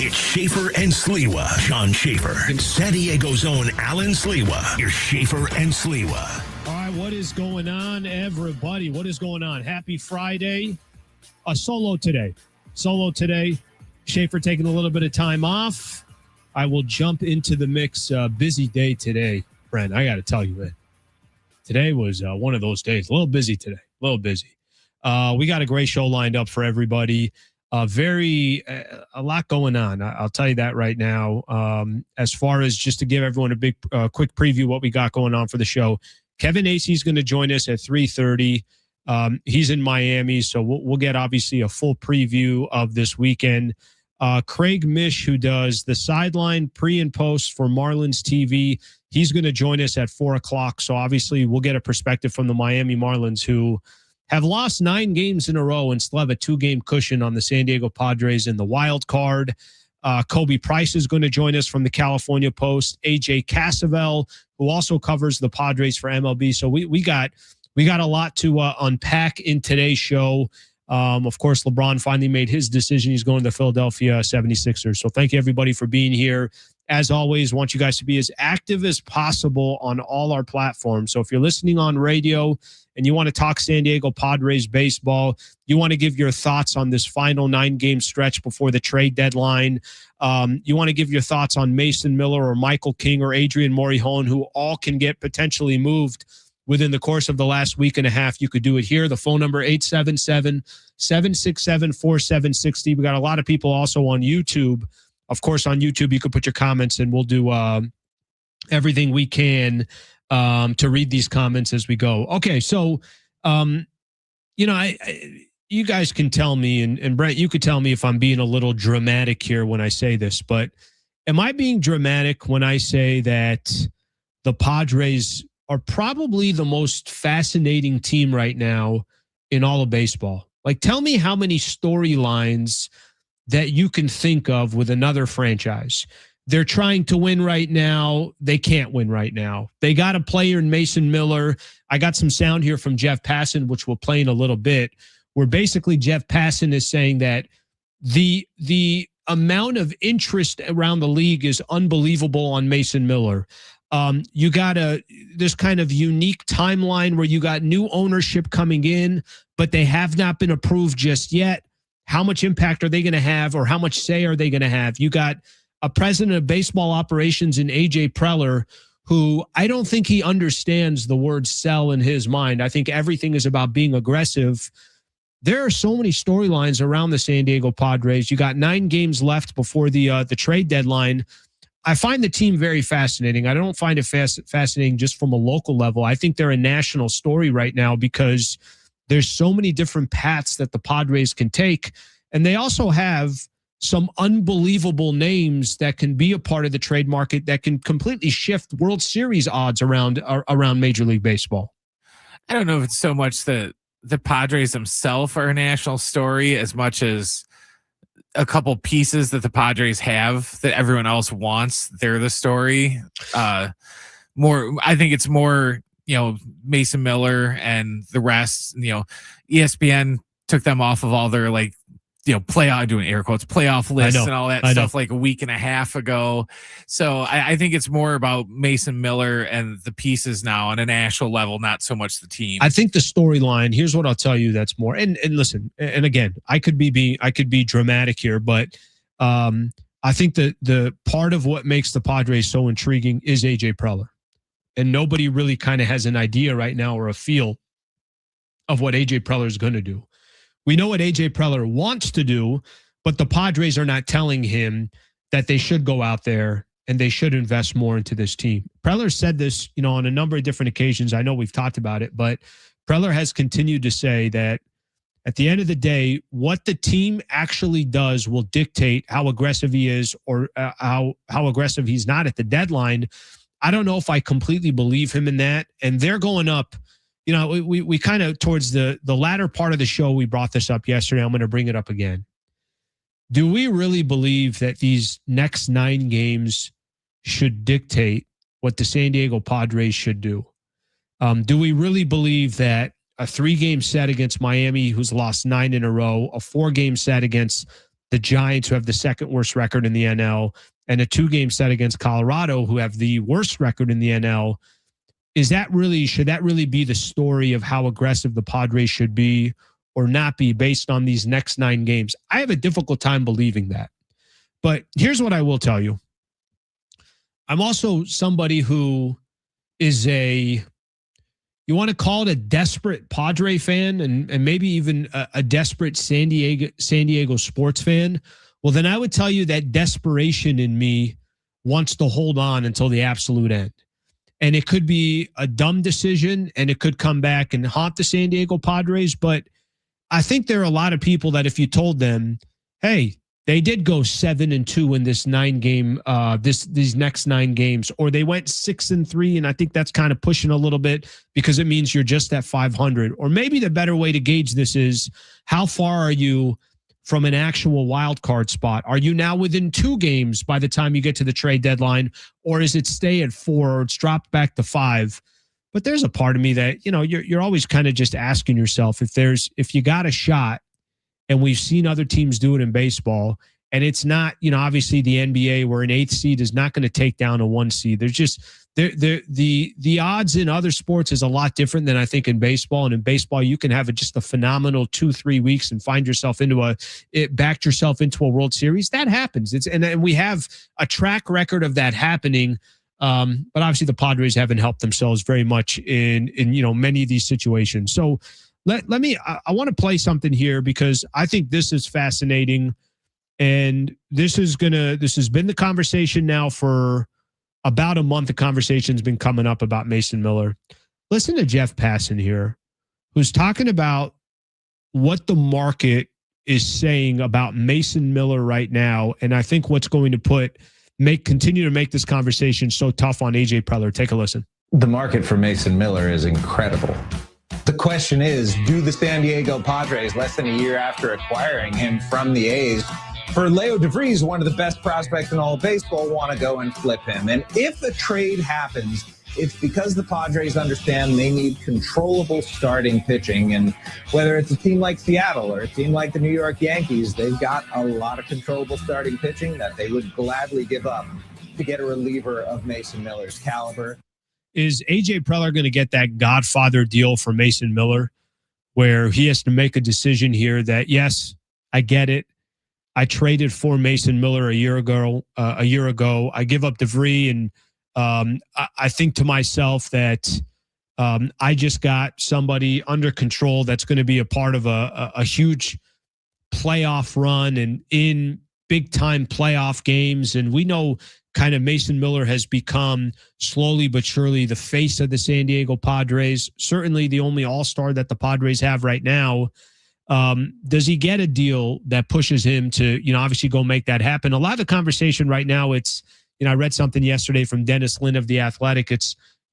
It's Schaefer and Sliwa. John Schaefer and San Diego's own Alan Sliwa. Here's Schaefer and Sliwa. All right, what is going on, everybody? What is going on? Happy Friday. Solo today. Schaefer taking a little bit of time off. I will jump into the mix. Busy day today, Brent. I got to tell you, man. Today was one of those days. A little busy today. A little busy. We got a great show lined up for everybody. A lot going on. I'll tell you that right now. As far as just to give everyone a big, quick preview what we got going on for the show. Kevin Acey is going to join us at 3:30. He's in Miami, so we'll get obviously a full preview of this weekend. Craig Mish, who does the sideline pre and post for Marlins TV, he's going to join us at 4 o'clock. So obviously we'll get a perspective from the Miami Marlins, who have lost 9 games in a row and still have a 2-game cushion on the San Diego Padres in the wild card. Kobe Price is going to join us from the California Post. AJ Cassavell, who also covers the Padres for MLB. So we got a lot to unpack in today's show. Of course, LeBron finally made his decision. He's going to the Philadelphia 76ers. So thank you, everybody, for being here. As always, I want you guys to be as active as possible on all our platforms. So if you're listening on radio and you want to talk San Diego Padres baseball, you want to give your thoughts on this final 9-game stretch before the trade deadline, you want to give your thoughts on Mason Miller or Michael King or Adrian Morejon, who all can get potentially moved within the course of the last week and a half, you could do it here. The phone number, 877-767-4760. We got a lot of people also on YouTube. Of course, on YouTube, you can put your comments, and we'll do everything we can to read these comments as we go. Okay, so, you guys can tell me, and Brent, you could tell me if I'm being a little dramatic here when I say this, but am I being dramatic when I say that the Padres are probably the most fascinating team right now in all of baseball? Like, tell me how many storylines that you can think of with another franchise. They're trying to win right now. They can't win right now. They got a player in Mason Miller. I got some sound here from Jeff Passan, which we'll play in a little bit, where basically Jeff Passan is saying that the amount of interest around the league is unbelievable on Mason Miller. You got this kind of unique timeline where you got new ownership coming in, but they have not been approved just yet. How much impact are they going to have, or how much say are they going to have? You got a president of baseball operations in AJ Preller, who I don't think he understands the word sell in his mind. I think everything is about being aggressive. There are so many storylines around the San Diego Padres. You got 9 games left before the trade deadline. I find the team very fascinating. I don't find it fascinating just from a local level. I think they're a national story right now because there's so many different paths that the Padres can take. And they also have some unbelievable names that can be a part of the trade market that can completely shift World Series odds around Major League Baseball. I don't know if it's so much that the Padres themselves are a national story as much as a couple pieces that the Padres have that everyone else wants. They're the story. I think it's more, Mason Miller and the rest. ESPN took them off of all their playoff, doing air quotes, playoff lists and all that stuff like a week and a half ago. So I think it's more about Mason Miller and the pieces now on a national level, not so much the team. I think the storyline, here's what I'll tell you that's more, and listen, and again, I could be dramatic here, but I think the part of what makes the Padres so intriguing is AJ Preller. And nobody really kind of has an idea right now or a feel of what AJ Preller is going to do. We know what AJ Preller wants to do, but the Padres are not telling him that they should go out there and they should invest more into this team. Preller said this, on a number of different occasions. I know we've talked about it, but Preller has continued to say that at the end of the day, what the team actually does will dictate how aggressive he is or how aggressive he's not at the deadline. I don't know if I completely believe him in that. And they're going up. We kind of towards the latter part of the show, we brought this up yesterday. I'm going to bring it up again. Do we really believe that these next 9 games should dictate what the San Diego Padres should do? Do we really believe that a 3-game set against Miami, who's lost 9 in a row, a 4-game set against the Giants, who have the second worst record in the NL, and a 2-game set against Colorado, who have the worst record in the NL. Should that really be the story of how aggressive the Padres should be or not be based on these next 9 games? I have a difficult time believing that. But here's what I will tell you. I'm also somebody who is you want to call it a desperate Padre fan and maybe even a desperate San Diego sports fan. Well, then I would tell you that desperation in me wants to hold on until the absolute end. And it could be a dumb decision and it could come back and haunt the San Diego Padres. But I think there are a lot of people that if you told them, hey, they did go 7-2 in this 9-game, these next 9 games, or they went 6-3, and I think that's kind of pushing a little bit because it means you're just at 500. Or maybe the better way to gauge this is how far are you from an actual wild card spot? Are you now within 2 games by the time you get to the trade deadline, or is it stay at 4 or it's dropped back to 5? But there's a part of me that you're always kind of just asking yourself if you got a shot. And we've seen other teams do it in baseball. And it's not, obviously the NBA where an 8th seed is not going to take down a 1 seed. There's just the odds in other sports is a lot different than I think in baseball. And in baseball, you can have just a phenomenal 2-3 weeks and find yourself backed yourself into a World Series. That happens. And we have a track record of that happening. But obviously the Padres haven't helped themselves very much in many of these situations. So I want to play something here because I think this is fascinating. And this has been the conversation now for about a month. The conversation's been coming up about Mason Miller. Listen to Jeff Passan here, who's talking about what the market is saying about Mason Miller right now. And I think what's going to continue to make this conversation so tough on AJ Preller. Take a listen. The market for Mason Miller is incredible. The question is, do the San Diego Padres, less than a year after acquiring him from the A's, for Leo DeVries, one of the best prospects in all of baseball, want to go and flip him? And if a trade happens, it's because the Padres understand they need controllable starting pitching. And whether it's a team like Seattle or a team like the New York Yankees, they've got a lot of controllable starting pitching that they would gladly give up to get a reliever of Mason Miller's caliber. Is AJ Preller going to get that Godfather deal for Mason Miller where he has to make a decision here that, yes, I get it. I traded for Mason Miller a year ago. I give up DeVries, and I think to myself that I just got somebody under control that's going to be a part of a huge playoff run and in big-time playoff games. And we know kind of Mason Miller has become slowly but surely the face of the San Diego Padres, certainly the only all-star that the Padres have right now. Does he get a deal that pushes him to, obviously go make that happen? A lot of the conversation right now, it's, I read something yesterday from Dennis Lin of The Athletic.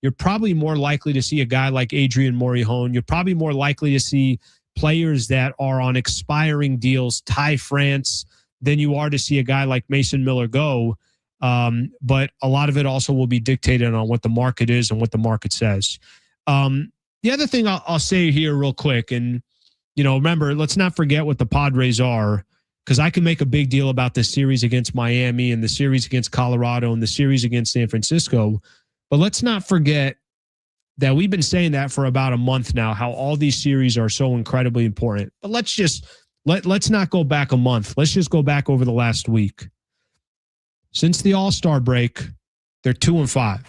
You're probably more likely to see a guy like Adrian Morejon. You're probably more likely to see players that are on expiring deals, Ty France, than you are to see a guy like Mason Miller go. But a lot of it also will be dictated on what the market is and what the market says. The other thing I'll say here real quick, and, remember, let's not forget what the Padres are, because I can make a big deal about this series against Miami and the series against Colorado and the series against San Francisco. But let's not forget that we've been saying that for about a month now, how all these series are so incredibly important. But let's not go back a month. Let's just go back over the last week. Since the All-Star break, they're 2-5.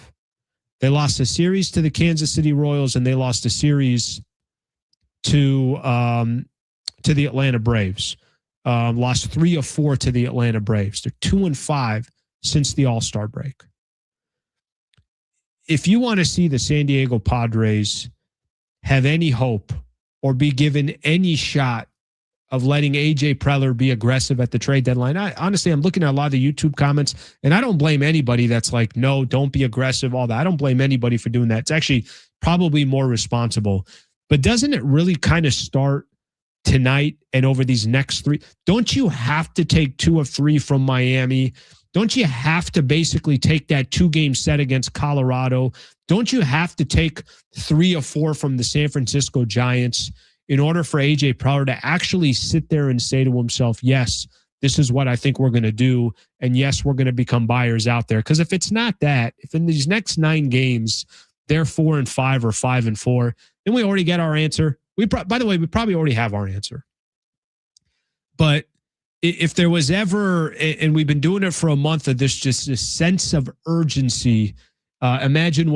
They lost a series to the Kansas City Royals, and they lost a series to the Atlanta Braves. Lost 3 of 4 to the Atlanta Braves. They're 2-5 since the All-Star break. If you want to see the San Diego Padres have any hope or be given any shot of letting AJ Preller be aggressive at the trade deadline, I'm looking at a lot of the YouTube comments, and I don't blame anybody that's like, no, don't be aggressive, all that. I don't blame anybody for doing that. It's actually probably more responsible. But doesn't it really kind of start tonight and over these next 3? Don't you have to take 2 of 3 from Miami? Don't you have to basically take that 2-game set against Colorado? Don't you have to take 3 of 4 from the San Francisco Giants in order for AJ Preller to actually sit there and say to himself, yes, this is what I think we're going to do. And yes, we're going to become buyers out there. Because if it's not that, if in these next 9 games, they're 4-5 or 5-4, then we already get our answer. By the way, we probably already have our answer. But if there was ever, and we've been doing it for a month, of this sense of urgency. Imagine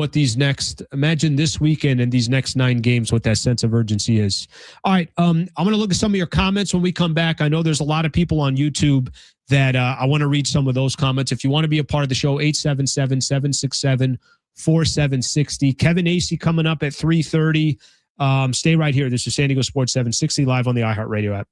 this weekend and these next 9 games, what that sense of urgency is. All right. I'm going to look at some of your comments when we come back. I know there's a lot of people on YouTube that I want to read some of those comments. If you want to be a part of the show, 877-767-4760. Kevin Acey coming up at 3:30. Stay right here. This is San Diego Sports 760 live on the iHeartRadio app.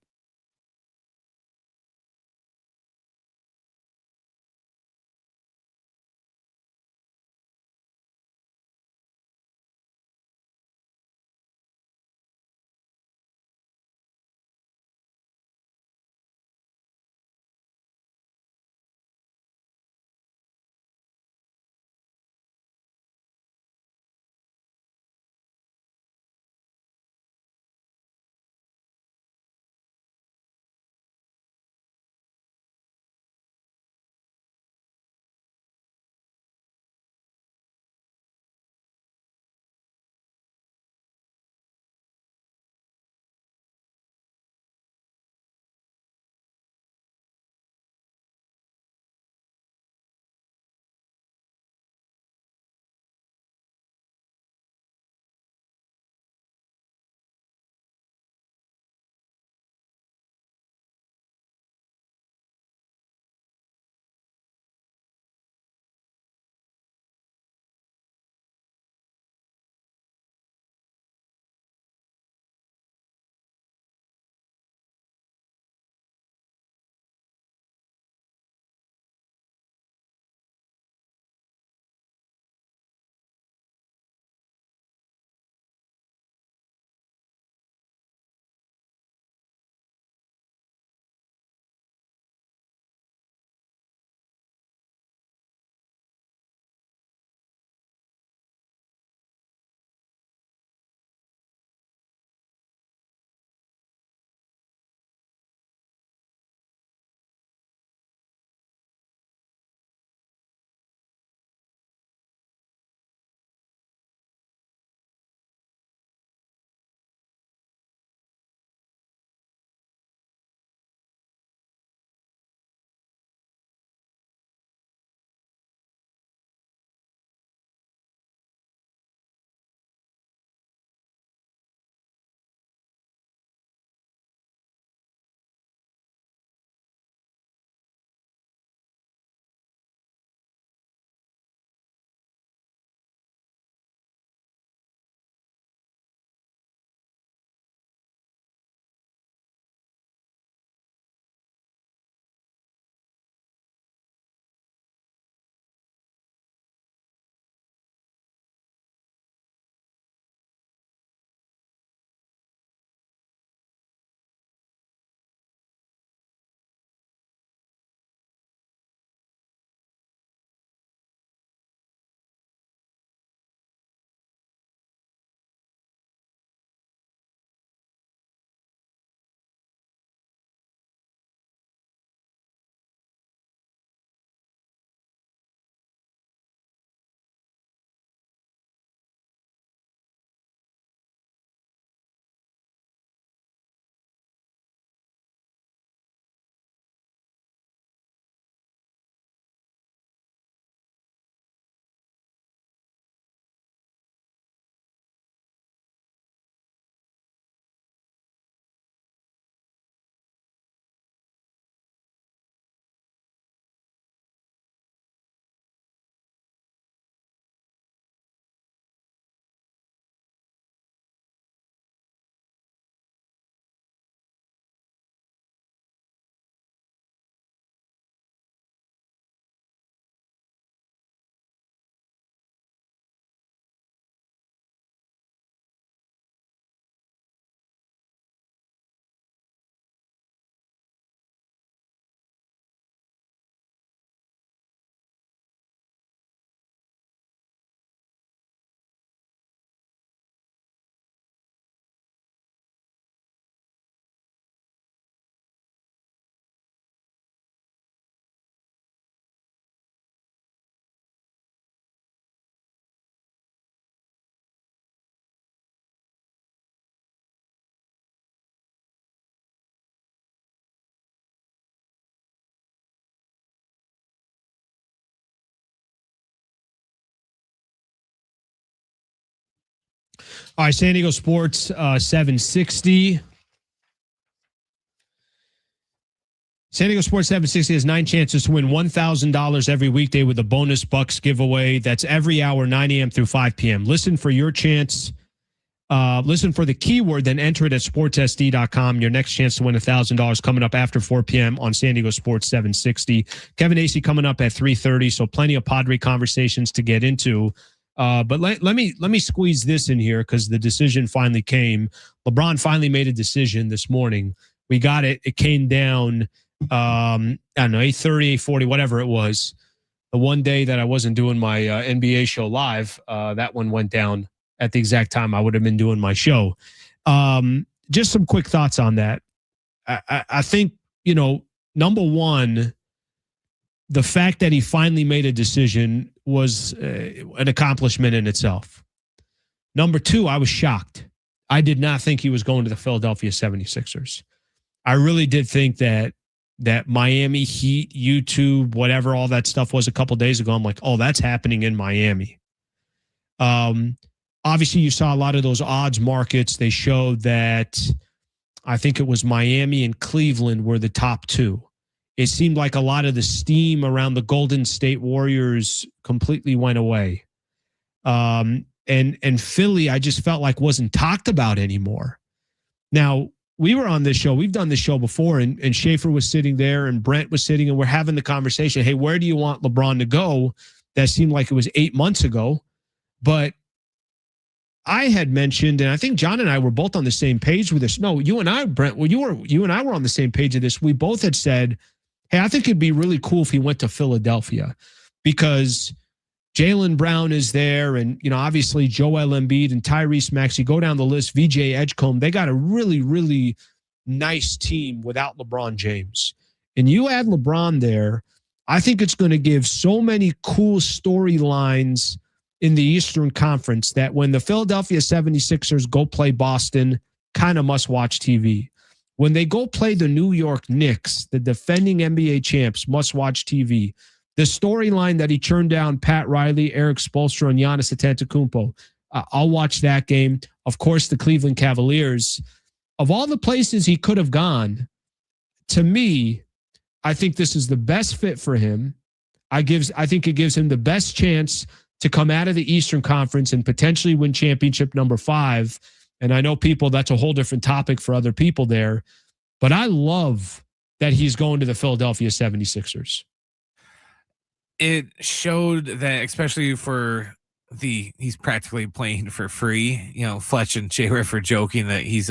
All right, San Diego Sports 760. San Diego Sports 760 has 9 chances to win $1,000 every weekday with a bonus Bucks giveaway. That's every hour, 9 a.m. through 5 p.m. Listen for your chance. Listen for the keyword, then enter it at sportssd.com. Your next chance to win $1,000 coming up after 4 p.m. on San Diego Sports 760. Kevin Acee coming up at 3:30, so plenty of Padre conversations to get into. But let me squeeze this in here because the decision finally came. LeBron finally made a decision this morning. We got it. It came down, I don't know, 8:30, 8:40, whatever it was. The one day that I wasn't doing my NBA show live, that one went down at the exact time I would have been doing my show. Just some quick thoughts on that. I think, number one, the fact that he finally made a decision was an accomplishment in itself. Number two, I was shocked. I did not think he was going to the Philadelphia 76ers. I really did think that Miami Heat, YouTube, whatever all that stuff was a couple days ago, I'm like, oh, that's happening in Miami. Obviously, you saw a lot of those odds markets. They showed that I think it was Miami and Cleveland were the top two. It seemed like a lot of the steam around the Golden State Warriors completely went away. And Philly, I just felt like wasn't talked about anymore. Now, we were on this show. We've done this show before, and Schaefer was sitting there and Brent was sitting, and we're having the conversation. Hey, where do you want LeBron to go? That seemed like it was 8 months ago. But I had mentioned, and I think John and I were both on the same page with this. No, you and I, Brent, well, you and I were on the same page of this. We both had said, hey, I think it'd be really cool if he went to Philadelphia because Jaylen Brown is there, and obviously Joel Embiid and Tyrese Maxey. Go down the list. VJ Edgecombe. They got a really, really nice team without LeBron James. And you add LeBron there, I think it's going to give so many cool storylines in the Eastern Conference that when the Philadelphia 76ers go play Boston, kind of must-watch TV. When they go play the New York Knicks, the defending NBA champs, must-watch TV. The storyline that he turned down Pat Riley, Eric Spoelstra, and Giannis Antetokounmpo, I'll watch that game. Of course, the Cleveland Cavaliers. Of all the places he could have gone, to me, I think this is the best fit for him. I think it gives him the best chance to come out of the Eastern Conference and potentially win championship number 5. And I know that's a whole different topic for other people there. But I love that he's going to the Philadelphia 76ers. It showed that, especially for he's practically playing for free. Fletch and Jay Riff are joking that he's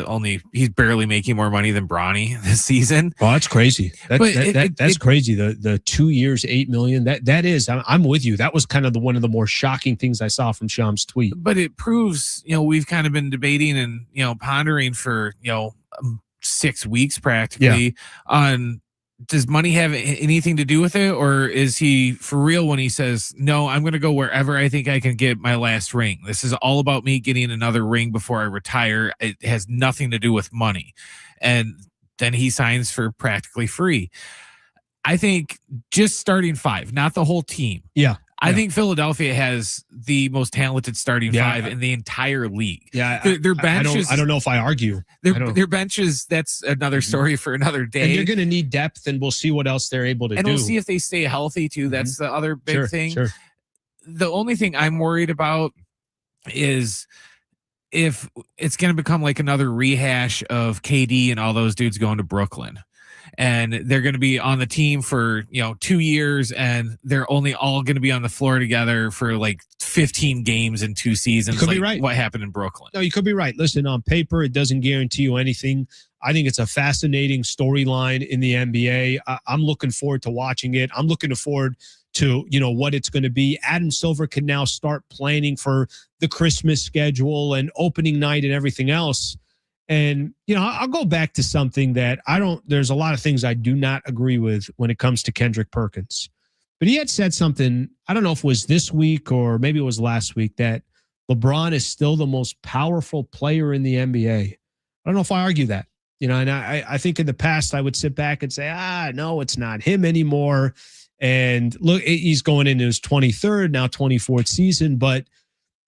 barely making more money than Bronny this season. Oh, that's crazy. That's crazy. The 2 years, $8 million. That is, I'm with you. That was kind of one of the more shocking things I saw from Sham's tweet. But it proves, we've kind of been debating and pondering for 6 weeks practically on. Does money have anything to do with it, or is he for real when he says, no, I'm going to go wherever I think I can get my last ring? This is all about me getting another ring before I retire. It has nothing to do with money. And then he signs for practically free. I think just starting 5, not the whole team. Yeah. I think Philadelphia has the most talented starting 5 in the entire league. Yeah, their bench I don't know if I argue. Their benches, that's another story for another day. And you're going to need depth, and we'll see what else they're able to do. And we'll see if they stay healthy, too. That's the other big thing. Sure. The only thing I'm worried about is if it's going to become like another rehash of KD and all those dudes going to Brooklyn. And they're going to be on the team for 2 years, and they're only all going to be on the floor together for like 15 games in 2 seasons. You could be right. What happened in Brooklyn? No, you could be right. Listen, on paper, it doesn't guarantee you anything. I think it's a fascinating storyline in the NBA. I'm looking forward to watching it. I'm looking forward to what it's going to be. Adam Silver can now start planning for the Christmas schedule and opening night and everything else. And, I'll go back to something that there's a lot of things I do not agree with when it comes to Kendrick Perkins. But he had said something, I don't know if it was this week or maybe it was last week, that LeBron is still the most powerful player in the NBA. I don't know if I argue that, and I think in the past I would sit back and say, no, it's not him anymore. And look, he's going into his 23rd, now 24th season. But,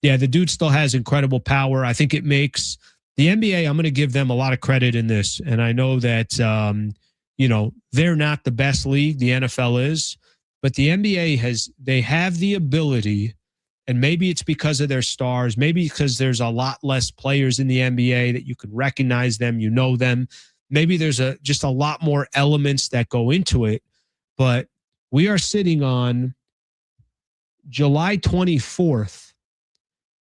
Yeah, the dude still has incredible power. I think it makes the NBA, I'm going to give them a lot of credit in this. And I know that, they're not the best league. The NFL is. But the NBA they have the ability, and maybe it's because of their stars, maybe because there's a lot less players in the NBA that you can recognize them, you know them. Maybe there's just a lot more elements that go into it. But we are sitting on July 24th,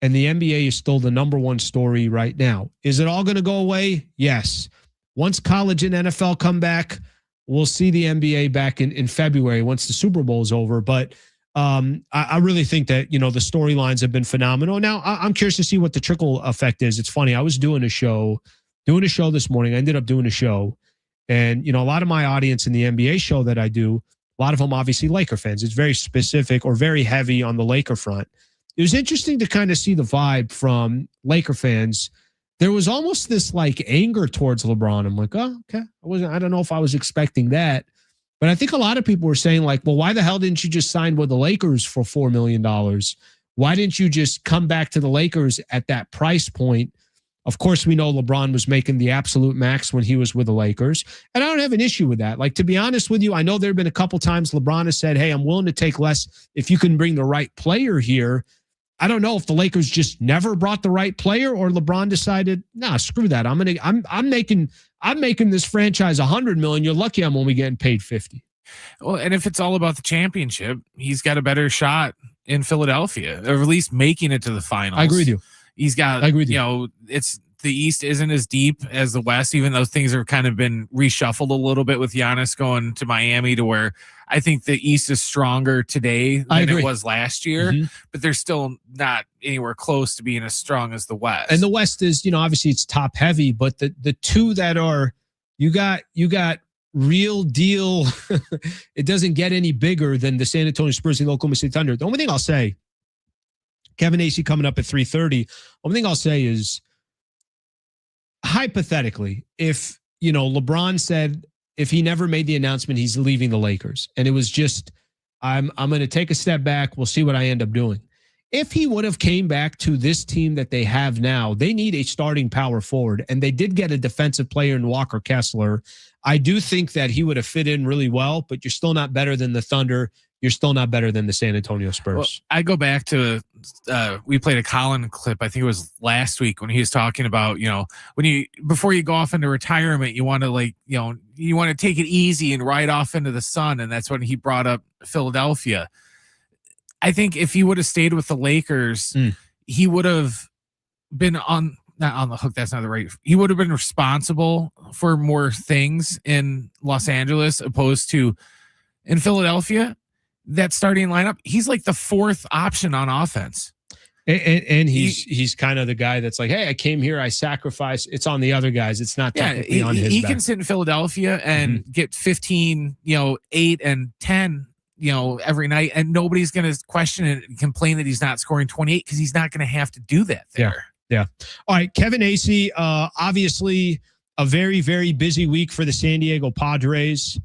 and the NBA is still the number one story right now. Is it all going to go away? Yes. Once college and NFL come back, we'll see the NBA back in February once the Super Bowl is over. But I really think that, the storylines have been phenomenal. Now, I'm curious to see what the trickle effect is. It's funny. I was doing a show this morning. I ended up doing a show. And, a lot of my audience in the NBA show that I do, a lot of them obviously Laker fans. It's very specific or very heavy on the Laker front. It was interesting to kind of see the vibe from Laker fans. There was almost this like anger towards LeBron. I'm like, oh, okay. I don't know if I was expecting that. But I think a lot of people were saying like, well, why the hell didn't you just sign with the Lakers for $4 million? Why didn't you just come back to the Lakers at that price point? Of course, we know LeBron was making the absolute max when he was with the Lakers. And I don't have an issue with that. Like, to be honest with you, I know there have been a couple times LeBron has said, hey, I'm willing to take less if you can bring the right player here. I don't know if the Lakers just never brought the right player or LeBron decided, nah, screw that. I'm making this franchise $100 million. You're lucky I'm only getting paid 50. Well, and if it's all about the championship, he's got a better shot in Philadelphia, or at least making it to the finals. I agree with you. He's got, it's the East isn't as deep as the West, even though things have kind of been reshuffled a little bit with Giannis going to Miami, to where I think the East is stronger today than it was last year, but they're still not anywhere close to being as strong as the West. And the West is, obviously it's top heavy, but the two that are, you got real deal. It doesn't get any bigger than the San Antonio Spurs and the Oklahoma City Thunder. The only thing I'll say, Kevin AC coming up at 3:30. Only thing I'll say is, hypothetically, if LeBron said if he never made the announcement he's leaving the Lakers, and it was just I'm going to take a step back, we'll see what I end up doing. If he would have came back to this team that they have now, they need a starting power forward, and they did get a defensive player in Walker Kessler. I do think that he would have fit in really well, but you're still not better than the Thunder. You're still not better than the San Antonio Spurs. Well, I go back to we played a Colin clip. I think it was last week when he was talking about, before you go off into retirement, you want to take it easy and ride off into the sun. And that's when he brought up Philadelphia. I think if he would have stayed with the Lakers, he would have been not on the hook. That's not the right. He would have been responsible for more things in Los Angeles opposed to in Philadelphia. That starting lineup, he's like the fourth option on offense. And he's kind of the guy that's like, hey, I came here, I sacrificed. It's on the other guys. It's not technically on his back. He can sit in Philadelphia and get 15, 8 and 10, every night, and nobody's going to question it and complain that he's not scoring 28 because he's not going to have to do that there. Yeah. All right, Kevin Acee, obviously a very, very busy week for the San Diego Padres.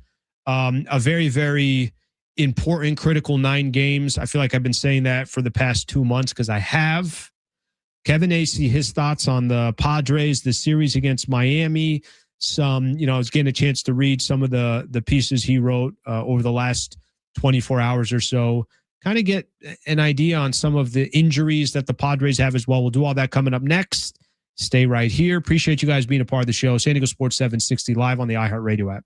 A very, very important, critical 9 games. I feel like I've been saying that for the past 2 months because I have. Kevin Acee, his thoughts on the Padres, the series against Miami. Some, I was getting a chance to read some of the pieces he wrote over the last 24 hours or so. Kind of get an idea on some of the injuries that the Padres have as well. We'll do all that coming up next. Stay right here. Appreciate you guys being a part of the show. San Diego Sports 760 live on the iHeartRadio app.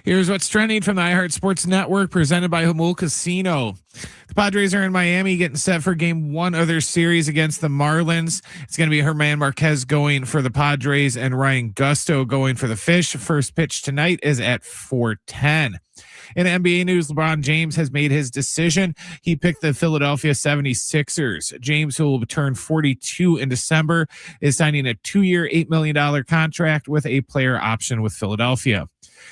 Here's what's trending from the iHeart Sports Network, presented by Jamul Casino. The Padres are in Miami getting set for game 1 of their series against the Marlins. It's going to be Herman Marquez going for the Padres and Ryan Gusto going for the Fish. First pitch tonight is at 4:10. In NBA news, LeBron James has made his decision. He picked the Philadelphia 76ers. James, who will turn 42 in December, is signing a 2-year, $8 million contract with a player option with Philadelphia.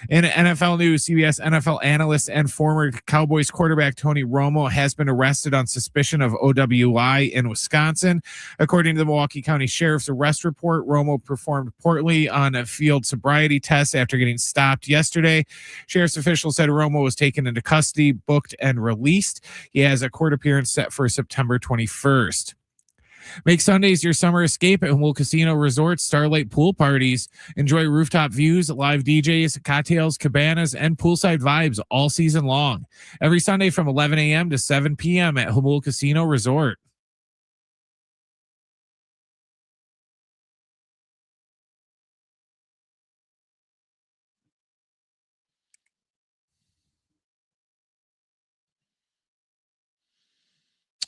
In NFL news, CBS NFL analyst and former Cowboys quarterback Tony Romo has been arrested on suspicion of OWI in Wisconsin. According to the Milwaukee County Sheriff's arrest report, Romo performed poorly on a field sobriety test after getting stopped yesterday. Sheriff's officials said Romo was taken into custody, booked, and released. He has a court appearance set for September 21st. Make Sundays your summer escape at Jamul Casino Resort Starlight Pool Parties. Enjoy rooftop views, live DJs, cocktails, cabanas, and poolside vibes all season long. Every Sunday from 11 a.m. to 7 p.m. at Jamul Casino Resort.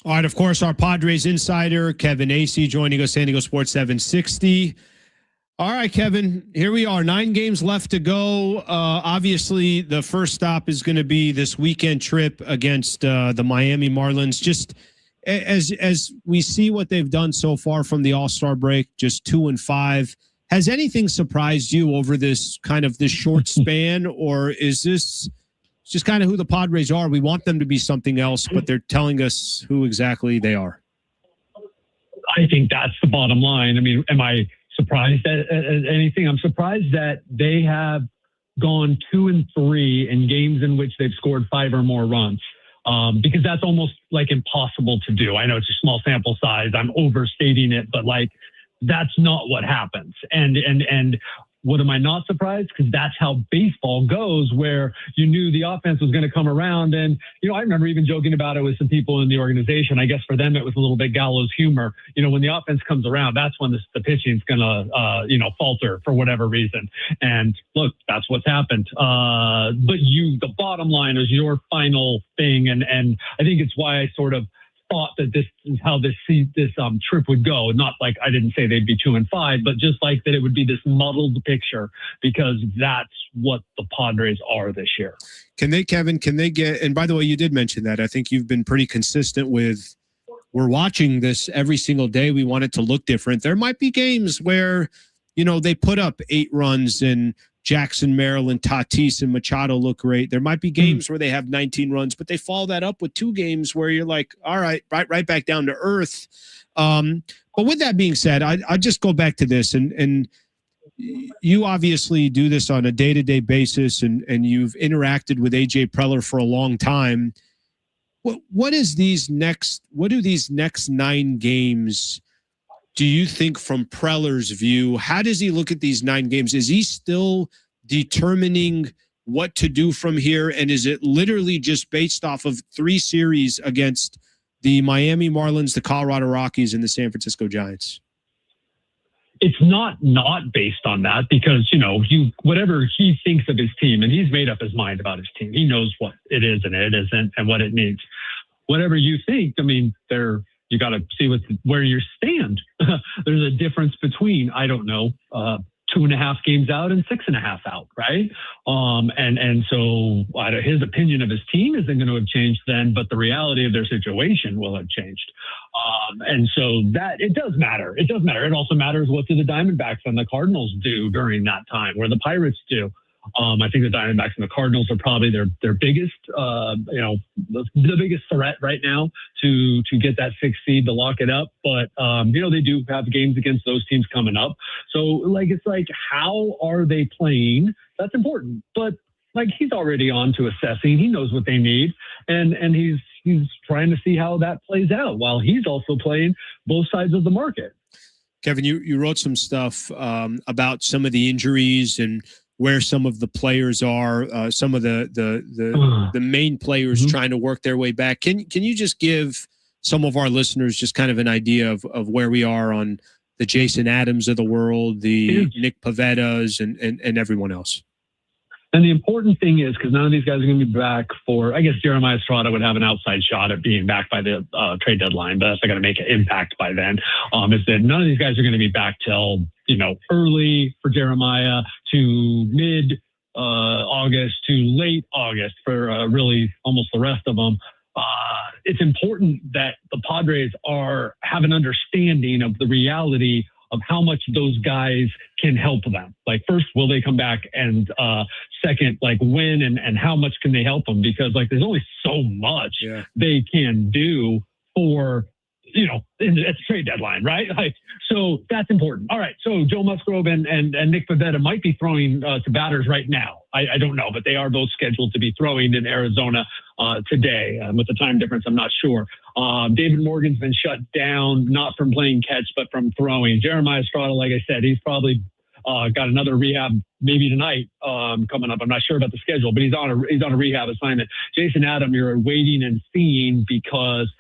All right, of course, our Padres insider, Kevin Acee, joining us, San Diego Sports 760. All right, Kevin, here we are. 9 games left to go. Obviously, the first stop is going to be this weekend trip against the Miami Marlins. Just as we see what they've done so far from the All-Star break, just 2-5. Has anything surprised you over this short span, or is this just kind of who the Padres are? We want them to be something else, but they're telling us who exactly they are. I think that's the bottom line. I mean, am I surprised at anything? I'm surprised that they have gone 2-3 in games in which they've scored 5 or more runs, because that's almost like impossible to do. I know it's a small sample size. I'm overstating it, but like that's not what happens. And what am I not surprised? Because that's how baseball goes, where you knew the offense was going to come around. And, I remember even joking about it with some people in the organization. I guess for them, it was a little bit gallows humor. When the offense comes around, that's when the pitching's going to, falter for whatever reason. And look, that's what's happened. But the bottom line is your final thing. And I think it's why I sort of thought that this is how this trip would go. Not like I didn't say they'd be 2-5, but just like that it would be this muddled picture, because that's what the Padres are this year. Kevin, can they get, and by the way, you did mention that. I think you've been pretty consistent with, we're watching this every single day. We want it to look different. There might be games where, they put up 8 runs and Jackson, Maryland, Tatis, and Machado look great. There might be games where they have 19 runs, but they follow that up with 2 games where you're like, all right back down to earth. But with that being said, I just go back to this, and you obviously do this on a day-to-day basis, and you've interacted with AJ Preller for a long time. What do these next 9 games, do you think, from Preller's view? How does he look at these 9 games? Is he still determining what to do from here? And is it literally just based off of 3 series against the Miami Marlins, the Colorado Rockies, and the San Francisco Giants? It's not based on that, because, whatever he thinks of his team, and he's made up his mind about his team. He knows what it is and it isn't and what it needs. Whatever you think, I mean, you got to see where you stand. There's a difference between, 2.5 games out and 6.5 out, right? And so his opinion of his team isn't going to have changed then, but the reality of their situation will have changed. And so that it does matter. It does matter. It also matters what do the Diamondbacks and the Cardinals do during that time, where the Pirates do. I think the Diamondbacks and the Cardinals are probably their biggest, the biggest threat right now to get that 6th seed to lock it up. But, they do have games against those teams coming up. So, it's like, how are they playing? That's important. But, he's already on to assessing. He knows what they need. And he's trying to see how that plays out while he's also playing both sides of the market. Kevin, you wrote some stuff about some of the injuries and where some of the players are, some of the main players trying to work their way back. Can you just give some of our listeners just kind of an idea of where we are on the Jason Adams of the world, the Nick Pavettas, and everyone else? And the important thing is, because none of these guys are going to be back for, I guess Jeremiah Estrada would have an outside shot at being back by the trade deadline, but that's not going to make an impact by then, is that none of these guys are going to be back till, early for Jeremiah to mid August to late August for really almost the rest of them. It's important that the Padres have an understanding of the reality of how much those guys can help them. Like, first, will they come back? And second, like, when and how much can they help them? Because, like, there's only so much they can do for, at the trade deadline, right? Like, so that's important. All right. So Joe Musgrove and Nick Pivetta might be throwing to batters right now. I don't know, but they are both scheduled to be throwing in Arizona today. With the time difference, I'm not sure. David Morgan's been shut down, not from playing catch, but from throwing. Jeremiah Estrada, like I said, he's probably got another rehab maybe tonight coming up. I'm not sure about the schedule, but he's on a rehab assignment. Jason Adam, you're waiting and seeing because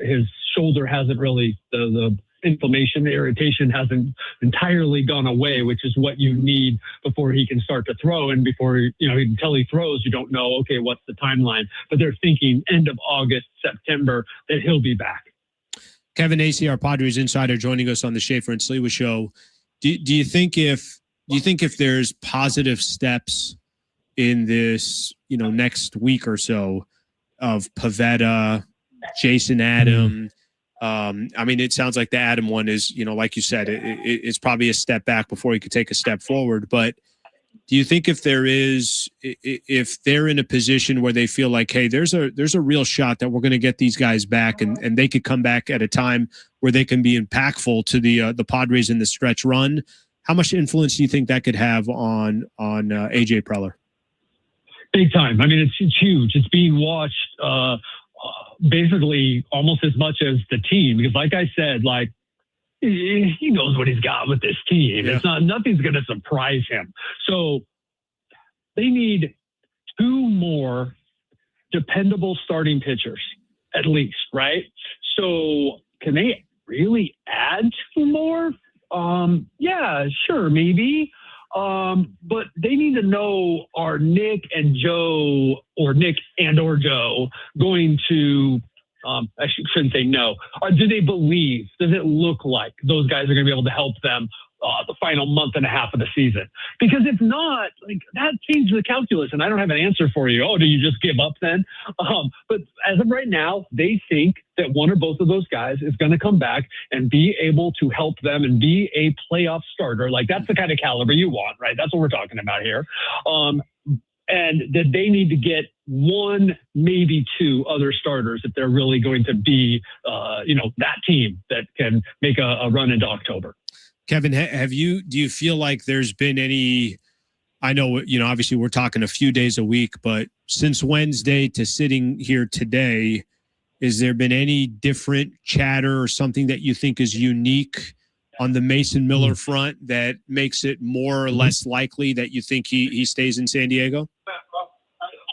his shoulder hasn't really, the inflammation, the irritation hasn't entirely gone away, which is what you need before he can start to throw. And before, until he throws, you don't know, okay, what's the timeline? But they're thinking end of August, September, that he'll be back. Kevin Acee, our Padres insider, joining us on the Schaefer and Sliwa show. Do you think if there's positive steps in this, next week or so of Pivetta, Jason Adam, it sounds like the Adam one is, like you said, it's probably a step back before he could take a step forward. But do you think if they're in a position where they feel like, hey, there's a real shot that we're going to get these guys back and they could come back at a time where they can be impactful to the Padres in the stretch run, how much influence do you think that could have on AJ Preller? Big time. It's huge. It's being watched basically almost as much as the team, because like I said, like, he knows what he's got with this team. Yeah. Nothing's going to surprise him. So they need two more dependable starting pitchers, at least, right? So can they really add two more? Yeah, sure, maybe. But they need to know, are Nick and Joe, or Nick or Joe, going to, I shouldn't say no, or do they believe, does it look like those guys are going to be able to help them the final month and a half of the season? Because if not, like, that changes the calculus, and I don't have an answer for you. Oh, do you just give up then? But as of right now, they think that one or both of those guys is going to come back and be able to help them and be a playoff starter. Like, that's the kind of caliber you want, right? That's what we're talking about here. And that they need to get one, maybe two other starters if they're really going to be, that team that can make a run into October. Kevin, do you feel like there's been any, I know, obviously we're talking a few days a week, but since Wednesday to sitting here today, has there been any different chatter or something that you think is unique on the Mason Miller front that makes it more or less likely that you think he stays in San Diego?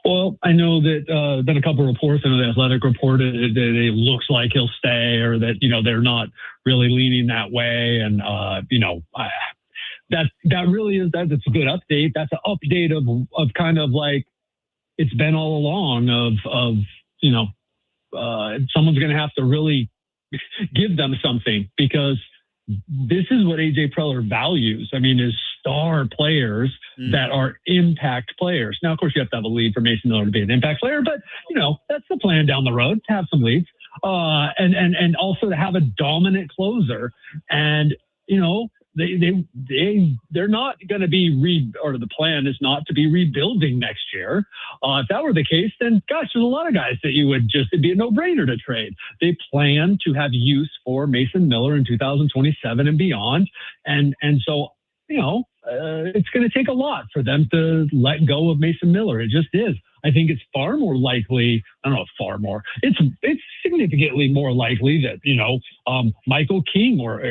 Well, I know that been a couple of reports. I know the Athletic reported that it looks like he'll stay, or that, they're not really leaning that way. And, that really is, that's a good update. That's an update of kind of like it's been all along of someone's going to have to really give them something, because this is what AJ Preller values. Is star players that are impact players. Now, of course, you have to have a lead for Mason Miller to be an impact player, but that's the plan down the road, to have some leads, and also to have a dominant closer. And they're not going to be or the plan is not to be rebuilding next year. If that were the case, then gosh, there's a lot of guys that it'd be a no-brainer to trade. They plan to have use for Mason Miller in 2027 and beyond. And so, it's going to take a lot for them to let go of Mason Miller. It just is. I think it's far more likely. I don't know, far more. It's significantly more likely that Michael King or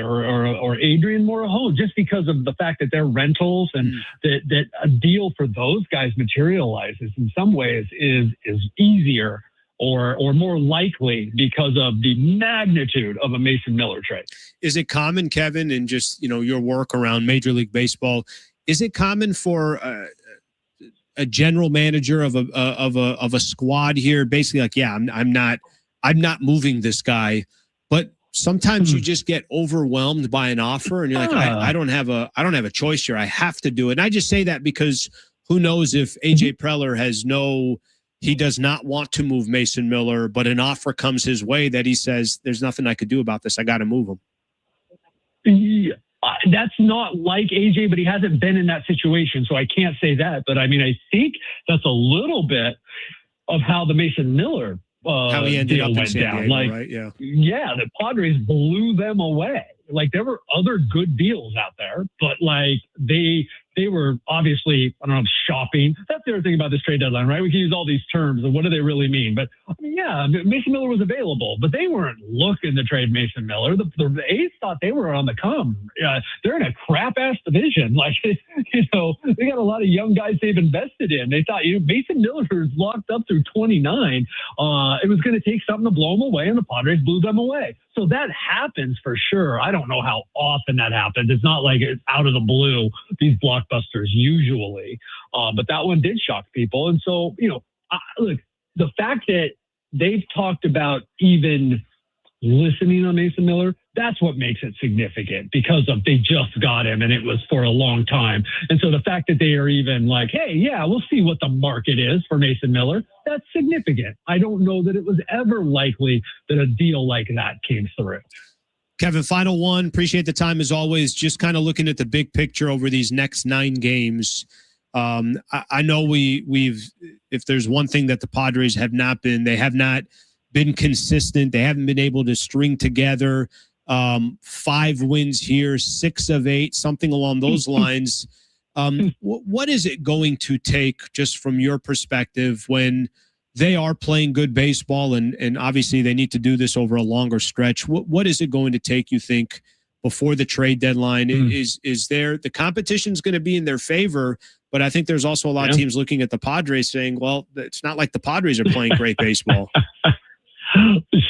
Adrian Morejon, just because of the fact that they're rentals and that a deal for those guys materializes in some ways is easier or more likely because of the magnitude of a Mason Miller trade. Is it common, Kevin, in just your work around Major League Baseball? Is it common for a general manager of a squad here, basically like, yeah, I'm not moving this guy, but sometimes you just get overwhelmed by an offer and you're like, I don't have a choice here. I have to do it. And I just say that because who knows if AJ Preller he does not want to move Mason Miller, but an offer comes his way that he says, there's nothing I could do about this. I got to move him. Yeah, that's not like AJ, but he hasn't been in that situation. So I can't say that. But I mean, I think that's a little bit of how the Mason Miller how he ended up in San Diego, like, right? Yeah, the Padres blew them away. Like there were other good deals out there, but like they were obviously, I don't know, shopping. That's the other thing about this trade deadline, right? We can use all these terms and what do they really mean? But I mean, yeah, Mason Miller was available, but they weren't looking to trade Mason Miller. The A's thought they were on the come. They're in a crap ass division. Like, they got a lot of young guys they've invested in. They thought, Mason Miller is locked up through 29. It was going to take something to blow him away, and the Padres blew them away. So that happens for sure. I don't know how often that happens. It's not like it's out of the blue, these blockbusters usually. But that one did shock people. And so, look, the fact that they've talked about even listening on Mason Miller, that's what makes it significant because they just got him and it was for a long time. And so the fact that they are even like, hey, yeah, we'll see what the market is for Mason Miller, that's significant. I don't know that it was ever likely that a deal like that came through. Kevin, final one. Appreciate the time as always. Just kind of looking at the big picture over these next 9 games. I know we've if there's one thing that the Padres have not been, they have not been consistent. They haven't been able to string together 5 wins here, 6 of 8, something along those lines. What is it going to take, just from your perspective, when they are playing good baseball and obviously they need to do this over a longer stretch? What is it going to take, you think, before the trade deadline? Is there the competition's going to be in their favor? But I think there's also a lot of teams looking at the Padres saying, well, it's not like the Padres are playing great baseball.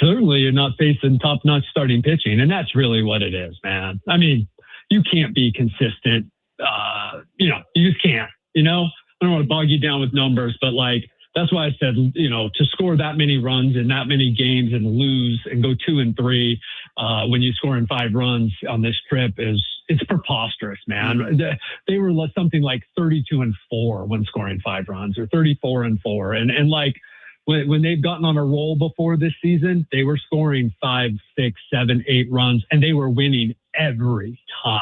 Certainly you're not facing top-notch starting pitching, and that's really what it is, man. I mean, you can't be consistent. You just can't, I don't want to bog you down with numbers, but like, that's why I said, to score that many runs in that many games and lose and go 2-3 when you score in 5 runs on this trip it's preposterous, man. They were something like 32-4 when scoring 5 runs, or 34-4. And like, when they've gotten on a roll before this season, they were scoring 5, 6, 7, 8 runs, and they were winning every time.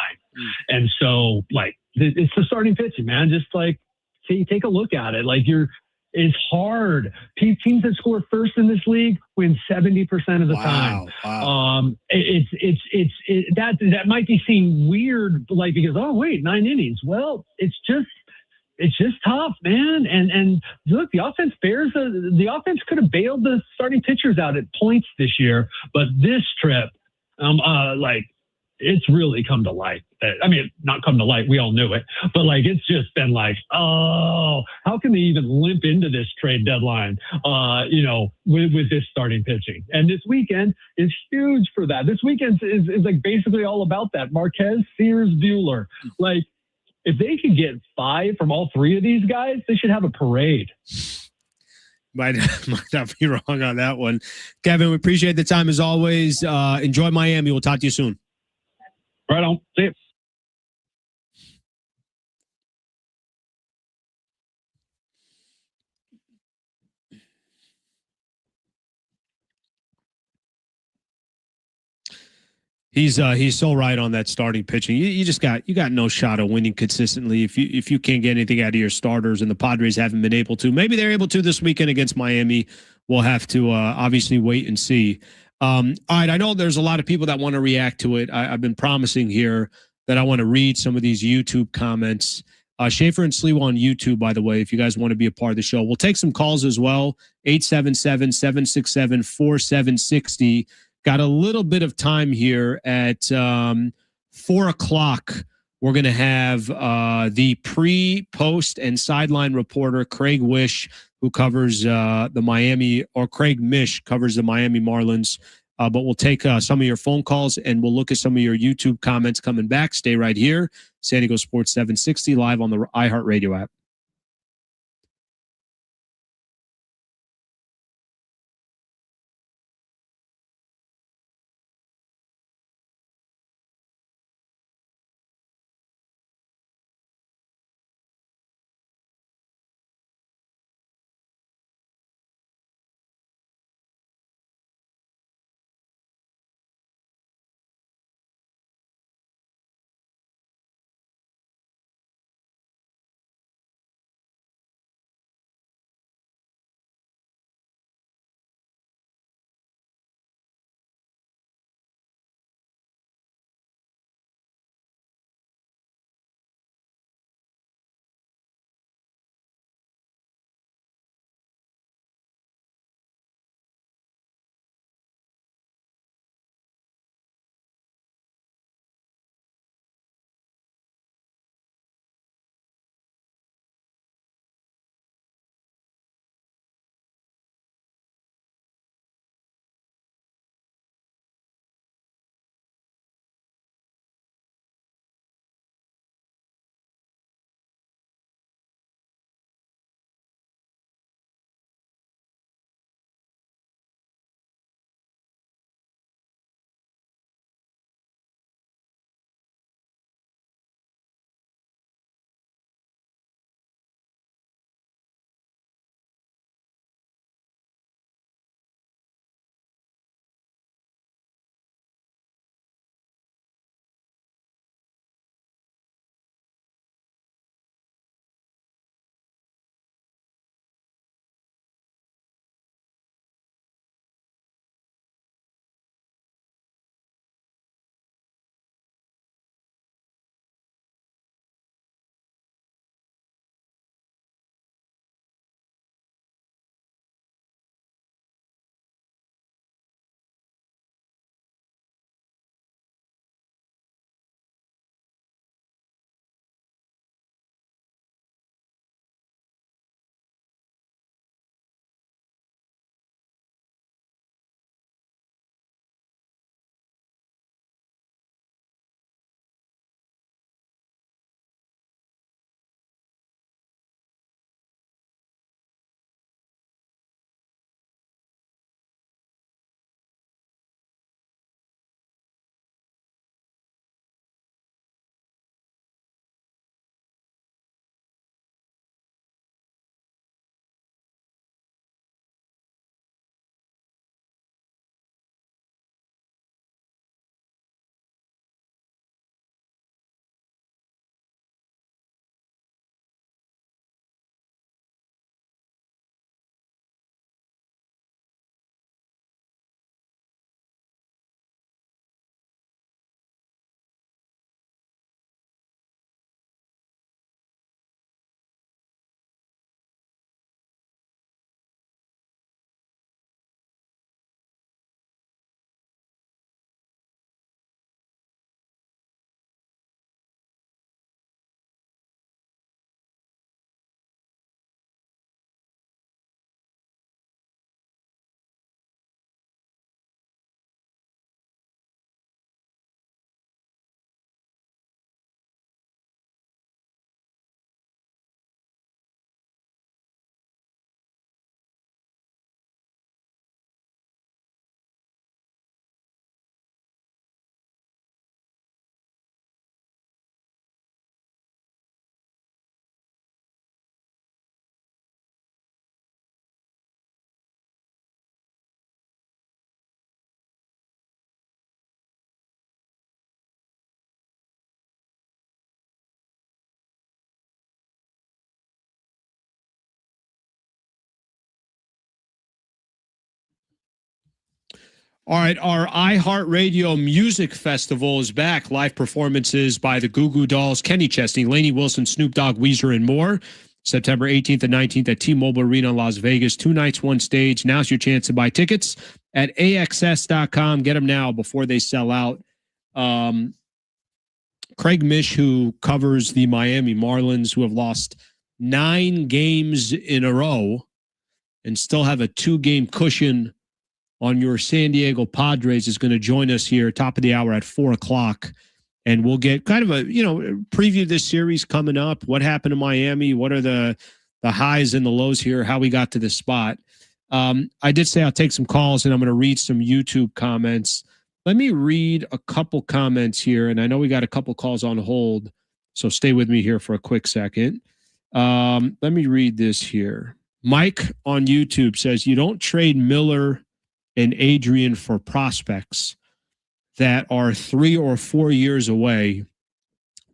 And so, like, it's the starting pitching, man. Just like, take a look at it. Like, it's hard. Teams that score first in this league win 70% of the time. Wow. That might be seen weird, like, because 9 innings. Well, it's just tough, man. And look, the offense could have bailed the starting pitchers out at points this year, but this trip, it's really come to light. I mean, not come to light, we all knew it, but like, it's just been like, how can they even limp into this trade deadline, with this starting pitching? And this weekend is huge for that. This weekend is like basically all about that. Marquez, Sears, Buehler. Like, if they could get 5 from all 3 of these guys, they should have a parade. Might not be wrong on that one. Kevin, we appreciate the time as always. Enjoy Miami. We'll talk to you soon. Right on. See you. He's so right on that starting pitching. You got no shot of winning consistently if you can't get anything out of your starters, and the Padres haven't been able to. Maybe they're able to this weekend against Miami. We'll have to obviously wait and see. All right, I know there's a lot of people that want to react to it. I've been promising here that I want to read some of these YouTube comments. Schaefer and Sliwa on YouTube, by the way, if you guys want to be a part of the show. We'll take some calls as well, 877-767-4760. Got a little bit of time here at 4 o'clock. We're going to have the pre, post, and sideline reporter, Craig Wish, who covers the Miami, or Craig Mish covers the Miami Marlins. But we'll take some of your phone calls, and we'll look at some of your YouTube comments coming back. Stay right here. San Diego Sports 760 live on the iHeartRadio app. All right, our iHeartRadio Music Festival is back. Live performances by the Goo Goo Dolls, Kenny Chesney, Lainey Wilson, Snoop Dogg, Weezer, and more. September 18th and 19th at T-Mobile Arena in Las Vegas. 2 nights, 1 stage. Now's your chance to buy tickets at AXS.com. Get them now before they sell out. Craig Mish, who covers the Miami Marlins, who have lost 9 games in a row and still have a 2-game cushion on your San Diego Padres, is going to join us here top of the hour at 4:00. And we'll get kind of a, preview this series coming up. What happened to Miami? What are the highs and the lows here? How we got to this spot? I did say I'll take some calls and I'm going to read some YouTube comments. Let me read a couple comments here. And I know we got a couple calls on hold, so stay with me here for a quick second. Let me read this here. Mike on YouTube says, you don't trade Miller and Adrian for prospects that are 3 or 4 years away.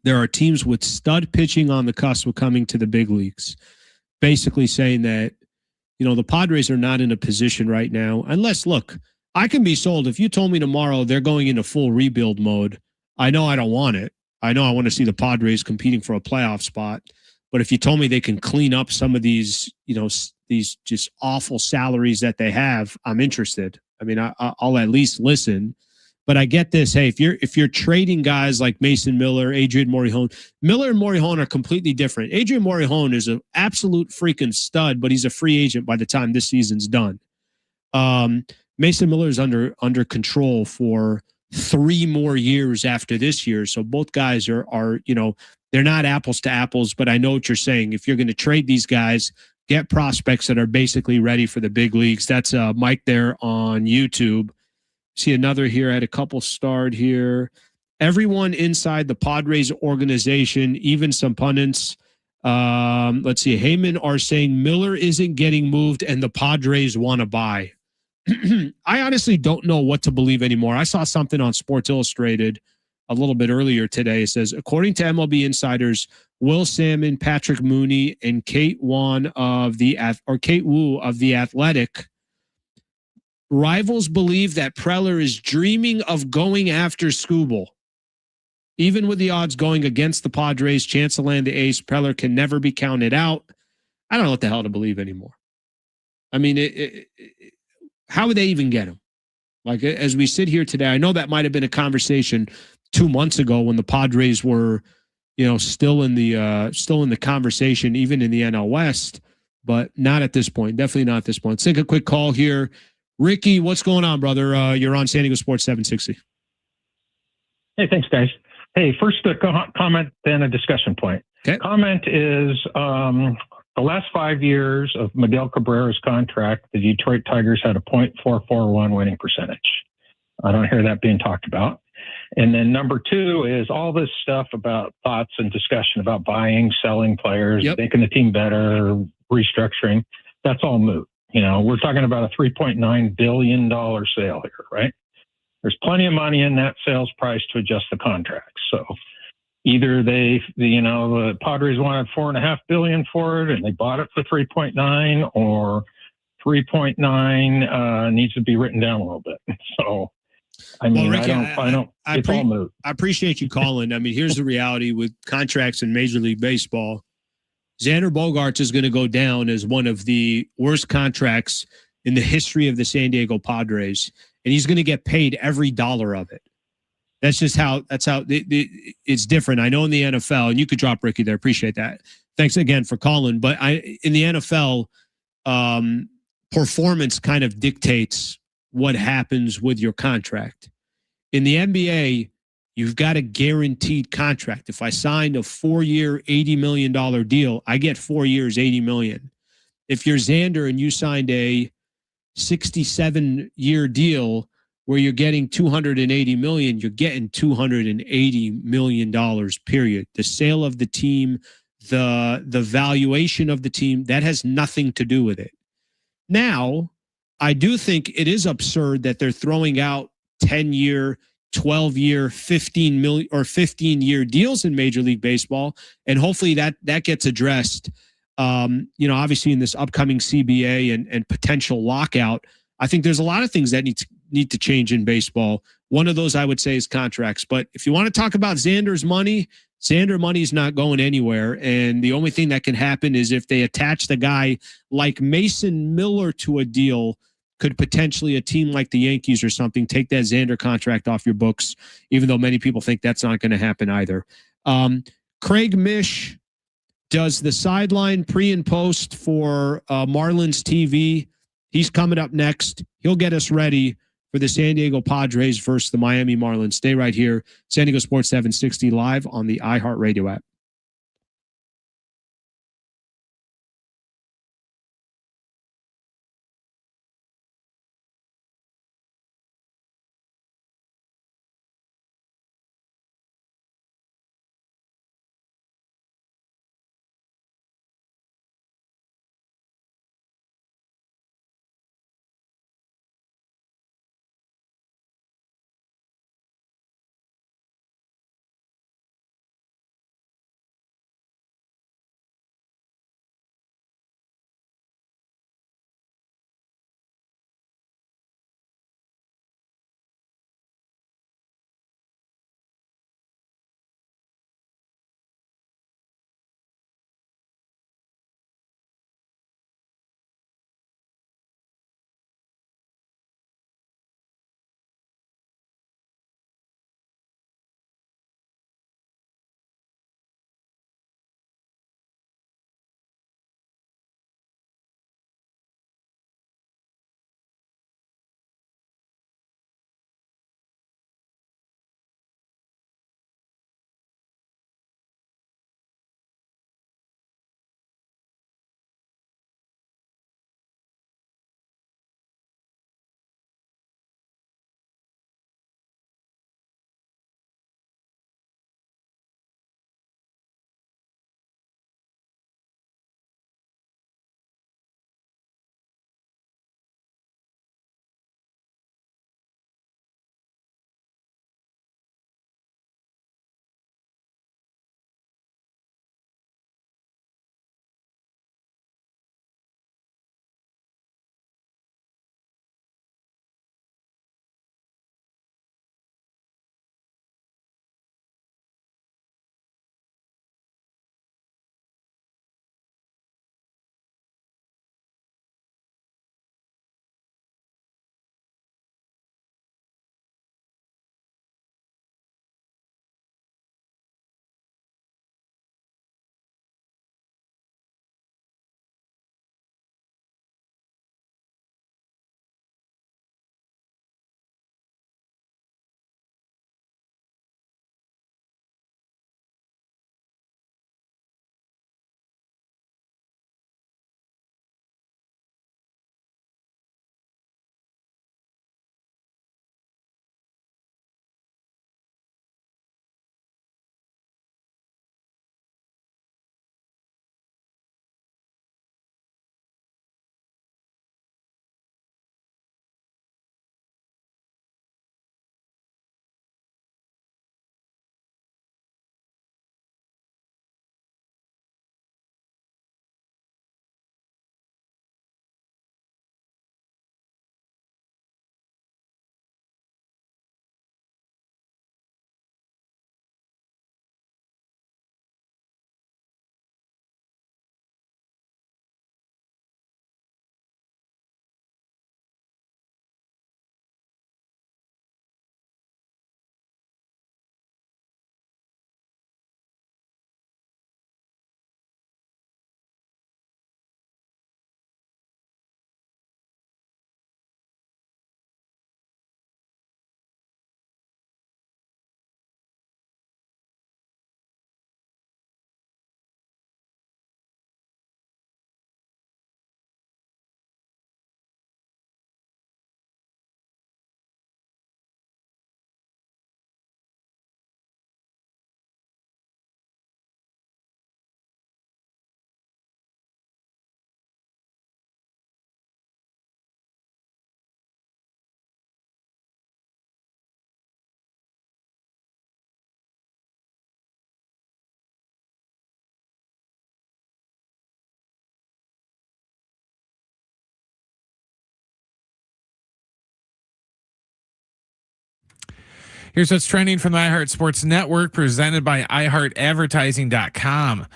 There are teams with stud pitching on the cusp of coming to the big leagues. Basically saying that, the Padres are not in a position right now. Unless, look, I can be sold. If you told me tomorrow they're going into full rebuild mode, I know I don't want it. I know I want to see the Padres competing for a playoff spot. But if you told me they can clean up some of these, these just awful salaries that they have, I'm interested. I mean, I'll at least listen. But I get this. Hey, if you're trading guys like Mason Miller, Adrian Morejon, Miller and Morejon are completely different. Adrian Morejon is an absolute freaking stud, but he's a free agent by the time this season's done. Mason Miller is under control for 3 more years after this year. So both guys are they're not apples to apples, but I know what you're saying. If you're going to trade these guys, get prospects that are basically ready for the big leagues. That's Mike there on YouTube. See another here. I had a couple starred here. Everyone inside the Padres organization, even some pundits. Let's see. Heyman are saying Miller isn't getting moved and the Padres want to buy. I honestly don't know what to believe anymore. I saw something on Sports Illustrated a little bit earlier today. It says, according to MLB insiders, Will Salmon, Patrick Mooney, and Kate Woo of the Athletic, rivals believe that Preller is dreaming of going after Skubal. Even with the odds going against the Padres' chance to land the ace, Preller can never be counted out. I don't know what the hell to believe anymore. I mean, how would they even get him? Like, as we sit here today, I know that might have been a conversation 2 months ago when the Padres were, still in the conversation, even in the NL West, but not at this point. Definitely not at this point. Let's take a quick call here. Ricky, what's going on, brother? You're on San Diego Sports 760. Hey, thanks, guys. Hey, first a comment, then a discussion point. Okay. Comment is the last 5 years of Miguel Cabrera's contract, the Detroit Tigers had a .441 winning percentage. I don't hear that being talked about. And then number 2 is all this stuff about thoughts and discussion about buying, selling players, making the team better, restructuring. That's all moot. We're talking about a $3.9 billion sale here, right? There's plenty of money in that sales price to adjust the contract. So either the Padres wanted $4.5 billion for it and they bought it for 3.9, or 3.9 needs to be written down a little bit. So, I mean, well, Ricky, I don't, it's all moot. I appreciate you calling. I mean, here's the reality with contracts in Major League Baseball. Xander Bogaerts is going to go down as one of the worst contracts in the history of the San Diego Padres, and he's going to get paid every dollar of it. That's just how it's different. I know in the NFL, and you could drop Ricky there. Appreciate that. Thanks again for calling. But in the NFL, performance kind of dictates what happens with your contract. In the NBA, you've got a guaranteed contract. If I signed a 4-year, $80 million deal, I get 4 years, $80 million. If you're Xander and you signed a 67-year deal where you're getting $280 million, you're getting $280 million, period. The sale of the team, the valuation of the team, that has nothing to do with it. Now, I do think it is absurd that they're throwing out 10-year, 12-year, 15 million or 15-year deals in Major League Baseball, and hopefully that gets addressed. Obviously in this upcoming CBA and potential lockout, I think there's a lot of things that need to change in baseball. One of those I would say is contracts. But if you want to talk about Xander's money, Xander money is not going anywhere. And the only thing that can happen is if they attach the guy like Mason Miller to a deal, could potentially a team like the Yankees or something take that Xander contract off your books, even though many people think that's not going to happen either. Craig Mish does the sideline pre and post for Marlins TV. He's coming up next. He'll get us ready for the San Diego Padres versus the Miami Marlins. Stay right here. San Diego Sports 760 live on the iHeartRadio app. Here's what's trending from the iHeart Sports Network, presented by iHeartAdvertising.com.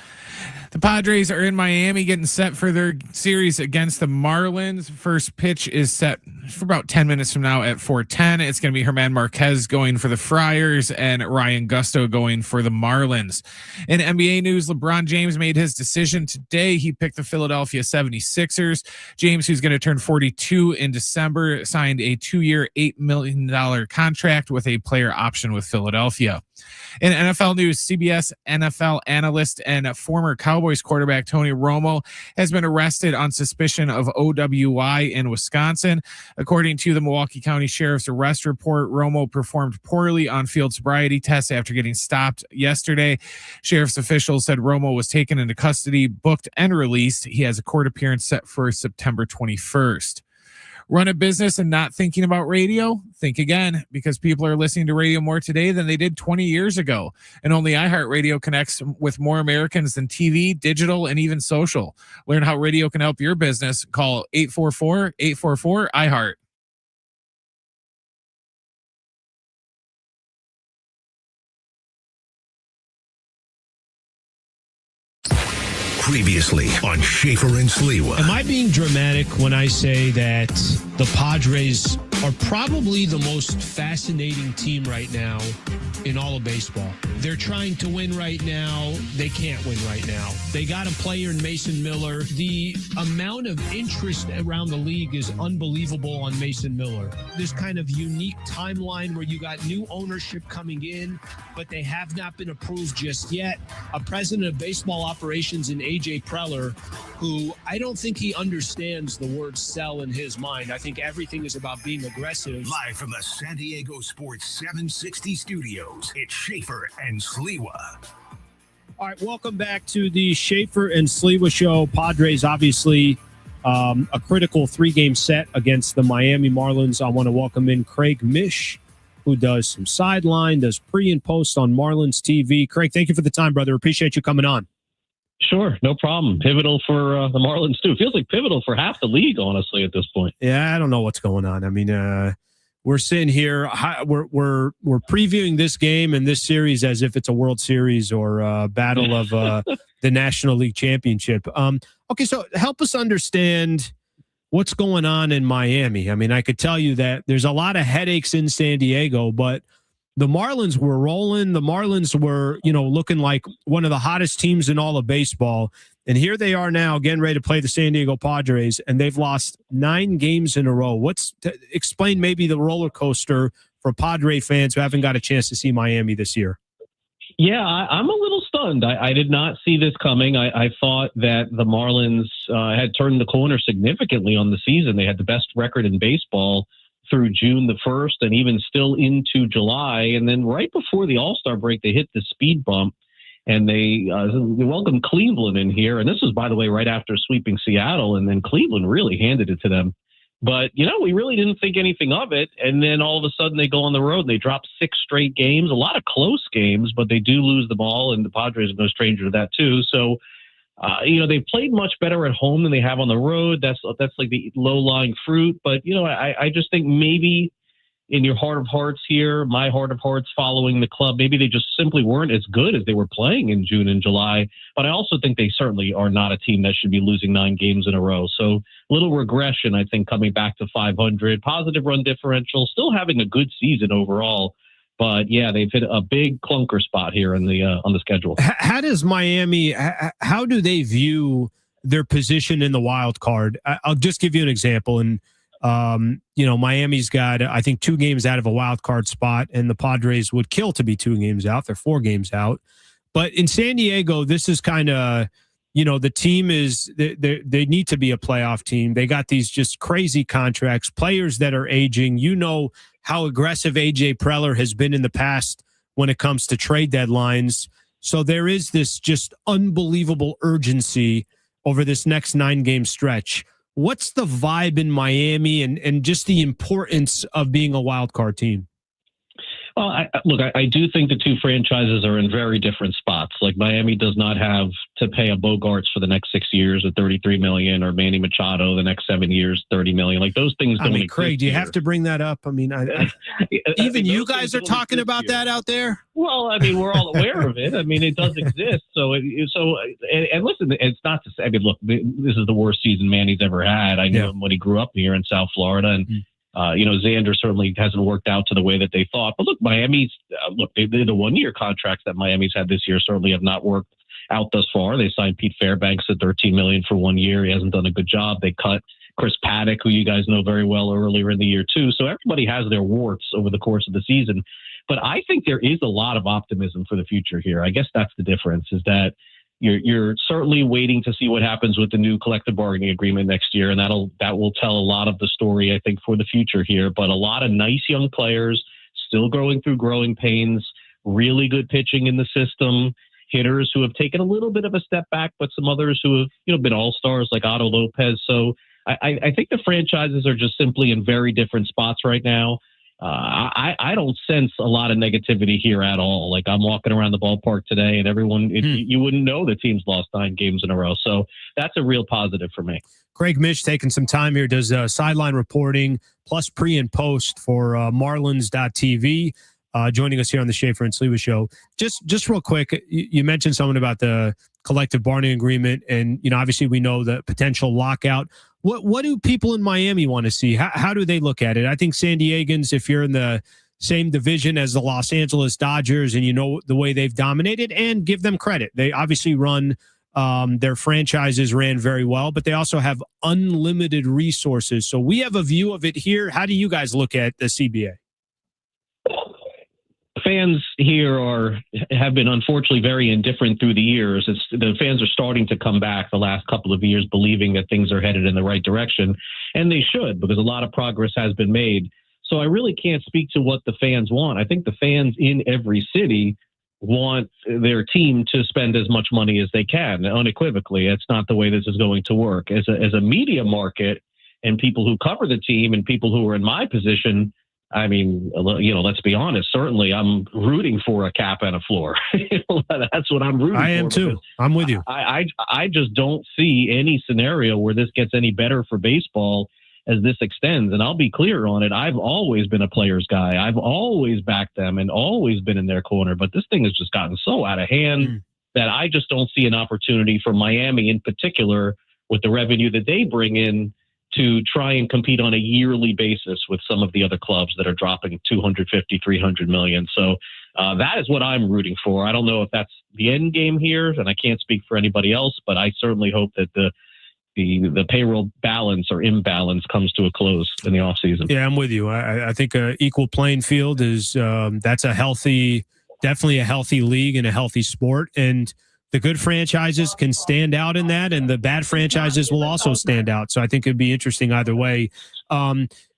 The Padres are in Miami getting set for their series against the Marlins. First pitch is set for about 10 minutes from now at 4:10. It's going to be German Marquez going for the Friars and Ryan Gusto going for the Marlins. In NBA news, LeBron James made his decision today. He picked the Philadelphia 76ers. James, who's going to turn 42 in December, signed a 2-year, $8 million contract with a player option with Philadelphia. In NFL news, CBS NFL analyst and former Cowboys quarterback Tony Romo has been arrested on suspicion of OWI in Wisconsin. According to the Milwaukee County Sheriff's arrest report, Romo performed poorly on field sobriety tests after getting stopped yesterday. Sheriff's officials said Romo was taken into custody, booked, and released. He has a court appearance set for September 21st. Run a business and not thinking about radio? Think again, because people are listening to radio more today than they did 20 years ago. And only iHeartRadio connects with more Americans than TV, digital, and even social. Learn how radio can help your business. Call 844-844-iHeart. Previously on Schaefer and Sliwa. Am I being dramatic when I say that the Padres are probably the most fascinating team right now in all of baseball? They're trying to win right now. They can't win right now. They got a player in Mason Miller. The amount of interest around the league is unbelievable on Mason Miller. This kind of unique timeline where you got new ownership coming in, but they have not been approved just yet. A president of baseball operations in AJ Preller, who I don't think he understands the word sell in his mind. I think everything is about being aggressive. Live from the San Diego Sports 760 studios, it's Schaefer and Sliwa. All right, welcome back to the Schaefer and Sliwa show. Padres, obviously, a critical 3-game set against the Miami Marlins. I want to welcome in Craig Mish, who does some sideline, does pre and post on Marlins TV. Craig, thank you for the time, brother. Appreciate you coming on. Sure, no problem. Pivotal for the Marlins too. Feels like pivotal for half the league, honestly, at this point. Yeah, I don't know what's going on. I mean, we're sitting here, we're previewing this game and this series as if it's a World Series or a battle of the National League Championship. Okay, so help us understand what's going on in Miami. I mean, I could tell you that there's a lot of headaches in San Diego, but the Marlins were rolling. The Marlins were, looking like one of the hottest teams in all of baseball. And here they are now, getting ready to play the San Diego Padres, and they've lost 9 games in a row. Explain maybe the roller coaster for Padre fans who haven't got a chance to see Miami this year. Yeah, I'm a little stunned. I did not see this coming. I thought that the Marlins had turned the corner significantly on the season. They had the best record in baseball through June the 1st and even still into July. And then right before the All-Star break, they hit the speed bump and they welcomed Cleveland in here. And this was, by the way, right after sweeping Seattle. And then Cleveland really handed it to them. But, we really didn't think anything of it. And then all of a sudden they go on the road and they drop 6 straight games, a lot of close games, but they do lose the ball. And the Padres are no stranger to that too. So, they've played much better at home than they have on the road. That's like the low-lying fruit. But, I just think maybe in your heart of hearts here, my heart of hearts following the club, maybe they just simply weren't as good as they were playing in June and July. But I also think they certainly are not a team that should be losing 9 games in a row. So little regression, I think, coming back to 500, positive run differential, still having a good season overall. But yeah, they've hit a big clunker spot here in the on the schedule. How does Miami? How do they view their position in the wild card? I'll just give you an example. And Miami's got I think 2 games out of a wild card spot, and the Padres would kill to be 2 games out. They're 4 games out. But in San Diego, this is kind of the team is they need to be a playoff team. They got these just crazy contracts, players that are aging. How aggressive AJ Preller has been in the past when it comes to trade deadlines. So there is this just unbelievable urgency over this next 9-game stretch. What's the vibe in Miami and just the importance of being a wild card team? Well, I do think the two franchises are in very different spots. Like Miami does not have to pay a Bogarts for the next 6 years at $33 million, or Manny Machado the next 7 years, $30 million. Like those things don't exist. Craig, do you here. have to bring that up? I mean, even you guys are talking about that out there. Well, I mean, we're all aware of it. I mean, it does exist. And listen, it's not to say. I mean, look, this is the worst season Manny's ever had. I knew him when he grew up here in South Florida, and Xander certainly hasn't worked out to the way that they thought. But look, Miami's the 1 year contracts that Miami's had this year certainly have not worked out thus far. They signed Pete Fairbanks at $13 million for 1 year. He hasn't done a good job. They cut Chris Paddock, who you guys know very well, earlier in the year too. So everybody has their warts over the course of the season. But I think there is a lot of optimism for the future here. I guess that's the difference, is that you're certainly waiting to see what happens with the new collective bargaining agreement next year, and that will tell a lot of the story, I think, for the future here. But a lot of nice young players still going through growing pains, really good pitching in the system, hitters who have taken a little bit of a step back, but some others who have been all-stars like Otto Lopez. So I think the franchises are just simply in very different spots right now. I don't sense a lot of negativity here at all. Like, I'm walking around the ballpark today, and everyone, you wouldn't know the team's lost 9 games in a row. So that's a real positive for me. Craig Mish taking some time here, does sideline reporting plus pre and post for Marlins.tv. Joining us here on the Schaefer and Sliwa Show. Just real quick, you mentioned something about the collective bargaining agreement, and obviously we know the potential lockout. What do people in Miami want to see? How do they look at it? I think San Diegans, if you're in the same division as the Los Angeles Dodgers and the way they've dominated, and give them credit. They obviously run their franchises ran very well, but they also have unlimited resources. So we have a view of it here. How do you guys look at the CBA? Fans here have been unfortunately very indifferent through the years. The fans are starting to come back the last couple of years, believing that things are headed in the right direction, and they should, because a lot of progress has been made. So I really can't speak to what the fans want. I think the fans in every city want their team to spend as much money as they can. Unequivocally, it's not the way this is going to work. As a media market, and people who cover the team and people who are in my position, I mean, let's be honest. Certainly, I'm rooting for a cap and a floor. That's what I'm rooting for. I am too. I'm with you. I just don't see any scenario where this gets any better for baseball as this extends. And I'll be clear on it. I've always been a players guy. I've always backed them and always been in their corner. But this thing has just gotten so out of hand that I just don't see an opportunity for Miami in particular, with the revenue that they bring in, to try and compete on a yearly basis with some of the other clubs that are dropping 250, 300 million. So that is what I'm rooting for. I don't know if that's the end game here, and I can't speak for anybody else, but I certainly hope that the payroll balance or imbalance comes to a close in the offseason. Yeah, I'm with you. I think an equal playing field is that's definitely a healthy league and a healthy sport. And the good franchises can stand out in that, and the bad franchises will also stand out. So I think it'd be interesting either way.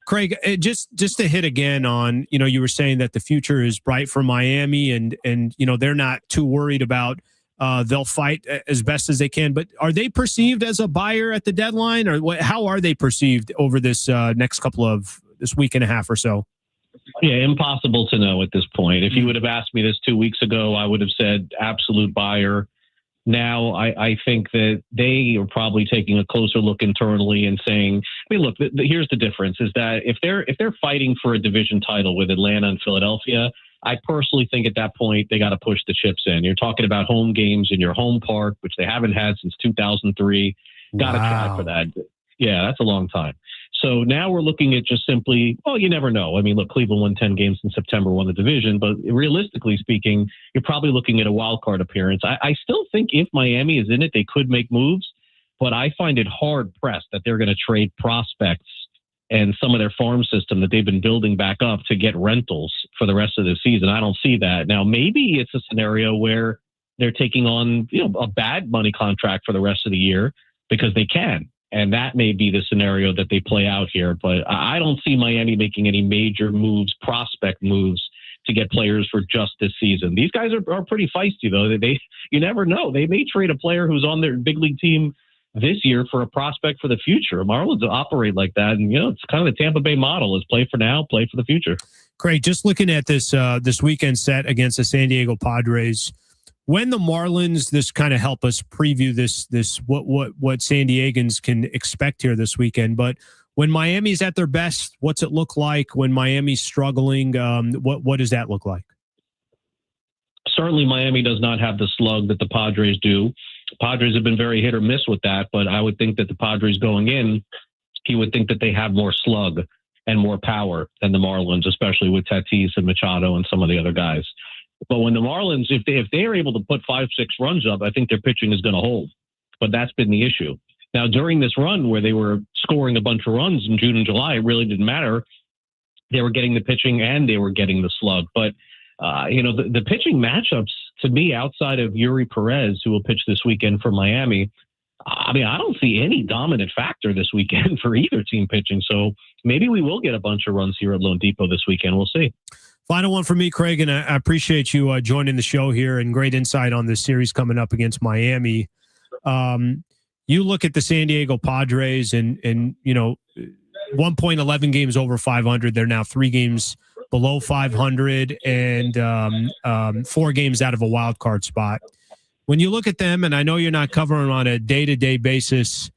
Craig, just to hit again on, you were saying that the future is bright for Miami, and they're not too worried about they'll fight as best as they can. But are they perceived as a buyer at the deadline, or how are they perceived over this this week and a half or so? Yeah, impossible to know at this point. If you would have asked me this 2 weeks ago, I would have said absolute buyer. Now, I think that they are probably taking a closer look internally and saying, I mean, look, here's the difference, is that if they're fighting for a division title with Atlanta and Philadelphia, I personally think at that point they got to push the chips in. You're talking about home games in your home park, which they haven't had since 2003. Got to try for that. Yeah, that's a long time. So now we're looking at just simply, well, you never know. I mean, look, Cleveland won 10 games in September, won the division, but realistically speaking, you're probably looking at a wild card appearance. I still think if Miami is in it, they could make moves, but I find it hard pressed that they're going to trade prospects and some of their farm system that they've been building back up to get rentals for the rest of the season. I don't see that. Now, maybe it's a scenario where they're taking on, a bad money contract for the rest of the year because they can. And that may be the scenario that they play out here. But I don't see Miami making any major moves, prospect moves, to get players for just this season. These guys are pretty feisty, though. You never know. They may trade a player who's on their big league team this year for a prospect for the future. Marlins operate like that. And, it's kind of the Tampa Bay model, is play for now, play for the future. Craig, just looking at this weekend set against the San Diego Padres, when the Marlins, this kind of help us preview this what San Diegans can expect here this weekend. But when Miami's at their best, what's it look like? When Miami's struggling, what does that look like? Certainly, Miami does not have the slug that the Padres do. Padres have been very hit or miss with that, but I would think that the Padres going in, he would think that they have more slug and more power than the Marlins, especially with Tatis and Machado and some of the other guys. But when the Marlins, if they are able to put 5-6 runs up, I think their pitching is going to hold. But that's been the issue. Now, during this run where they were scoring a bunch of runs in June and July, it really didn't matter. They were getting the pitching and they were getting the slug. But, the pitching matchups, to me, outside of Yuri Perez, who will pitch this weekend for Miami, I don't see any dominant factor this weekend for either team pitching. So maybe we will get a bunch of runs here at Lone Depot this weekend. We'll see. Final one for me, Craig, and I appreciate you joining the show here and great insight on this series coming up against Miami. You look at the San Diego Padres and 1.11 games over 500. They're now 3 games below 500 and 4 games out of a wild card spot. When you look at them, and I know you're not covering them on a day-to-day basis,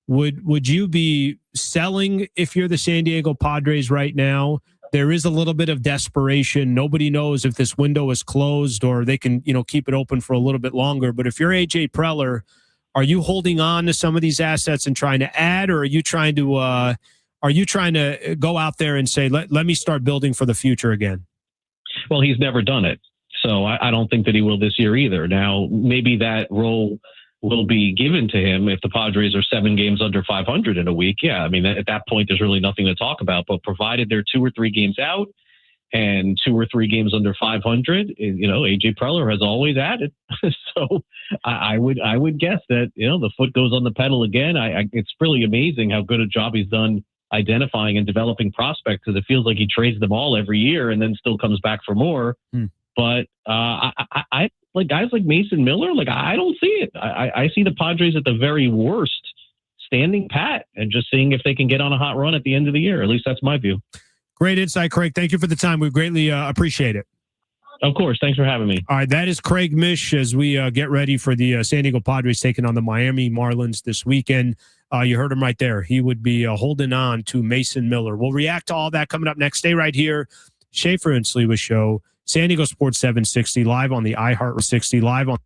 would you be selling if you're the San Diego Padres right now? There is a little bit of desperation. Nobody knows if this window is closed or they can, keep it open for a little bit longer. But if you're AJ Preller, are you holding on to some of these assets and trying to add, or are you trying to go out there and say, let me start building for the future again? Well, he's never done it. So I don't think that he will this year either. Now, maybe that role will be given to him if the Padres are 7 games under 500 in a week. Yeah, at that point, there's really nothing to talk about. But provided they're 2 or 3 games out and 2 or 3 games under 500, AJ Preller has always added. So I would guess that, the foot goes on the pedal again. It's really amazing how good a job he's done identifying and developing prospects, because it feels like he trades them all every year and then still comes back for more. But I like guys like Mason Miller. Like, I don't see it. I see the Padres at the very worst standing pat and just seeing if they can get on a hot run at the end of the year. At least that's my view. Great insight, Craig. Thank you for the time. We greatly appreciate it. Of course. Thanks for having me. All right. That is Craig Mish as we get ready for the San Diego Padres taking on the Miami Marlins this weekend. You heard him right there. He would be holding on to Mason Miller. We'll react to all that coming up next. Stay right here. Schaefer and Sliwa Show, San Diego Sports 760, live on the iHeart 60, live on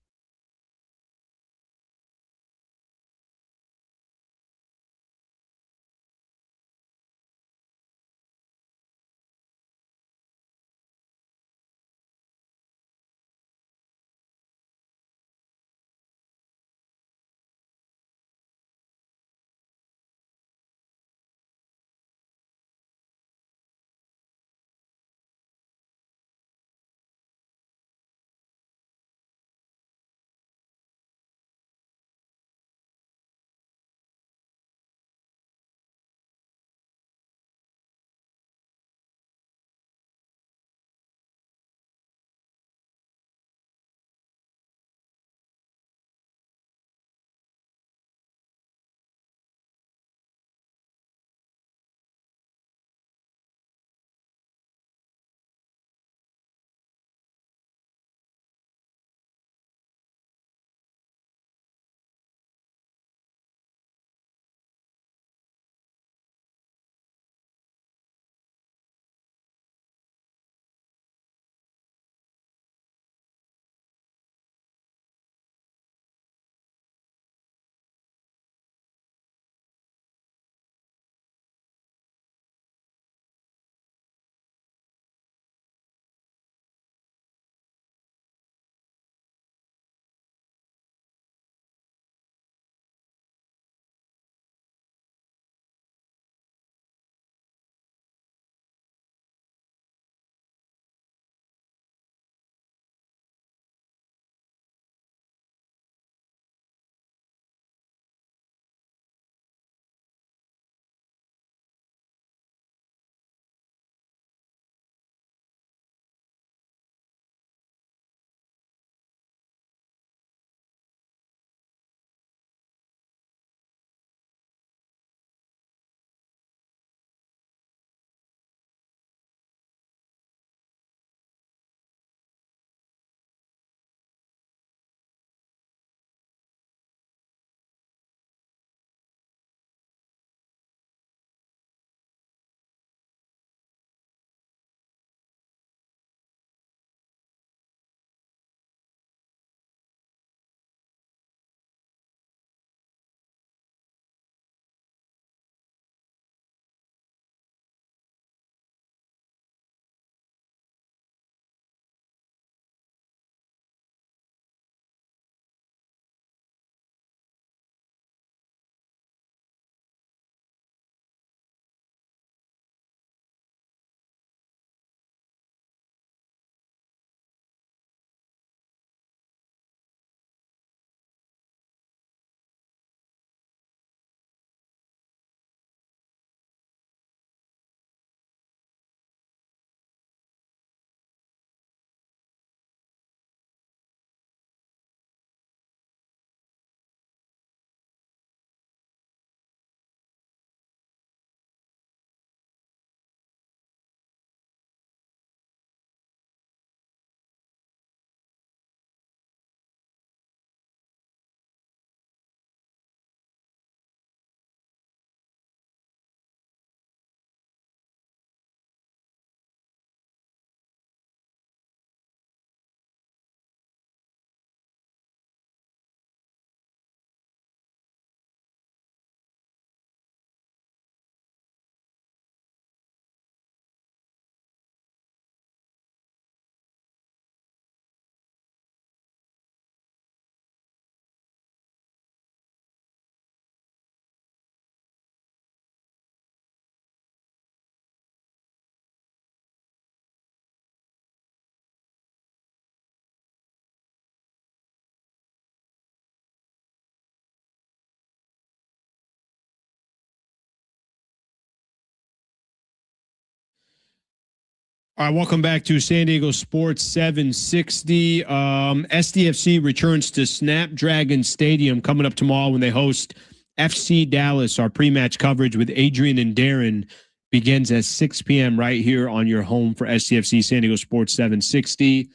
All right, welcome back to San Diego Sports 760. SDFC returns to Snapdragon Stadium coming up tomorrow when they host FC Dallas. Our pre-match coverage with Adrian and Darren begins at 6 p.m. right here on your home for SDFC San Diego Sports 760.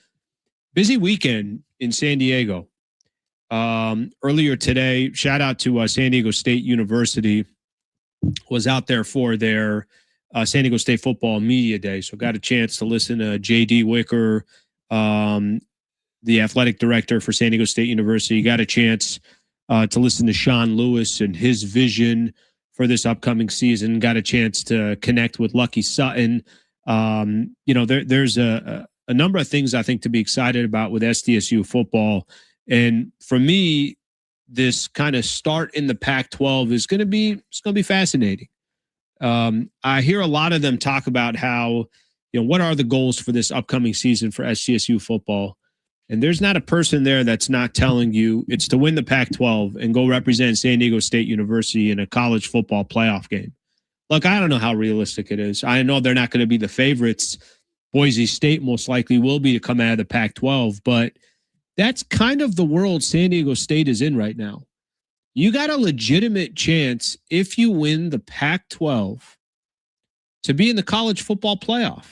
Busy weekend in San Diego. Earlier today, shout out to San Diego State University. Was out there for their San Diego State Football Media Day. So got a chance to listen to J.D. Wicker, the athletic director for San Diego State University. Got a chance to listen to Sean Lewis and his vision for this upcoming season. Got a chance to connect with Lucky Sutton. There's a number of things I think to be excited about with SDSU football. And for me, this kind of start in the Pac-12 is going to be fascinating. I hear a lot of them talk about how, what are the goals for this upcoming season for SDSU football? And there's not a person there that's not telling you it's to win the Pac-12 and go represent San Diego State University in a college football playoff game. Look, I don't know how realistic it is. I know they're not going to be the favorites. Boise State most likely will be to come out of the Pac-12, but that's kind of the world San Diego State is in right now. You got a legitimate chance if you win the Pac-12 to be in the college football playoff.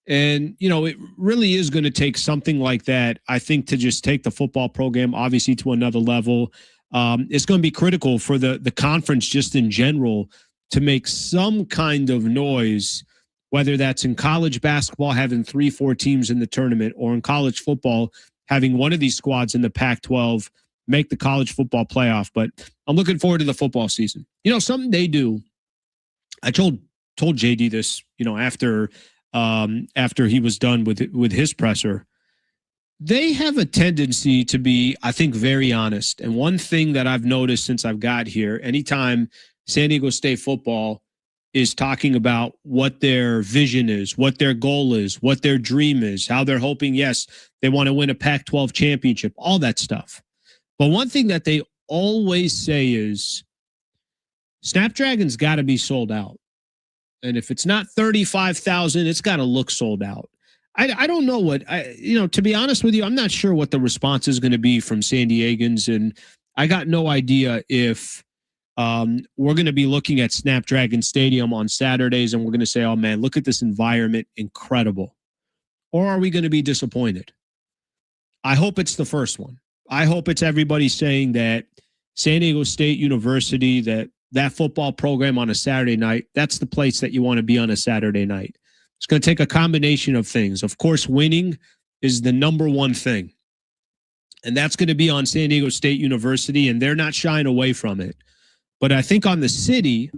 And, it really is going to take something like that, I think, to just take the football program, obviously, to another level. It's going to be critical for the conference just in general to make some kind of noise, whether that's in college basketball, having 3-4 teams in the tournament, or in college football, having one of these squads in the Pac-12 make the college football playoff. But I'm looking forward to the football season. Something they do. I told JD this, after he was done with his presser. They have a tendency to be, I think, very honest. And one thing that I've noticed since I've got here, anytime San Diego State football is talking about what their vision is, what their goal is, what their dream is, how they're hoping, yes, they want to win a Pac-12 championship, all that stuff. But one thing that they always say is Snapdragon's got to be sold out. And if it's not 35,000, it's got to look sold out. I don't know to be honest with you, I'm not sure what the response is going to be from San Diegans. And I got no idea if we're going to be looking at Snapdragon Stadium on Saturdays and we're going to say, oh, man, look at this environment. Incredible. Or are we going to be disappointed? I hope it's the first one. I hope it's everybody saying that San Diego State University, that football program on a Saturday night, that's the place that you want to be on a Saturday night. It's going to take a combination of things. Of course, winning is the number one thing. And that's going to be on San Diego State University, and they're not shying away from it. But I think on the city,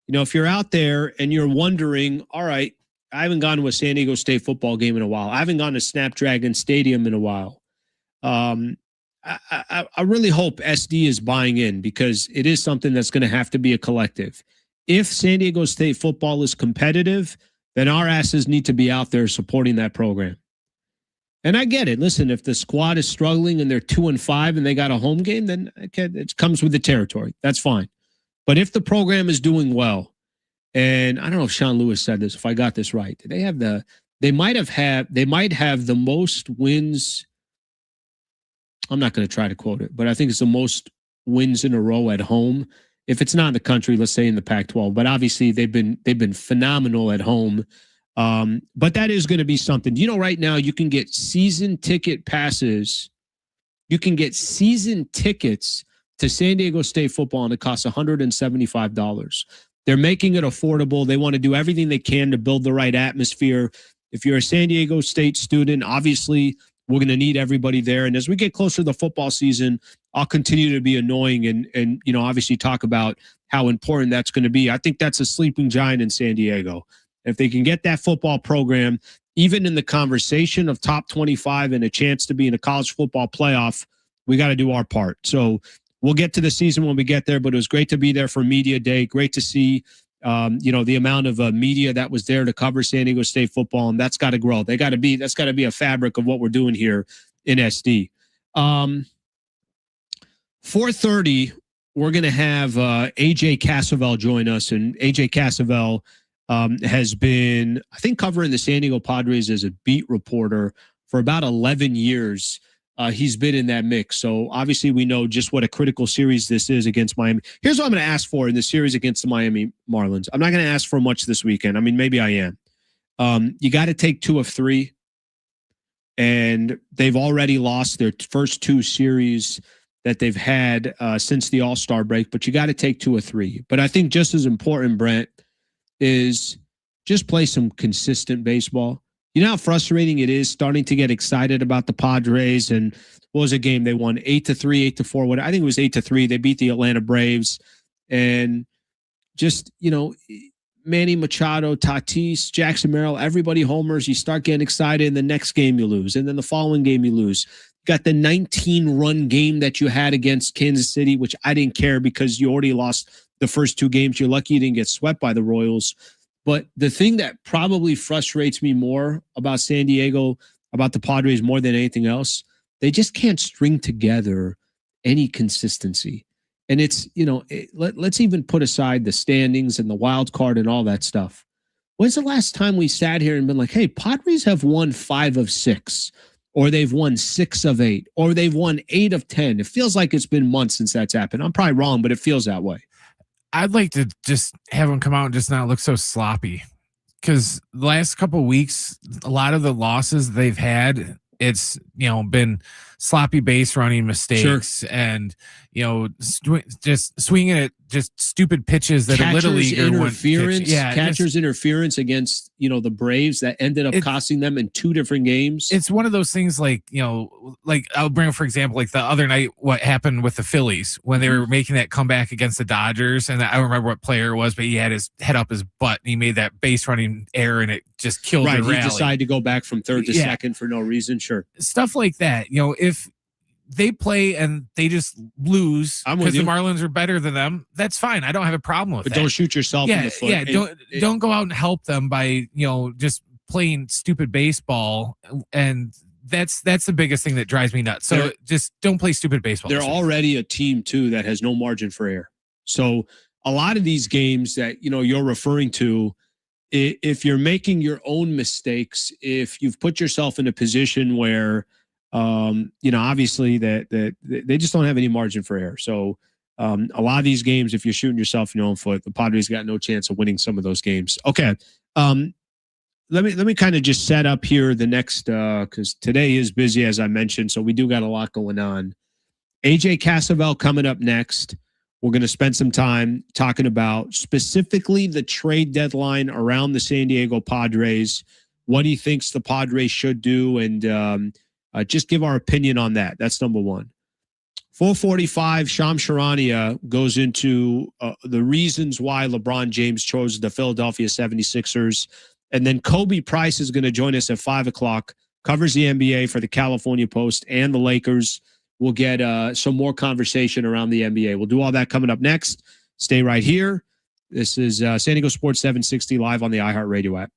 if you're out there and you're wondering, all right, I haven't gone to a San Diego State football game in a while. I haven't gone to Snapdragon Stadium in a while. I really hope SD is buying in, because it is something that's going to have to be a collective. If San Diego State football is competitive, then our asses need to be out there supporting that program. And I get it. Listen, if the squad is struggling and they're 2-5 and they got a home game, then it comes with the territory. That's fine. But if the program is doing well, and I don't know if Sean Lewis said this, if I got this right, they might have the most wins. I'm not going to try to quote it, but I think it's the most wins in a row at home. If it's not in the country, let's say in the Pac-12, but obviously they've been phenomenal at home. But that is going to be something. Right now you can get season ticket passes. You can get season tickets to San Diego State football, and it costs $175. They're making it affordable. They want to do everything they can to build the right atmosphere. If you're a San Diego State student, obviously we're going to need everybody there. And as we get closer to the football season, I'll continue to be annoying and obviously talk about how important that's going to be. I think that's a sleeping giant in San Diego. If they can get that football program, even in the conversation of top 25 and a chance to be in a college football playoff, we got to do our part. So we'll get to the season when we get there, but it was great to be there for Media Day. Great to see, the amount of media that was there to cover San Diego State football, and that's got to grow. That's got to be a fabric of what we're doing here in SD. 4:30, we're going to have AJ Cassavell join us, and AJ Cassavell has been, I think, covering the San Diego Padres as a beat reporter for about 11 years. He's been in that mix. So obviously we know just what a critical series this is against Miami. Here's what I'm going to ask for in the series against the Miami Marlins. I'm not going to ask for much this weekend. I mean, maybe I am. You got to take 2 of 3. And they've already lost their first 2 series that they've had since the All-Star break, but you got to take 2 of 3. But I think just as important, Brent, is just play some consistent baseball. You know how frustrating it is starting to get excited about the Padres. And what was a game they won 8-3, 8-4? What I think it was 8-3. They beat the Atlanta Braves, and just Manny Machado, Tatis, Jackson Merrill, everybody homers. You start getting excited, and the next game you lose, and then the following game you lose. Got the 19-run game that you had against Kansas City, which I didn't care because you already lost the first 2 games. You're lucky you didn't get swept by the Royals. But the thing that probably frustrates me more about San Diego, about the Padres more than anything else, they just can't string together any consistency. And it's, let's even put aside the standings and the wild card and all that stuff. When's the last time we sat here and been like, hey, Padres have won 5 of 6, or they've won 6 of 8, or they've won 8 of 10? It feels like it's been months since that's happened. I'm probably wrong, but it feels that way. I'd like to just have them come out and just not look so sloppy, because the last couple of weeks, a lot of the losses they've had, it's been sloppy base running mistakes, sure, and just swinging at just stupid pitches that catcher's are literally interference. Catcher's interference against the Braves that ended up costing them in 2 different games. It's one of those things like I'll bring up, for example, like the other night, what happened with the Phillies when they were making that comeback against the Dodgers, and I don't remember what player it was, but he had his head up his butt and he made that base running error and it just killed the rally. He decided to go back from third to second for no reason. Sure, stuff like that. If they play and they just lose because the Marlins are better than them, that's fine. I don't have a problem with that. But don't shoot yourself in the foot. Yeah, don't go out and help them by just playing stupid baseball. And that's the biggest thing that drives me nuts. So just don't play stupid baseball. They're already a team too that has no margin for error. So a lot of these games that you're referring to, if you're making your own mistakes, if you've put yourself in a position where obviously that they just don't have any margin for error. So a lot of these games, if you're shooting yourself in your own foot, the Padres got no chance of winning some of those games. Okay. Let me kind of just set up here the next, because today is busy, as I mentioned, so we do got a lot going on. AJ Cassavell coming up next. We're going to spend some time talking about specifically the trade deadline around the San Diego Padres, what he thinks the Padres should do, and just give our opinion on that. That's number 1. 4:45, Sham Charania goes into the reasons why LeBron James chose the Philadelphia 76ers. And then Kobe Price is going to join us at 5 o'clock, covers the NBA for the California Post and the Lakers. We'll get some more conversation around the NBA. We'll do all that coming up next. Stay right here. This is San Diego Sports 760 live on the iHeartRadio app.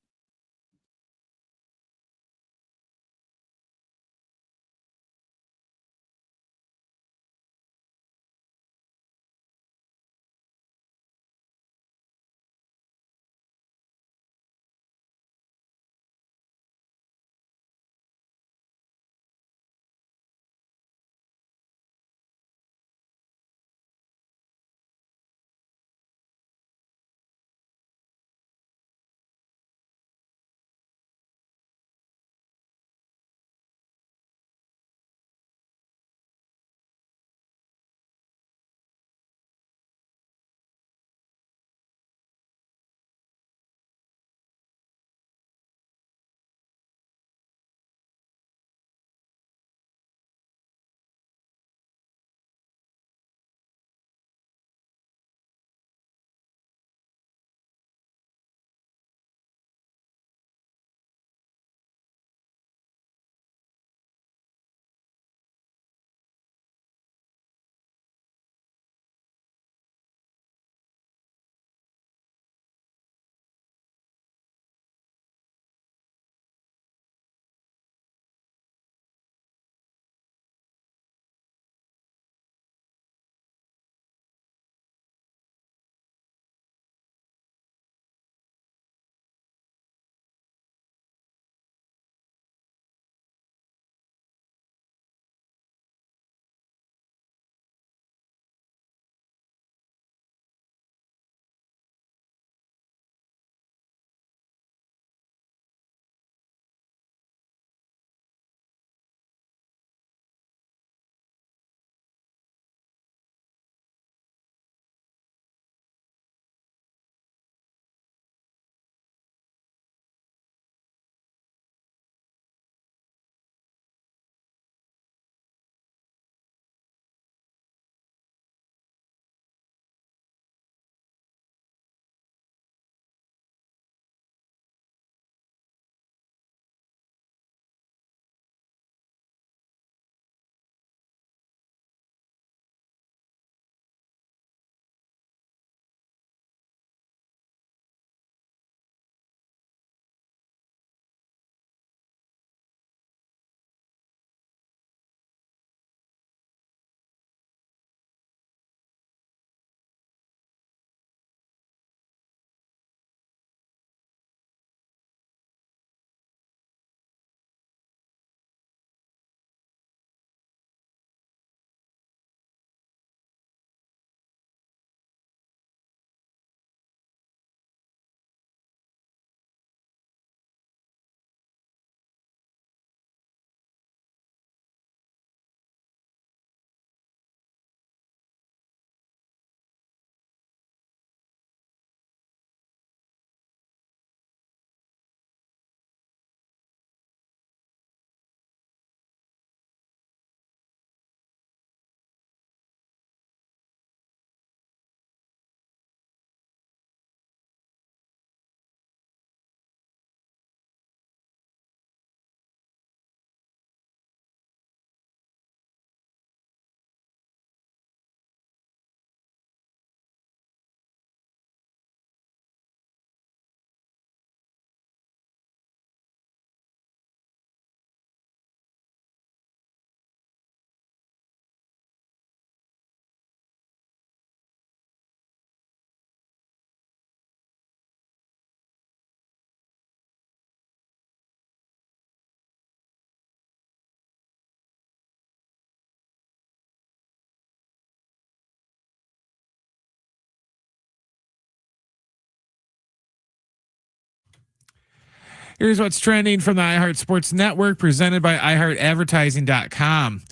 Here's what's trending from the iHeart Sports Network, presented by iHeartAdvertising.com.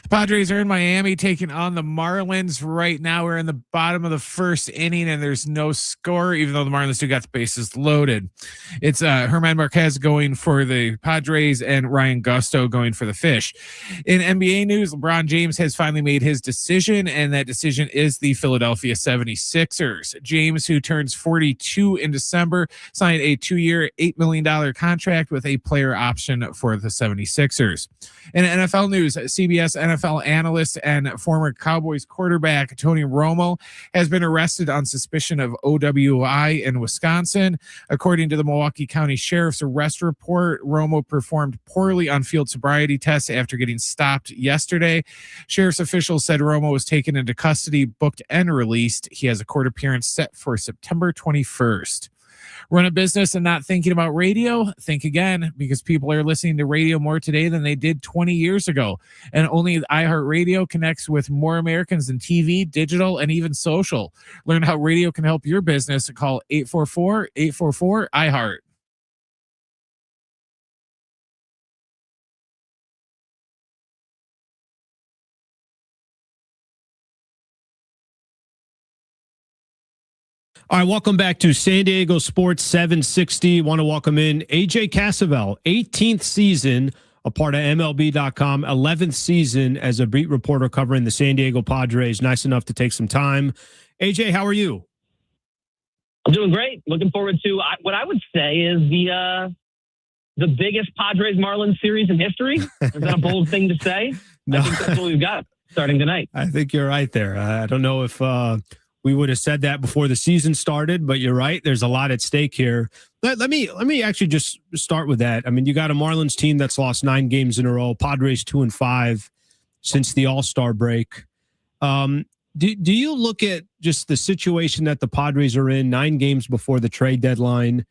The Padres are in Miami taking on the Marlins right now. We're in the bottom of the first inning and there's no score, even though the Marlins do got the bases loaded. It's Herman Marquez going for the Padres and Ryan Gusto going for the Fish. In NBA news, LeBron James has finally made his decision, and that decision is the Philadelphia 76ers. James, who turns 42 in December, signed a 2-year, $8 million contract with a player option for the 76ers. In NFL news, CBS NFL analyst and former Cowboys quarterback Tony Romo has been arrested on suspicion of OWI in Wisconsin. According to the Milwaukee County Sheriff's arrest report, Romo performed poorly on field sobriety tests after getting stopped yesterday. Sheriff's officials said Romo was taken into custody, booked, and released. He has a court appearance set for September 21st. Run a business and not thinking about radio? Think again, because people are listening to radio more today than they did 20 years ago. And only iHeartRadio connects with more Americans than TV, digital, and even social. Learn how radio can help your business. Call 844-844-iHeart. All right, welcome back to San Diego Sports 760. Want to welcome in AJ Cassavell, 18th season, a part of MLB.com, 11th season as a beat reporter covering the San Diego Padres. Nice enough to take some time. AJ, how are you? I'm doing great. Looking forward to what I would say is the biggest Padres Marlins series in history. Is that a bold thing to say? No. I think that's what we've got starting tonight. I think you're right there. I don't know if we would have said that before the season started, but you're right. There's a lot at stake here. Let me actually just start with that. I mean, you got a Marlins team that's lost 9 games in a row. Padres 2-5 since the All-Star break. Do you look at just the situation that the Padres are in 9 games before the trade deadline?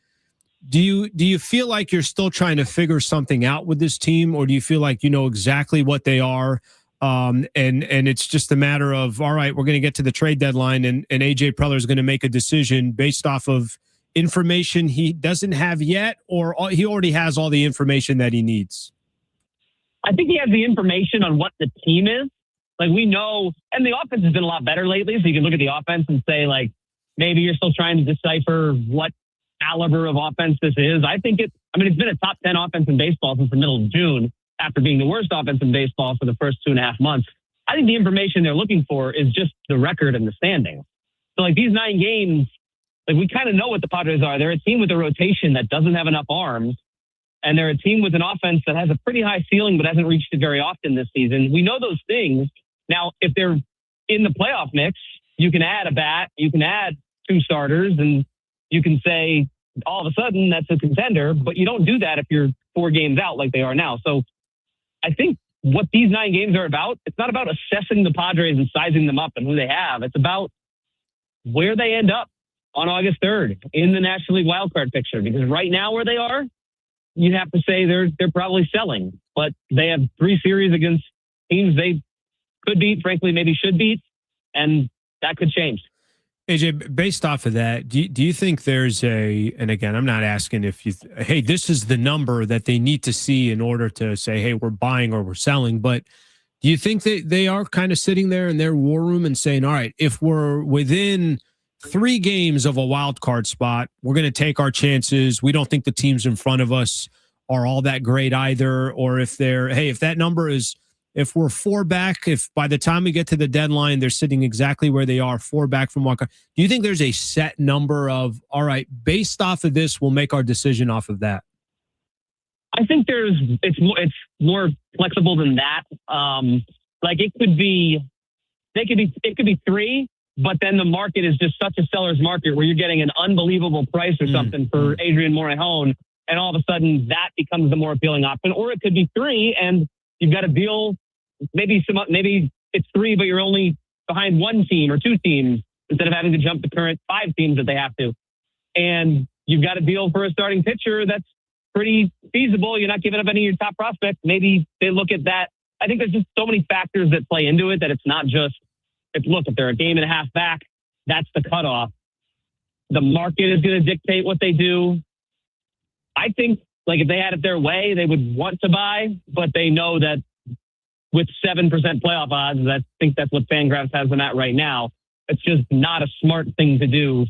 Do you feel like you're still trying to figure something out with this team, or do you feel like you know exactly what they are? And it's just a matter of, all right, we're going to get to the trade deadline and AJ Preller is going to make a decision based off of information he doesn't have yet, or he already has all the information that he needs? I think he has the information on what the team is. Like, we know, and the offense has been a lot better lately, so you can look at the offense and say, like, maybe you're still trying to decipher what caliber of offense this is. It's been a top 10 offense in baseball since the middle of June, after being the worst offense in baseball for the first 2.5 months. I think the information they're looking for is just the record and the standings. So, like, these 9 games, like, we kind of know what the Padres are. They're a team with a rotation that doesn't have enough arms, and they're a team with an offense that has a pretty high ceiling but hasn't reached it very often this season. We know those things. Now, if they're in the playoff mix, you can add a bat, you can add 2 starters, and you can say all of a sudden that's a contender, but you don't do that if you're 4 games out like they are now. So I think what these 9 games are about, it's not about assessing the Padres and sizing them up and who they have. It's about where they end up on August 3rd in the National League wildcard picture. Because right now where they are, you'd have to say they're probably selling. But they have 3 series against teams they could beat, frankly, maybe should beat, and that could change. AJ, based off of that, do you think there's and again, I'm not asking if hey, this is the number that they need to see in order to say, hey, we're buying or we're selling, but do you think that they are kind of sitting there in their war room and saying, all right, if we're within 3 games of a wild card spot, we're going to take our chances. We don't think the teams in front of us are all that great either. Or if that number is, if we're 4 back, if by the time we get to the deadline, they're sitting exactly where they are, 4 back from wild card, do you think there's a set number of, all right, based off of this, we'll make our decision off of that? I think it's more flexible than that. Like, it could be 3, but then the market is just such a seller's market where you're getting an unbelievable price or something for Adrian Morejon, and all of a sudden that becomes the more appealing option. Or it could be 3 and you've got a deal. Maybe it's 3, but you're only behind 1 team or 2 teams instead of having to jump the current 5 teams that they have to. And you've got a deal for a starting pitcher that's pretty feasible. You're not giving up any of your top prospects. Maybe they look at that. I think there's just so many factors that play into it that it's not just, if they're a game and a half back, that's the cutoff. The market is going to dictate what they do. I think like if they had it their way, they would want to buy, but they know that with 7% playoff odds, I think that's what Fangraphs has them at right now. It's just not a smart thing to do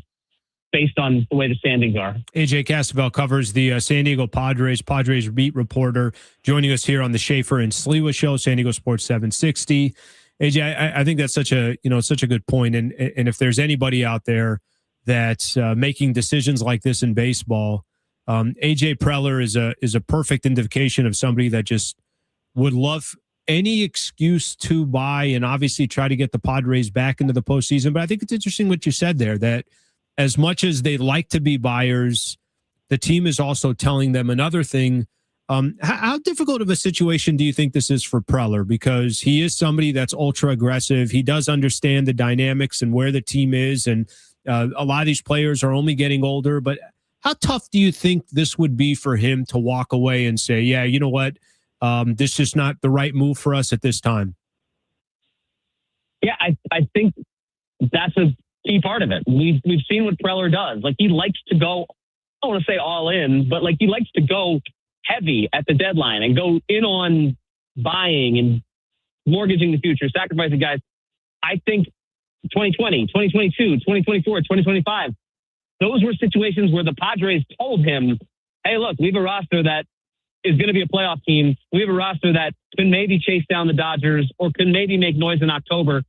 based on the way the standings are. AJ Cassavell covers the San Diego Padres beat reporter, joining us here on the Schaefer and Sliwa show, San Diego Sports 760. AJ, I think that's such a good point. And if there's anybody out there that's making decisions like this in baseball, AJ Preller is a perfect indication of somebody that just would love any excuse to buy and obviously try to get the Padres back into the postseason. But I think it's interesting what you said there, that as much as they like to be buyers, the team is also telling them another thing. How difficult of a situation do you think this is for Preller? Because he is somebody that's ultra aggressive. He does understand the dynamics and where the team is. And a lot of these players are only getting older. But how tough do you think this would be for him to walk away and say, yeah, you know what? This is just not the right move for us at this time. Yeah, I think that's a key part of it. We've seen what Preller does. Like, he likes to go, I don't want to say all in, but like he likes to go heavy at the deadline and go in on buying and mortgaging the future, sacrificing guys. I think 2020, 2022, 2024, 2025, those were situations where the Padres told him, hey, look, we have a roster that is going to be a playoff team. We have a roster that can maybe chase down the Dodgers or can maybe make noise in October.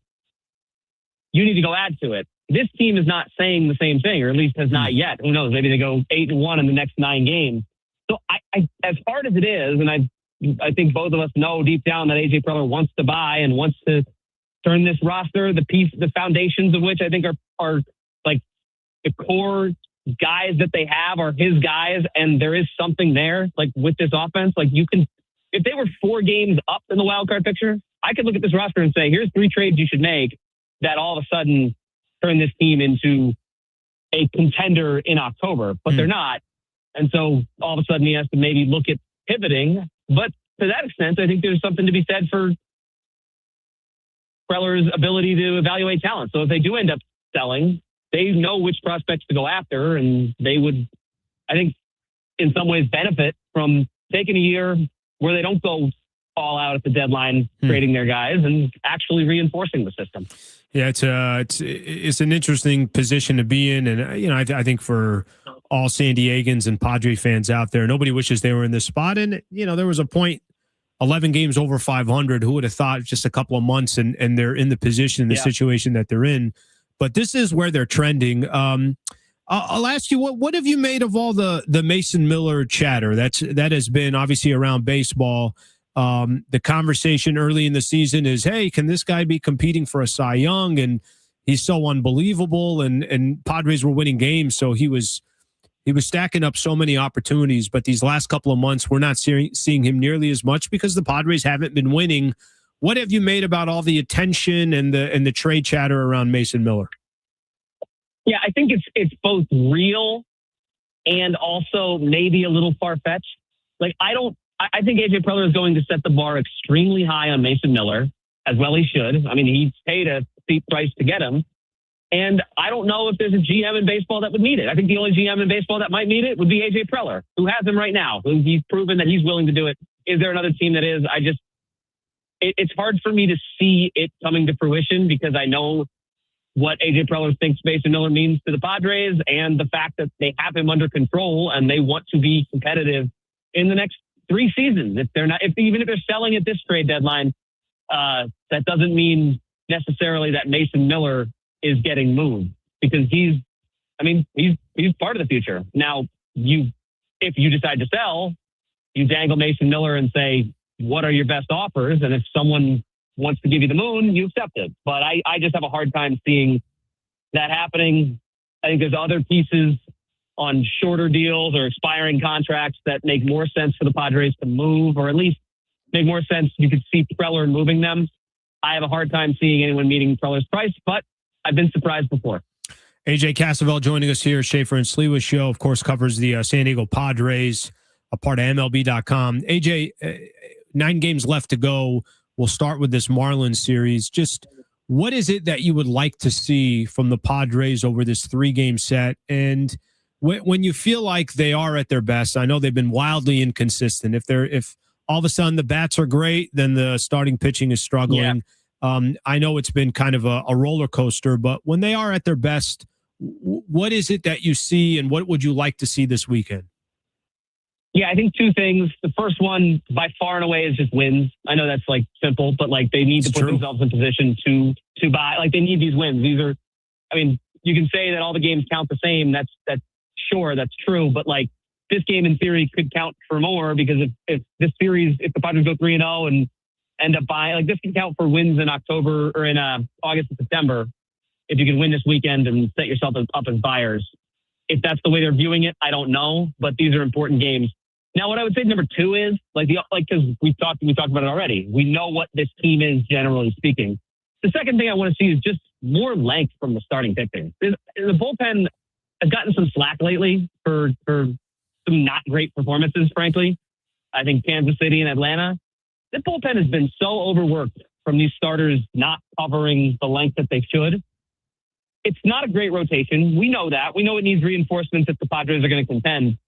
You need to go add to it. This team is not saying the same thing, or at least has not yet. Who knows? Maybe they go 8-1 in the next 9 games. So I as hard as it is, and I think both of us know deep down that AJ Preller wants to buy and wants to turn this roster, the foundations of which I think are like the core guys that they have are his guys, and there is something there, like with this offense. Like, you can, if they were 4 games up in the wild card picture, I could look at this roster and say, here's 3 trades you should make that all of a sudden turn this team into a contender in October, but they're not. And so all of a sudden he has to maybe look at pivoting. But to that extent, I think there's something to be said for Preller's ability to evaluate talent. So if they do end up selling, they know which prospects to go after, and they would, I think, in some ways benefit from taking a year where they don't go all out at the deadline, trading their guys and actually reinforcing the system. Yeah, it's an interesting position to be in, and I think for all San Diegans and Padre fans out there, nobody wishes they were in this spot. And there was a point, 11 games over 500. Who would have thought just a couple of months and they're in the position, the situation that they're in. But this is where they're trending. I'll ask you, what have you made of all the Mason Miller chatter that has been obviously around baseball? The conversation early in the season is, hey, can this guy be competing for a Cy Young? And he's so unbelievable. And Padres were winning games, so he was stacking up so many opportunities. But these last couple of months, we're not seeing him nearly as much because the Padres haven't been winning. What have you made about all the attention and the trade chatter around Mason Miller? Yeah, I think it's both real and also maybe a little far-fetched. Like, I think AJ Preller is going to set the bar extremely high on Mason Miller, as well he should. I mean, he's paid a steep price to get him. And I don't know if there's a GM in baseball that would meet it. I think the only GM in baseball that might meet it would be AJ Preller, who has him right now. He's proven that he's willing to do it. Is there another team that is? It's hard for me to see it coming to fruition because I know what AJ Preller thinks Mason Miller means to the Padres and the fact that they have him under control and they want to be competitive in the next 3 seasons. Even if they're selling at this trade deadline, that doesn't mean necessarily that Mason Miller is getting moved because he's part of the future. Now, if you decide to sell, you dangle Mason Miller and say, what are your best offers? And if someone wants to give you the moon, you accept it. But I just have a hard time seeing that happening. I think there's other pieces on shorter deals or expiring contracts that make more sense for the Padres to move, or at least make more sense. You could see Preller moving them. I have a hard time seeing anyone meeting Preller's price, but I've been surprised before. AJ Cassavell joining us here. Schaefer and Sliwa show, of course, covers the San Diego Padres, a part of MLB.com. AJ, 9 games left to go. We'll start with this Marlins series. Just what is it that you would like to see from the Padres over this 3-game set? And when you feel like they are at their best, I know they've been wildly inconsistent. If all of a sudden the bats are great, then the starting pitching is struggling. I know it's been kind of a roller coaster, but when they are at their best, what is it that you see, and what would you like to see this weekend? Yeah, I think two things. The first one, by far and away, is just wins. I know that's like simple, but like they need to put themselves in position to buy. Like they need these wins. These are, I mean, you can say that all the games count the same. That's sure, that's true. But like this game in theory could count for more, because if this series, if the Padres go 3-0 and end up buying, like this can count for wins in October or in August and September. If you can win this weekend and set yourself up as buyers. If that's the way they're viewing it, I don't know. But these are important games. Now, what I would say number two is because we talked about it already. We know what this team is, generally speaking. The second thing I want to see is just more length from the starting pitching. The bullpen has gotten some slack lately for some not great performances, frankly. I think Kansas City and Atlanta. The bullpen has been so overworked from these starters not covering the length that they should. It's not a great rotation. We know that. We know it needs reinforcements if the Padres are going to contend.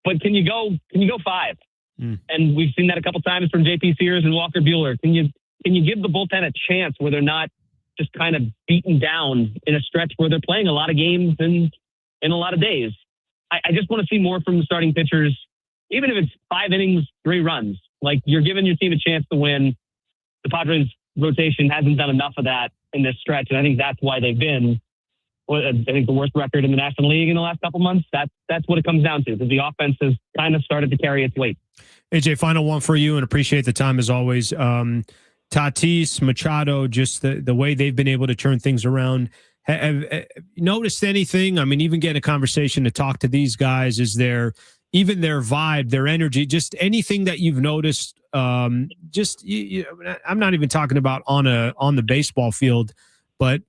But can you go five? And we've seen that a couple times from JP Sears and Walker Buehler. Can you give the bullpen a chance where they're not just kind of beaten down in a stretch where they're playing a lot of games in a lot of days? I just want to see more from the starting pitchers, even if it's 5 innings, 3 runs. Like, you're giving your team a chance to win. The Padres rotation hasn't done enough of that in this stretch, and I think that's why they've been, I think, the worst record in the National League in the last couple months. That's what it comes down to, because the offense has kind of started to carry its weight. AJ, final one for you, and appreciate the time as always. Tatis, Machado, just the way they've been able to turn things around. Have you noticed anything? I mean, even getting a conversation to talk to these guys, is there even their vibe, their energy, just anything that you've noticed? I'm not even talking about on the baseball field, but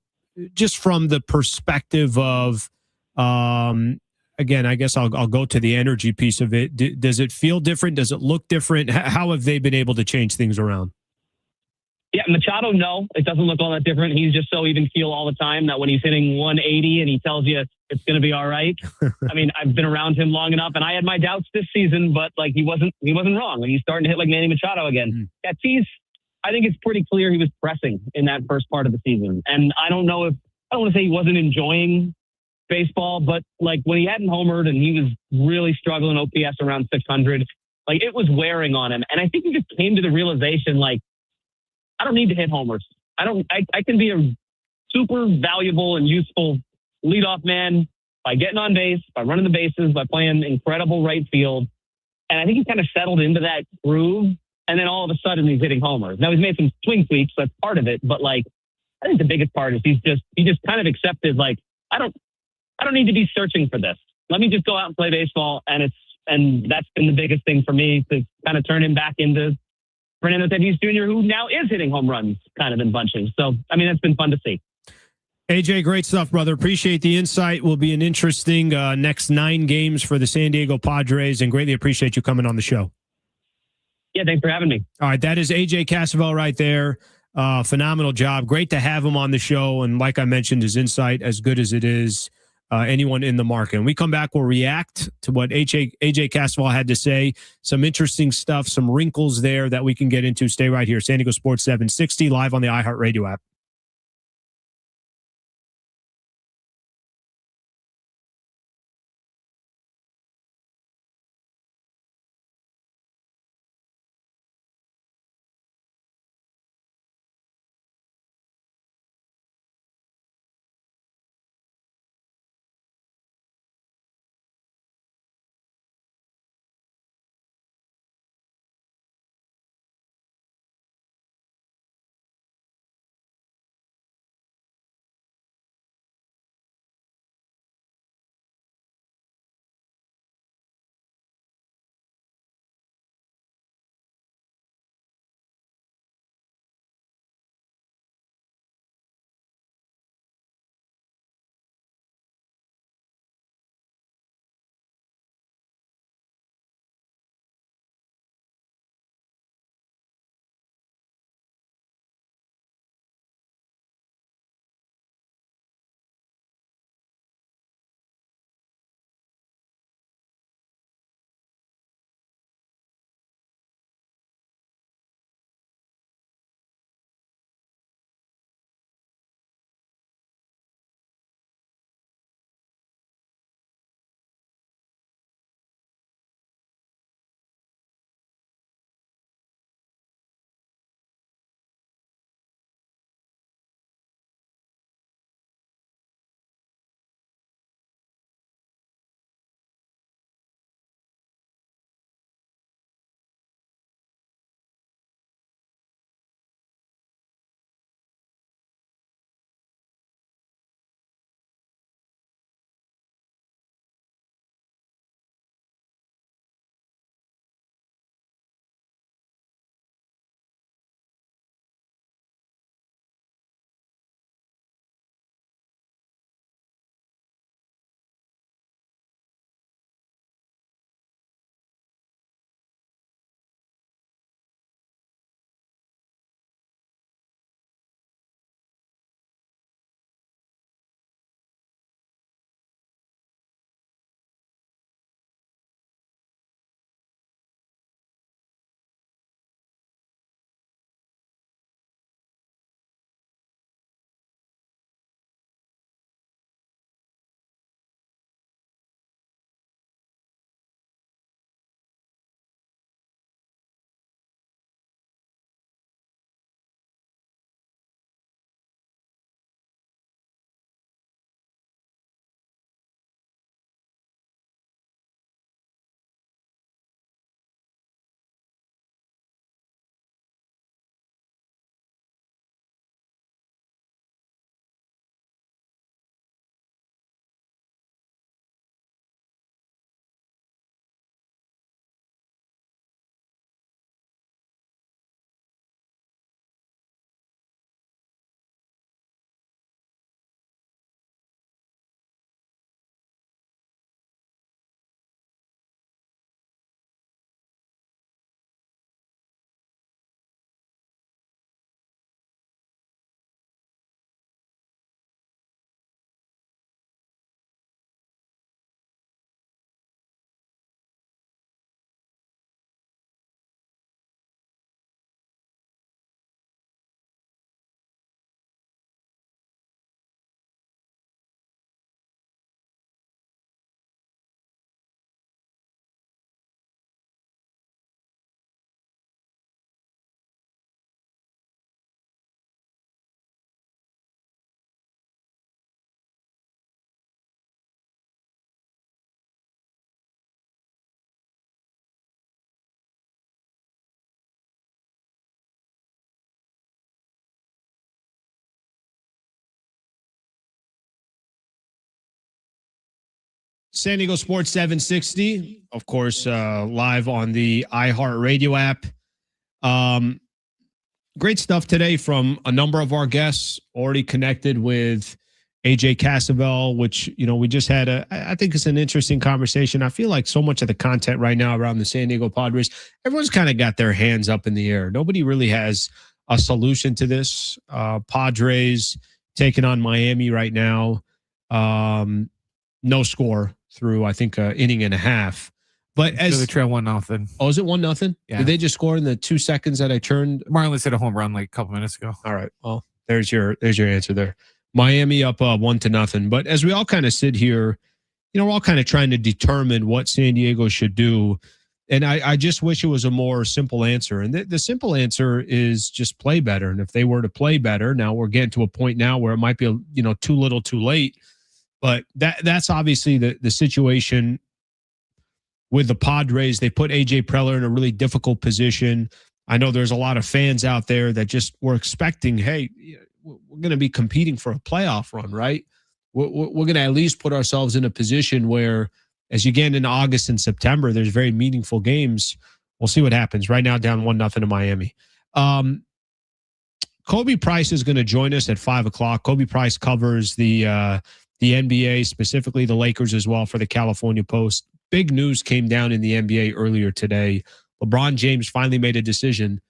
just from the perspective of, again, I guess I'll go to the energy piece of it. Does it feel different? Does it look different? How have they been able to change things around? Yeah, Machado, no, it doesn't look all that different. He's just so even keel all the time that when he's hitting 180 and he tells you it's going to be all right. I mean, I've been around him long enough, and I had my doubts this season, but like he wasn't wrong. Like, he's starting to hit like Manny Machado again. Tatis, I think it's pretty clear he was pressing in that first part of the season, and I don't want to say he wasn't enjoying baseball, but like when he hadn't homered and he was really struggling OPS around 600, like it was wearing on him, and I think he just came to the realization, like, I don't need to hit homers. I can be a super valuable and useful leadoff man by getting on base, by running the bases, by playing incredible right field. And I think he kind of settled into that groove. And then all of a sudden he's hitting homers. Now he's made some swing tweaks. That's part of it. But like, I think the biggest part is he just kind of accepted, like, I don't need to be searching for this. Let me just go out and play baseball. And that's been the biggest thing for me, to kind of turn him back into Fernando Tatis Jr., who now is hitting home runs kind of in bunches. So, I mean, that's been fun to see. AJ, great stuff, brother. Appreciate the insight. Will be an interesting next 9 games for the San Diego Padres, and greatly appreciate you coming on the show. Yeah, thanks for having me. All right, that is AJ Cassavell right there. Phenomenal job. Great to have him on the show. And like I mentioned, his insight, as good as it is, anyone in the market. When we come back, we'll react to what AJ Cassavell had to say. Some interesting stuff, some wrinkles there that we can get into. Stay right here. San Diego Sports 760, live on the iHeartRadio app. San Diego Sports 760, of course, live on the iHeartRadio app. Great stuff today from a number of our guests. Already connected with AJ Cassavell, which, we just had I think it's an interesting conversation. I feel like so much of the content right now around the San Diego Padres, everyone's kind of got their hands up in the air. Nobody really has a solution to this. Padres taking on Miami right now. No score through, I think, an inning and a half. But as the trail 1-0. Oh, is it 1-0? Yeah. Did they just score in the 2 seconds that I turned? Marlins hit a home run like a couple minutes ago. All right. Well, there's your answer there. Miami up 1-0. But as we all kind of sit here, we're all kind of trying to determine what San Diego should do. And I just wish it was a more simple answer. And the simple answer is just play better. And if they were to play better, now we're getting to a point now where it might be, too little, too late. But that's obviously the situation with the Padres. They put AJ Preller in a really difficult position. I know there's a lot of fans out there that just were expecting, hey, we're going to be competing for a playoff run, right? We're going to at least put ourselves in a position where, as you get into August and September, there's very meaningful games. We'll see what happens. Right now, down 1-0 to Miami. Kobe Price is going to join us at 5:00. Kobe Price covers the NBA, specifically the Lakers as well, for the California Post. Big news came down in the NBA earlier today. LeBron James finally made a decision.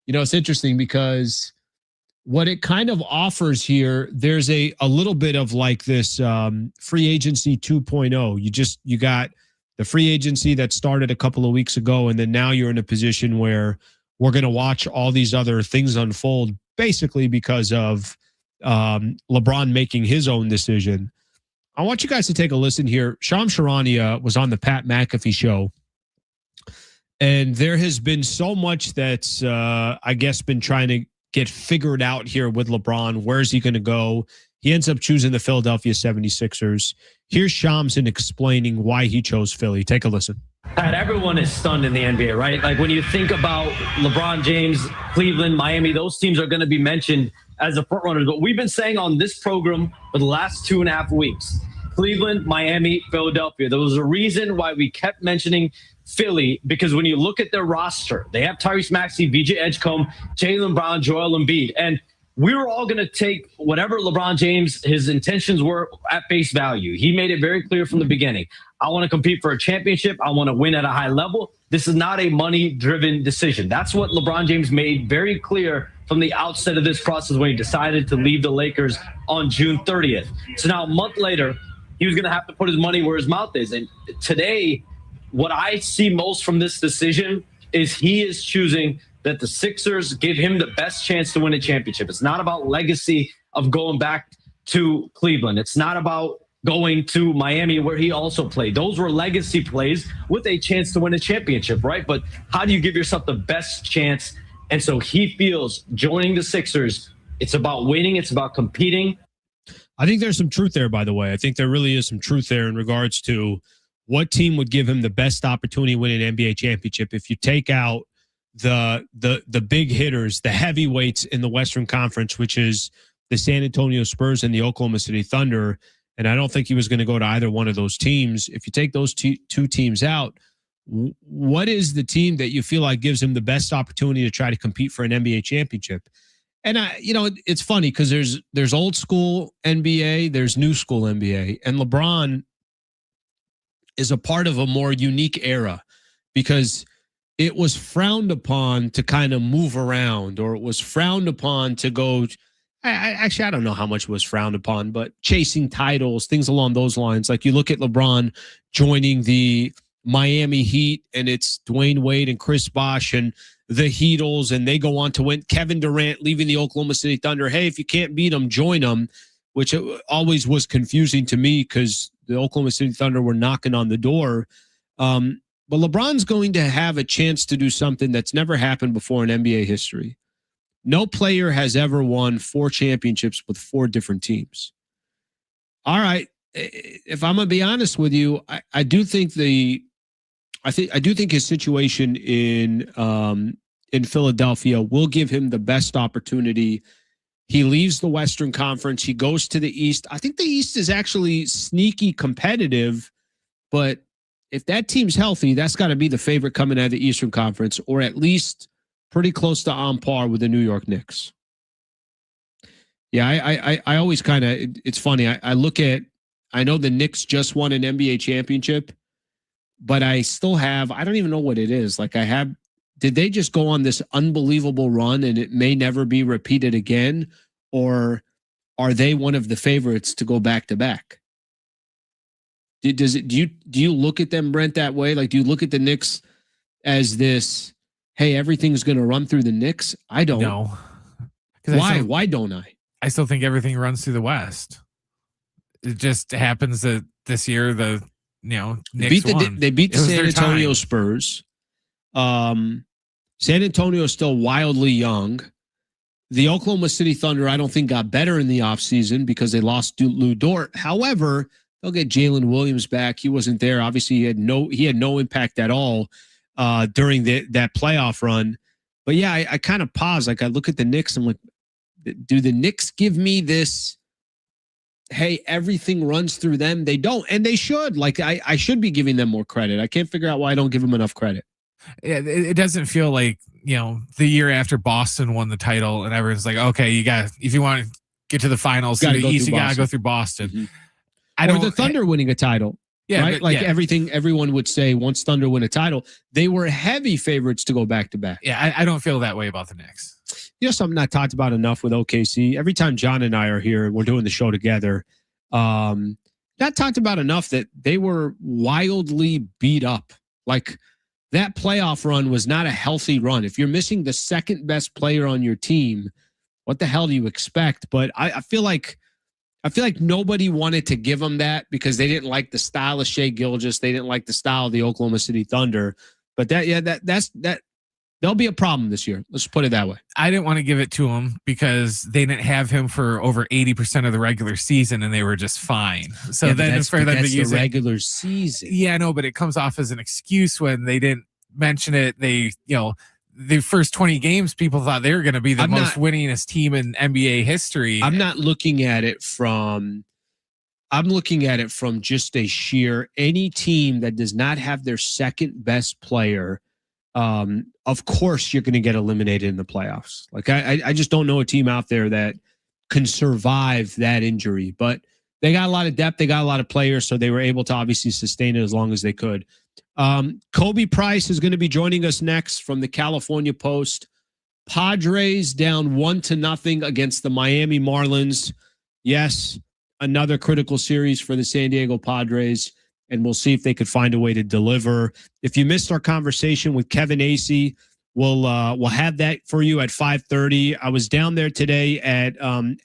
It's interesting because what it kind of offers here, there's a little bit of like this free agency 2.0. You got the free agency that started a couple of weeks ago, and then now you're in a position where we're going to watch all these other things unfold, basically because of LeBron making his own decision. I want you guys to take a listen here. Shams Charania was on the Pat McAfee show, and there has been so much that's, I guess, been trying to get figured out here with LeBron. Where's he going to go? He ends up choosing the Philadelphia 76ers. Here's Shams in explaining why he chose Philly. Take a listen. Pat, everyone is stunned in the NBA, right? Like when you think about LeBron James, Cleveland, Miami, those teams are going to be mentioned as the front runners. But we've been saying on this program for the last 2.5 weeks, Cleveland, Miami, Philadelphia. There was a reason why we kept mentioning Philly, because when you look at their roster, they have Tyrese Maxey, VJ Edgecombe, Jaylen Brown, Joel Embiid. And we were all going to take whatever LeBron James, his intentions were at face value. He made it very clear from the beginning. I want to compete for a championship. I want to win at a high level. This is not a money-driven decision. That's what LeBron James made very clear from the outset of this process when he decided to leave the Lakers on June 30th. So now a month later, he was going to have to put his money where his mouth is. And today, what I see most from this decision is he is choosing that the Sixers give him the best chance to win a championship. It's not about legacy of going back to Cleveland. It's not about going to Miami, where he also played. Those were legacy plays with a chance to win a championship, right? But how do you give yourself the best chance? And so he feels joining the Sixers, it's about winning, it's about competing. I think there's some truth there, by the way. I think there really is some truth there in regards to what team would give him the best opportunity to win an NBA championship. If you take out the big hitters, the heavyweights in the Western Conference, which is the San Antonio Spurs and the Oklahoma City Thunder, and I don't think he was going to go to either one of those teams. If you take those two teams out, what is the team that you feel like gives him the best opportunity to try to compete for an NBA championship? And it's funny because there's old school NBA, there's new school NBA, and LeBron is a part of a more unique era because it was frowned upon to kind of move around, or it was frowned upon to go. I don't know how much was frowned upon, but chasing titles, things along those lines. Like you look at LeBron joining the Miami Heat, and it's Dwayne Wade and Chris Bosh and the Heatles, and they go on to win. Kevin Durant leaving the Oklahoma City Thunder. Hey, if you can't beat them, join them, which always was confusing to me because the Oklahoma City Thunder were knocking on the door. But LeBron's going to have a chance to do something that's never happened before in NBA history. No player has ever won 4 championships with 4 different teams. All right. If I'm going to be honest with you, I do think his situation in Philadelphia will give him the best opportunity. He leaves the Western Conference. He goes to the East. I think the East is actually sneaky competitive But if that team's healthy, that's got to be the favorite coming out of the Eastern Conference, or at least pretty close to on par with the New York Knicks. Yeah, I always kind of, it's funny. I look at, I know the Knicks just won an NBA championship, but I still have, I don't even know what it is. Like did they just go on this unbelievable run and it may never be repeated again? Or are they one of the favorites to go back to back? Do you look at them, Brent, that way? Like, do you look at the Knicks as this, hey, everything's going to run through the Knicks? I don't. No. Why? Why don't I? I still think everything runs through the West. It just happens that this year Knicks won. They beat the San Antonio Spurs. San Antonio is still wildly young. The Oklahoma City Thunder, I don't think, got better in the offseason because they lost Lou Dort. However, they'll get Jalen Williams back. He wasn't there. Obviously, he had no impact at all during that playoff run. But yeah, I kind of pause. Like, I look at the Knicks. I'm like, do the Knicks give me this, hey, everything runs through them? They don't, and they should. Like, I should be giving them more credit. I can't figure out why I don't give them enough credit. It doesn't feel like, the year after Boston won the title and everyone's like, okay, if you want to get to the finals through the East, you got to go through Boston. Mm-hmm. Or the Thunder winning a title. Yeah, right? Like everyone would say once Thunder win a title, they were heavy favorites to go back to back. Yeah, I don't feel that way about the Knicks. Something not talked about enough with OKC. Every time John and I are here, we're doing the show together. Not talked about enough that they were wildly beat up. Like, that playoff run was not a healthy run. If you're missing the second best player on your team, what the hell do you expect? But I feel like nobody wanted to give them that because they didn't like the style of Shai Gilgeous. They didn't like the style of the Oklahoma City Thunder. But that's there'll be a problem this year. Let's put it that way. I didn't want to give it to him because they didn't have him for over 80% of the regular season and they were just fine. So then for them to use the regular season. Yeah, I know, but it comes off as an excuse when they didn't mention it. They, the first 20 games, people thought they were going to be the most winningest team in NBA history. I'm not looking at it from just a sheer, any team that does not have their second best player. Of course you're going to get eliminated in the playoffs. Like, I just don't know a team out there that can survive that injury, but they got a lot of depth. They got a lot of players, so they were able to obviously sustain it as long as they could. Kobe Price is going to be joining us next from the California Post. Padres down 1-0 against the Miami Marlins. Yes, another critical series for the San Diego Padres, and we'll see if they could find a way to deliver. If you missed our conversation with Kevin Acee, we'll have that for you at 5:30. I was down there today at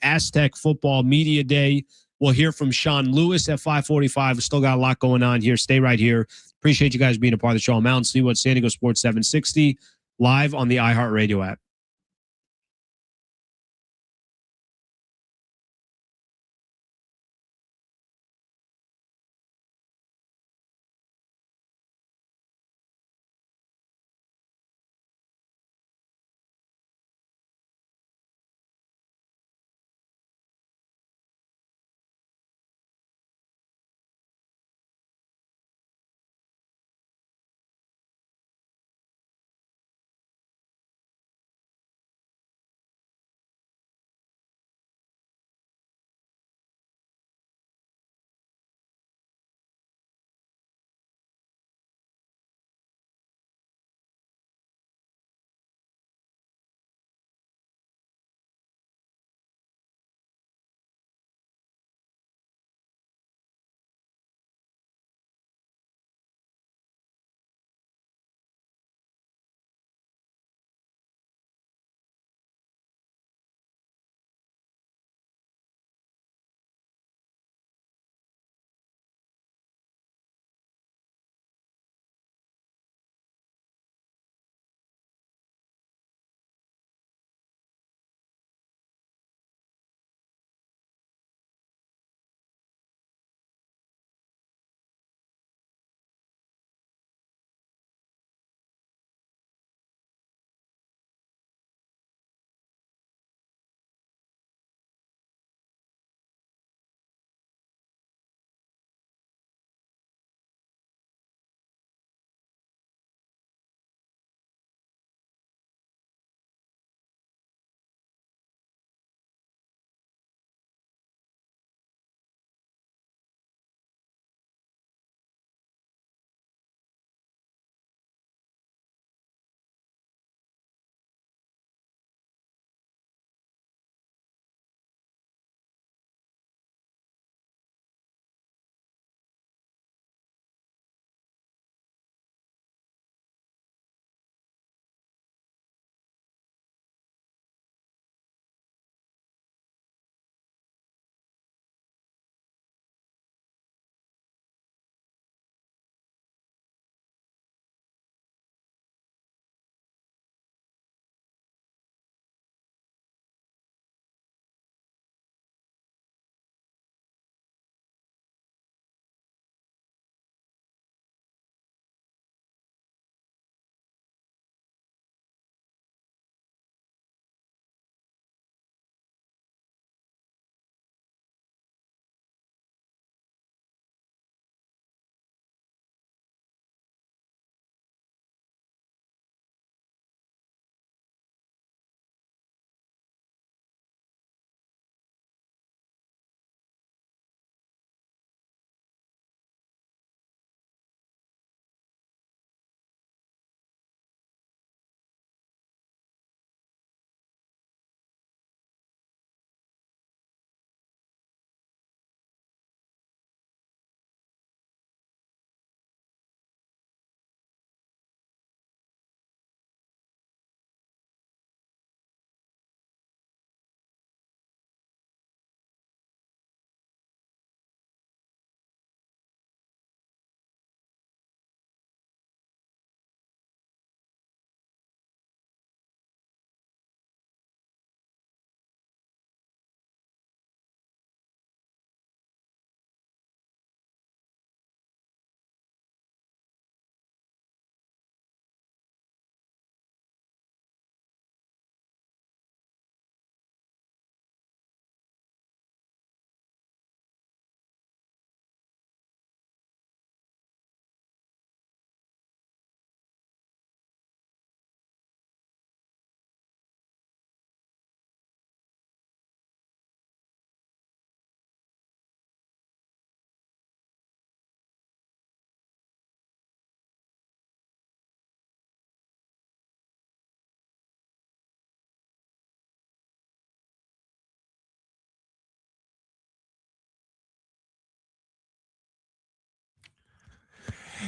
Aztec Football Media Day. We'll hear from Sean Lewis at 5:45. We still got a lot going on here. Stay right here. Appreciate you guys being a part of the show. I'm Alan Sliwa, San Diego Sports 760, live on the iHeartRadio app.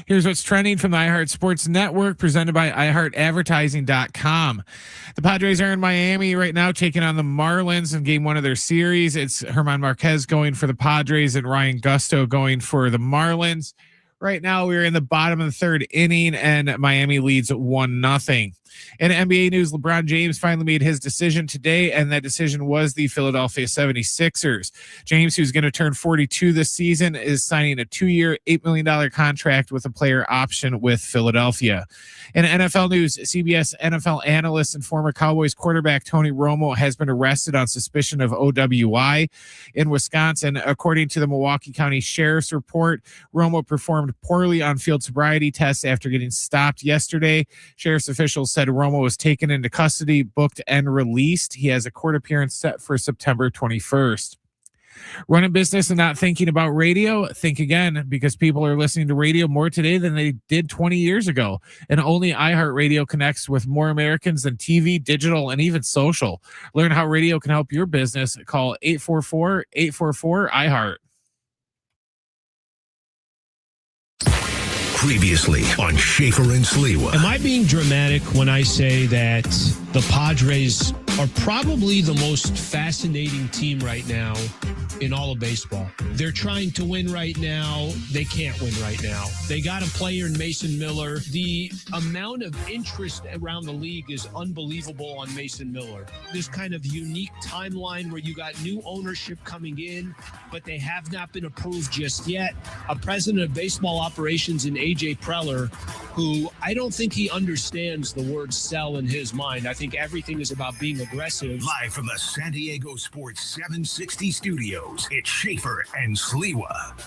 Here's what's trending from the iHeart Sports Network, presented by iHeartAdvertising.com. The Padres are in Miami right now, taking on the Marlins in game 1 of their series. It's German Marquez going for the Padres and Ryan Gusto going for the Marlins. Right now, we're in the bottom of the 3rd inning, and Miami leads 1-0. In NBA news, LeBron James finally made his decision today, and that decision was the Philadelphia 76ers. James, who's going to turn 42 this season, is signing a 2-year, $8 million contract with a player option with Philadelphia. In NFL news, CBS NFL analyst and former Cowboys quarterback Tony Romo has been arrested on suspicion of OWI in Wisconsin. According to the Milwaukee County Sheriff's report, Romo performed poorly on field sobriety tests after getting stopped yesterday. Sheriff's officials said Romo was taken into custody, booked, and released. He has a court appearance set for September 21st. Running business and not thinking about radio? Think again, because people are listening to radio more today than they did 20 years ago. And only iHeartRadio connects with more Americans than TV, digital, and even social. Learn how radio can help your business. Call 844-844-iHeart. Previously on Schaefer and Sliwa. Am I being dramatic when I say that the Padres are probably the most fascinating team right now in all of baseball? They're trying to win right now. They can't win right now. They got a player in Mason Miller. The amount of interest around the league is unbelievable on Mason Miller. This kind of unique timeline where you got new ownership coming in, but they have not been approved just yet. A president of baseball operations in AJ Preller, who I don't think he understands the word sell in his mind. I think everything is about being aggressive. Live from the San Diego Sports 760 studios, it's Schaefer and Sliwa.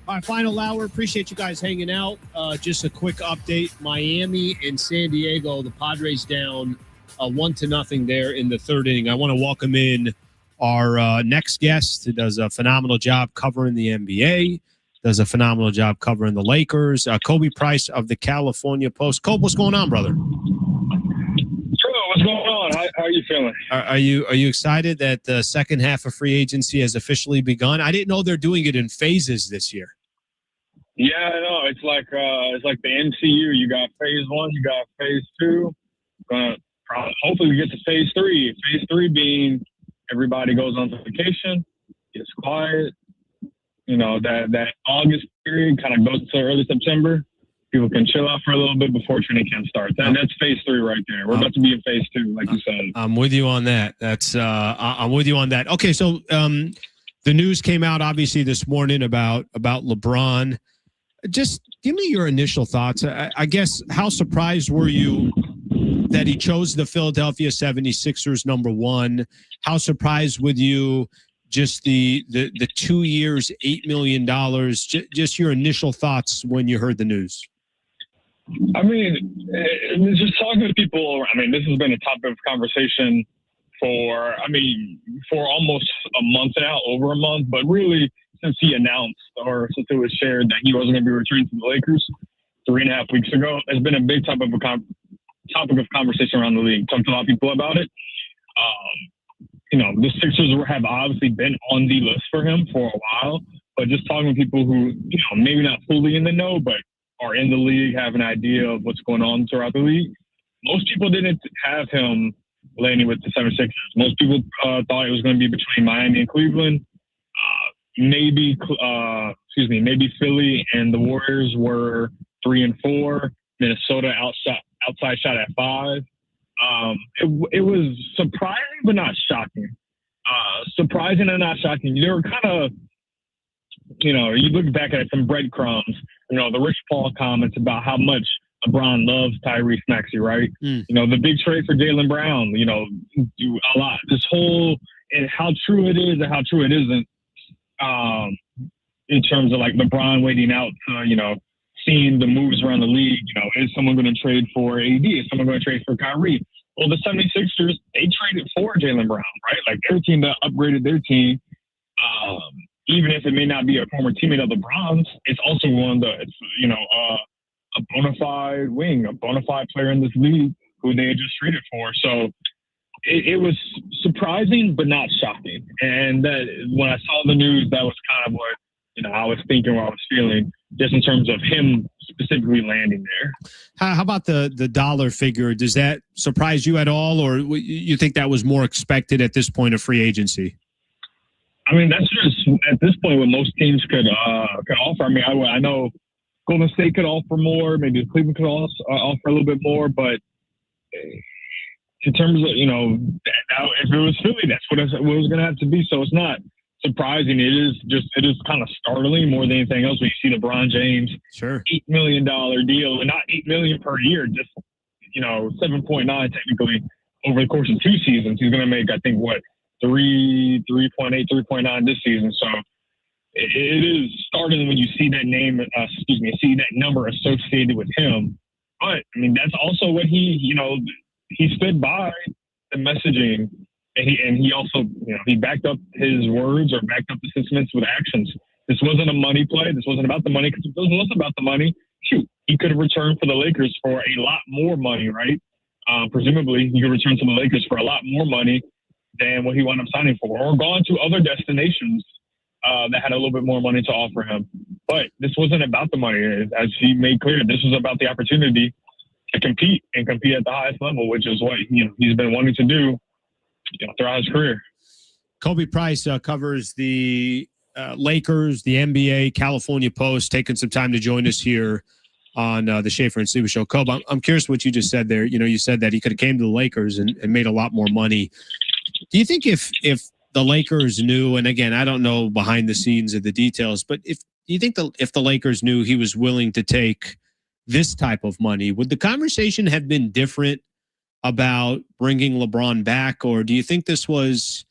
All right, final hour. Appreciate you guys hanging out. Just a quick update. Miami and San Diego, the Padres down 1-0 there in the 3rd inning. I want to welcome in our next guest, who does a phenomenal job covering the NBA, does a phenomenal job covering the Lakers. Kobe Price of the California Post. Kobe, what's going on, brother? What's going on? How are you feeling? Are you excited that the second half of free agency has officially begun? I didn't know they're doing it in phases this year. Yeah, I know. It's like the MCU. You got phase 1, you got phase 2. Hopefully we get to phase 3. Phase 3 being everybody goes on vacation, gets quiet. You know, that August period kind of goes to early September. People can chill out for a little bit before training camp starts. That's phase 3 right there. We're about to be in phase 2, like you said. I'm with you on that. I'm with you on that. Okay, so the news came out obviously this morning about LeBron. Just give me your initial thoughts. I guess, how surprised were you that he chose the Philadelphia 76ers number 1? How surprised with you just the 2 years, $8 million? Just your initial thoughts when you heard the news. I mean, just talking to people, I mean, this has been a topic of conversation for almost a month now, over a month, but really since he announced or since it was shared that he wasn't going to be returning to the Lakers 3.5 weeks ago, it's been a big topic of conversation around the league. Talked to a lot of people about it. You know, the Sixers have obviously been on the list for him for a while, but just talking to people who, you know, maybe not fully in the know, but are in the league, have an idea of what's going on throughout the league. Most people didn't have him landing with the 76ers. Most people thought it was going to be between Miami and Cleveland. Maybe Philly and the Warriors were 3 and 4. Minnesota outside shot at 5. It was surprising, but not shocking. Surprising and not shocking. They were kind of, you know, you look back at some breadcrumbs, you know, the Rich Paul comments about how much LeBron loves Tyrese Maxey, right? You know, the big trade for Jaylen Brown, you know, a lot. This whole, and how true it is and how true it isn't, in terms of like LeBron waiting out to, you know, seeing the moves around the league. You know, is someone going to trade for AD? Is someone going to trade for Kyrie? Well, the 76ers, they traded for Jaylen Brown, right? Like their team that upgraded their team. Even if it may not be a former teammate of LeBron's, it's also one that, you know, a bona fide wing, a bona fide player in this league who they had just traded for. So it was surprising, but not shocking. And that when I saw the news, that was kind of what I was thinking or I was feeling just in terms of him specifically landing there. How about the dollar figure? Does that surprise you at all, or you think that was more expected at this point of free agency? I mean, that's just at this point what most teams could offer. I mean, I know Golden State could offer more, maybe Cleveland could also offer a little bit more, but in terms of, if it was Philly, that's what it was going to have to be. So it's not surprising. It is kind of startling more than anything else when you see LeBron James, $8 million deal, and not $8 million per year, just 7.9 technically over the course of 2 seasons. He's going to make, I think, 3.8, 3.9 this season. So it is startling when you see that see that number associated with him. But I mean, that's also what he stood by the messaging, and he also, he backed up his words or backed up the sentiments with actions. This wasn't a money play. This wasn't about the money, because if it was about the money, shoot, he could have returned for the Lakers for a lot more money, right? Presumably, he could return to the Lakers for a lot more money than what he wound up signing for, or gone to other destinations that had a little bit more money to offer him. But this wasn't about the money. As he made clear, this was about the opportunity to compete at the highest level, which is what he's been wanting to do throughout his career. Kobe Price covers the Lakers, the NBA, California Post, taking some time to join us here on the Schaefer and Sliwa Show. Kobe, I'm curious what you just said there. You said that he could have came to the Lakers and made a lot more money. Do you think if the Lakers knew, and again, I don't know behind the scenes of the details, but if the Lakers knew he was willing to take this type of money, would the conversation have been different about bringing LeBron back? Or do you think this was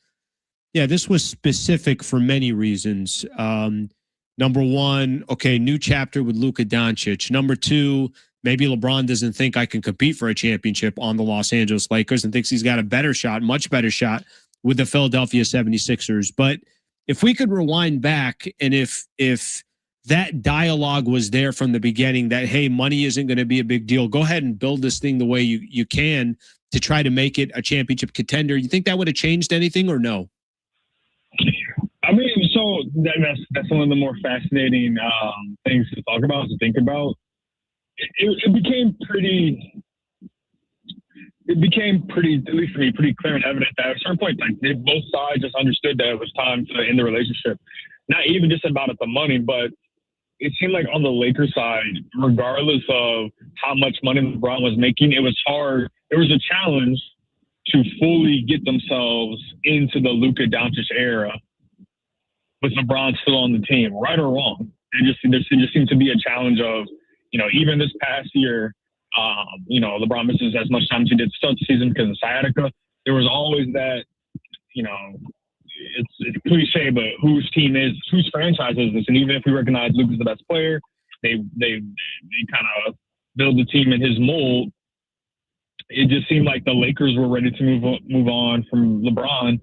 specific for many reasons? Number one, okay, new chapter with Luka Doncic. Number two, maybe LeBron doesn't think I can compete for a championship on the Los Angeles Lakers and thinks he's got a better shot, much better shot with the Philadelphia 76ers. But if we could rewind back, and if that dialogue was there from the beginning, that, hey, money isn't going to be a big deal, go ahead and build this thing the way you can to try to make it a championship contender, you think that would have changed anything or no? I mean, so that's one of the more fascinating things to talk about, to think about. It became pretty, at least for me, pretty clear and evident that at a certain point, both sides just understood that it was time to end the relationship. Not even just about the money, but it seemed like on the Lakers side, regardless of how much money LeBron was making, it was hard. It was a challenge to fully get themselves into the Luka Doncic era with LeBron still on the team, right or wrong. There just seemed to be a challenge of, even this past year, LeBron misses as much time as he did to start the season because of sciatica. There was always that, it's cliche, but whose franchise is this? And even if we recognize Luka's the best player, they kind of build the team in his mold. It just seemed like the Lakers were ready to move on from LeBron,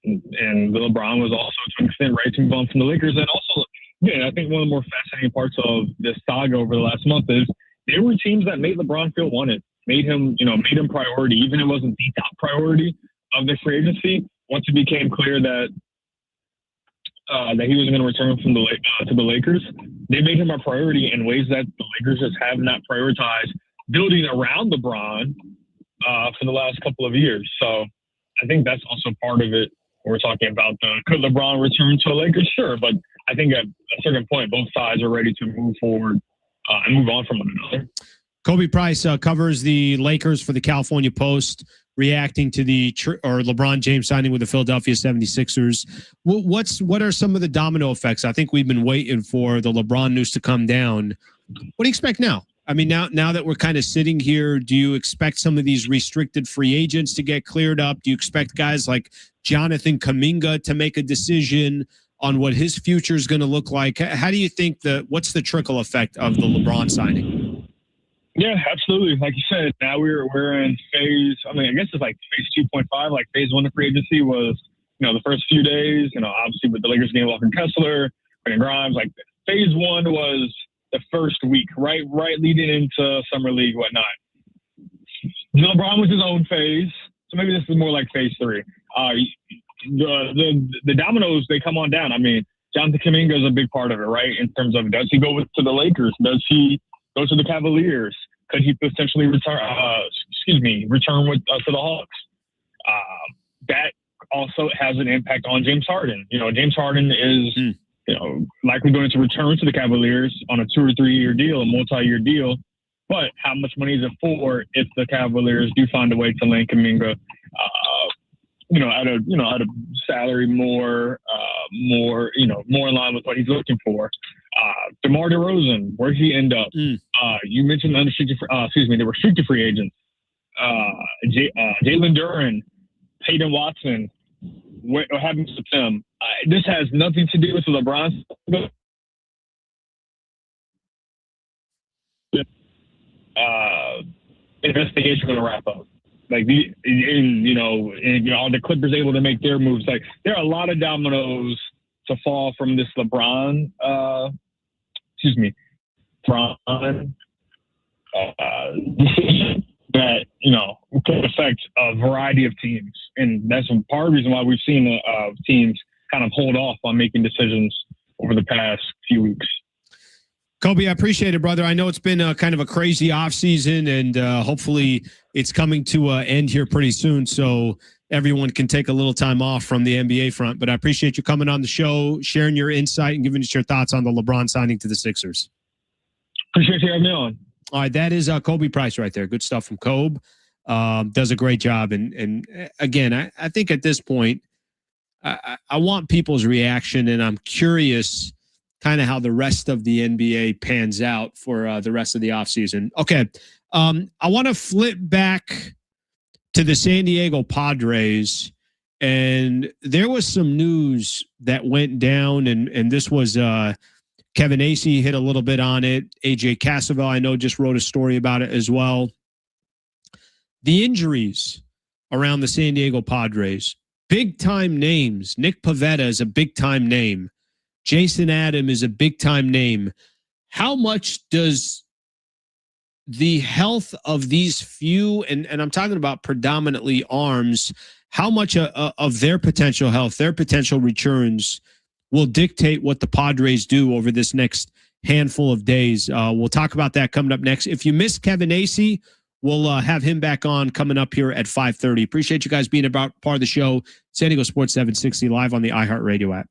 and LeBron was also to an extent ready to move on from the Lakers. And also, I think one of the more fascinating parts of this saga over the last month is there were teams that made LeBron feel wanted, made him priority, even if it wasn't the top priority of their free agency. Once it became clear that he was going to return from to the Lakers, they made him a priority in ways that the Lakers just have not prioritized building around LeBron for the last couple of years. So I think that's also part of it. We're talking about could LeBron return to the Lakers? Sure, but I think at a certain point, both sides are ready to move forward and move on from one another. Kobe Price covers the Lakers for the California Post, reacting to LeBron James signing with the Philadelphia 76ers. What are some of the domino effects? I think we've been waiting for the LeBron news to come down. What do you expect now? I mean, now that we're kind of sitting here, do you expect some of these restricted free agents to get cleared up? Do you expect guys like Jonathan Kuminga to make a decision on what his future is going to look like? How do you think what's the trickle effect of the LeBron signing? Yeah, absolutely. Like you said, now we're in phase. I mean, I guess it's like phase 2.5. Like phase 1 of free agency was, the first few days. Obviously with the Lakers getting Walker Kessler, Brandon Grimes. Like phase 1 was the first week, right leading into summer league, whatnot. LeBron was his own phase, so maybe this is more like phase 3. The dominoes, they come on down. I mean, Jonathan Kuminga is a big part of it, right? In terms of, does he go to the Lakers? Does he go to the Cavaliers? Could he potentially return? Return to the Hawks? That also has an impact on James Harden. James Harden is likely going to return to the Cavaliers on a 2 or 3 year deal, a multi-year deal. But how much money is it for if the Cavaliers do find a way to land Kuminga, at a salary more in line with what he's looking for? DeMar DeRozan, where does he end up? You mentioned they were restricted free agents. Jalen Duren, Peyton Watson, what happens to them? This has nothing to do with LeBron. Investigation going to wrap up. Like the Clippers able to make their moves. Like there are a lot of dominoes to fall from this LeBron. Decision that could affect a variety of teams, and that's part of the reason why we've seen teams kind of hold off on making decisions over the past few weeks. Kobe, I appreciate it, brother. I know it's been kind of a crazy offseason, and hopefully it's coming to an end here pretty soon, so everyone can take a little time off from the NBA front. But I appreciate you coming on the show, sharing your insight, and giving us your thoughts on the LeBron signing to the Sixers. Appreciate you having me on. All right, that is Kobe Price right there. Good stuff from Kobe. Does a great job. And again, I think at this point, I want people's reaction, and I'm curious kind of how the rest of the NBA pans out for the rest of the offseason. Okay, I want to flip back to the San Diego Padres, and there was some news that went down, and this was Kevin Acee hit a little bit on it. AJ Cassavell, I know, just wrote a story about it as well. The injuries around the San Diego Padres, big-time names. Nick Pivetta is a big-time name. Jason Adam is a big-time name. How much does the health of these few, and I'm talking about predominantly arms, how much of their potential health, their potential returns will dictate what the Padres do over this next handful of days? We'll talk about that coming up next. If you missed Kevin Acee, we'll have him back on coming up here at 5:30. Appreciate you guys being part of the show. San Diego Sports 760 live on the iHeartRadio app.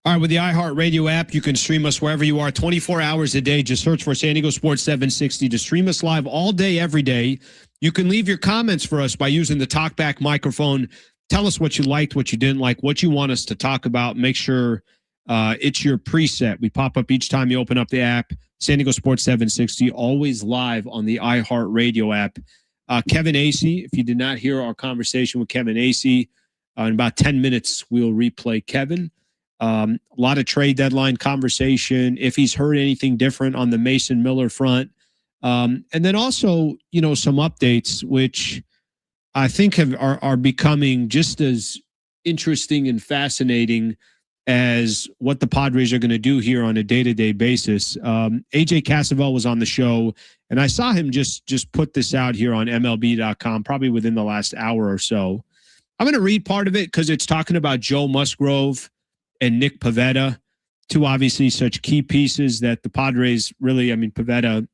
All right, with the iHeartRadio app, you can stream us wherever you are 24 hours a day. Just search for San Diego Sports 760 to stream us live all day, every day. You can leave your comments for us by using the TalkBack microphone. Tell us what you liked, what you didn't like, what you want us to talk about. Make sure it's your preset. We pop up each time you open up the app. San Diego Sports 760, always live on the iHeartRadio app. Kevin Acee, if you did not hear our conversation with Kevin Acee, in about 10 minutes, we'll replay Kevin. A lot of trade deadline conversation, if he's heard anything different on the Mason Miller front. And then also, some updates, which I think are becoming just as interesting and fascinating as what the Padres are going to do here on a day-to-day basis. AJ Preller was on the show, and I saw him just put this out here on MLB.com probably within the last hour or so. I'm going to read part of it because it's talking about Joe Musgrove and Nick Pivetta, two obviously such key pieces that the Padres really, Pivetta,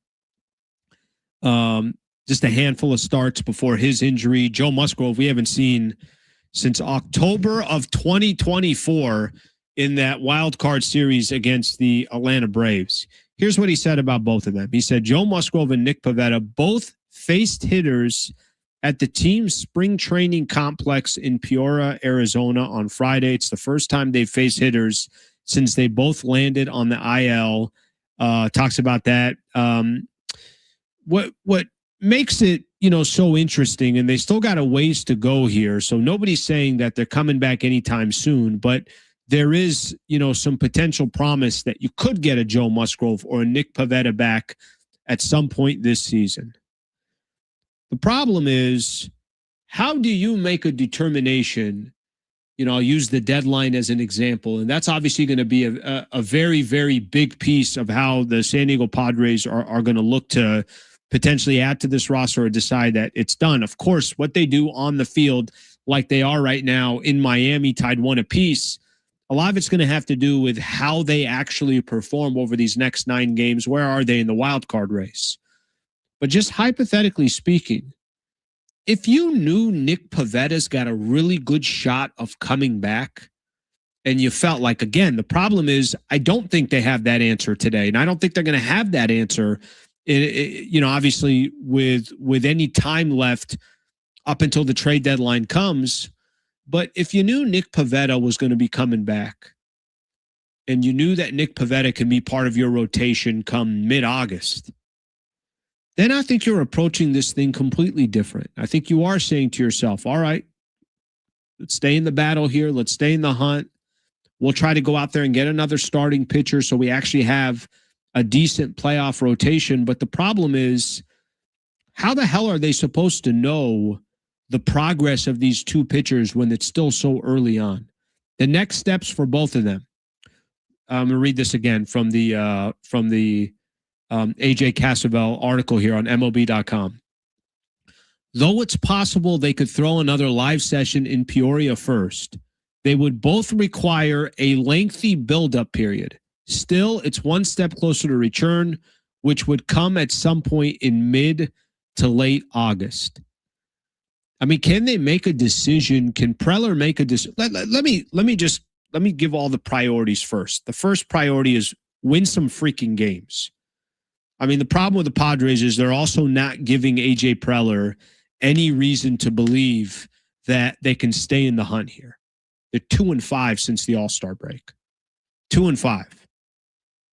just a handful of starts before his injury. Joe Musgrove, we haven't seen since October of 2024 in that wild card series against the Atlanta Braves. Here's what he said about both of them. He said, Joe Musgrove and Nick Pivetta both faced hitters at the team's spring training complex in Peoria, Arizona on Friday. It's the first time they've faced hitters since they both landed on the IL. Talks about that. What makes it, so interesting, and they still got a ways to go here. So nobody's saying that they're coming back anytime soon, but there is, some potential promise that you could get a Joe Musgrove or a Nick Pivetta back at some point this season. The problem is, how do you make a determination? I'll use the deadline as an example, and that's obviously going to be a very, very big piece of how the San Diego Padres are going to look to potentially add to this roster or decide that it's done. Of course, what they do on the field, like they are right now in Miami, tied 1 apiece, a lot of it's going to have to do with how they actually perform over these next 9 games. Where are they in the wild card race? But just hypothetically speaking, if you knew Nick Pivetta's got a really good shot of coming back and you felt like, again, the problem is I don't think they have that answer today. And I don't think they're going to have that answer, obviously with any time left up until the trade deadline comes. But if you knew Nick Pivetta was going to be coming back and you knew that Nick Pivetta can be part of your rotation come mid-August, then I think you're approaching this thing completely different. I think you are saying to yourself, all right, let's stay in the battle here. Let's stay in the hunt. We'll try to go out there and get another starting pitcher so we actually have a decent playoff rotation. But the problem is, how the hell are they supposed to know the progress of these two pitchers when it's still so early on? The next steps for both of them. I'm going to read this again from the AJ Preller article here on MLB.com. Though it's possible they could throw another live session in Peoria first, they would both require a lengthy build-up period. Still, it's one step closer to return, which would come at some point in mid to late August. Can they make a decision? Can Preller make a decision? Let me give all the priorities first. The first priority is win some freaking games. The problem with the Padres is they're also not giving AJ Preller any reason to believe that they can stay in the hunt here. They're 2-5 since the All-Star break. 2-5.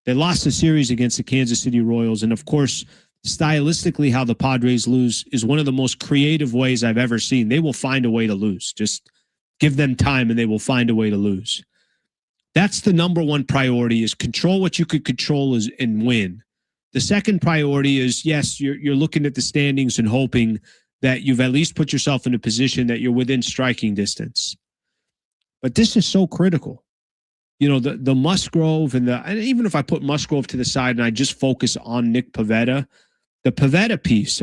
They lost the series against the Kansas City Royals. And of course, stylistically, how the Padres lose is one of the most creative ways I've ever seen. They will find a way to lose. Just give them time and they will find a way to lose. That's the number one priority, is control what you could control and win. The second priority is, yes, you're looking at the standings and hoping that you've at least put yourself in a position that you're within striking distance. But this is so critical. The Musgrove and even if I put Musgrove to the side and I just focus on Nick Pivetta, the Pivetta piece,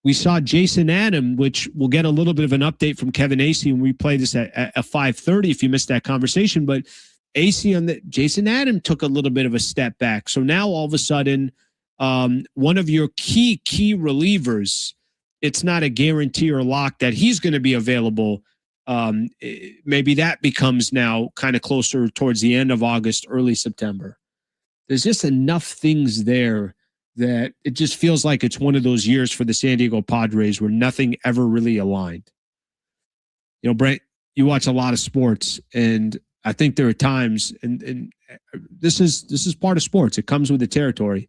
we saw Jason Adam, which we'll get a little bit of an update from Kevin Acee when we play this at 5:30 if you missed that conversation. But Jason Adam took a little bit of a step back. So now all of a sudden, one of your key relievers, it's not a guarantee or lock that he's going to be available maybe that becomes now kind of closer towards the end of August, early September. There's just enough things there that it just feels like it's one of those years for the San Diego Padres where nothing ever really aligned. You know, Brent, you watch a lot of sports, and I think there are times, and this is part of sports. It comes with the territory.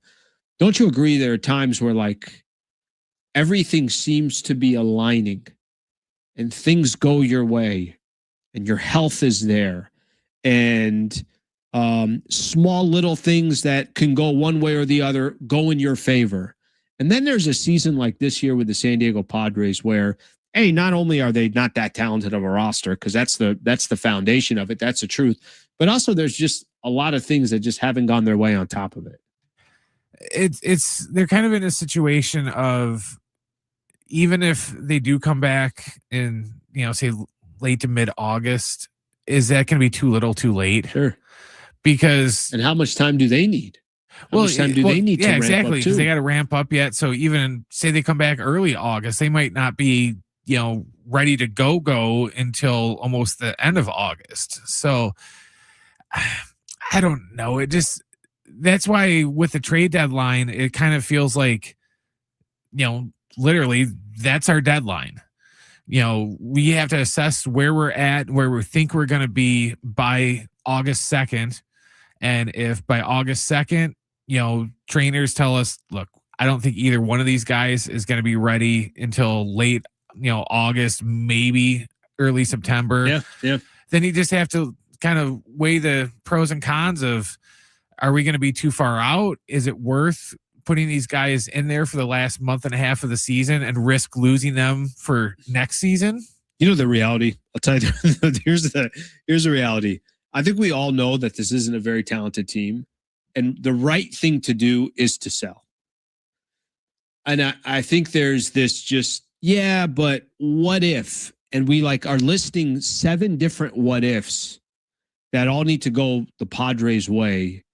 Don't you agree there are times where like everything seems to be aligning and things go your way and your health is there and small little things that can go one way or the other go in your favor. And then there's a season like this year with the San Diego Padres where, hey, not only are they not that talented of a roster, because that's the foundation of it, that's the truth, but also there's just a lot of things that just haven't gone their way on top of it. They're kind of in a situation of, even if they do come back in, say late to mid August, is that going to be too little too late? Sure. Because, and how much time do they need? How much time do they need to ramp exactly, up too? Because they got to ramp up yet. So even say they come back early August, they might not be, ready to go until almost the end of August. So I don't know. That's why with the trade deadline, it kind of feels like, literally that's our deadline. We have to assess where we're at, where we think we're going to be by August 2nd. And if by August 2nd, trainers tell us, look, I don't think either one of these guys is going to be ready until late, August, maybe early September. Yeah. Then you just have to kind of weigh the pros and cons of, are we going to be too far out? Is it worth putting these guys in there for the last month and a half of the season and risk losing them for next season? You know, the reality, I'll tell you, here's the reality. I think we all know that this isn't a very talented team, and the right thing to do is to sell. And I think there's this just, but what if? And we are listing 7 different what ifs that all need to go the Padres' way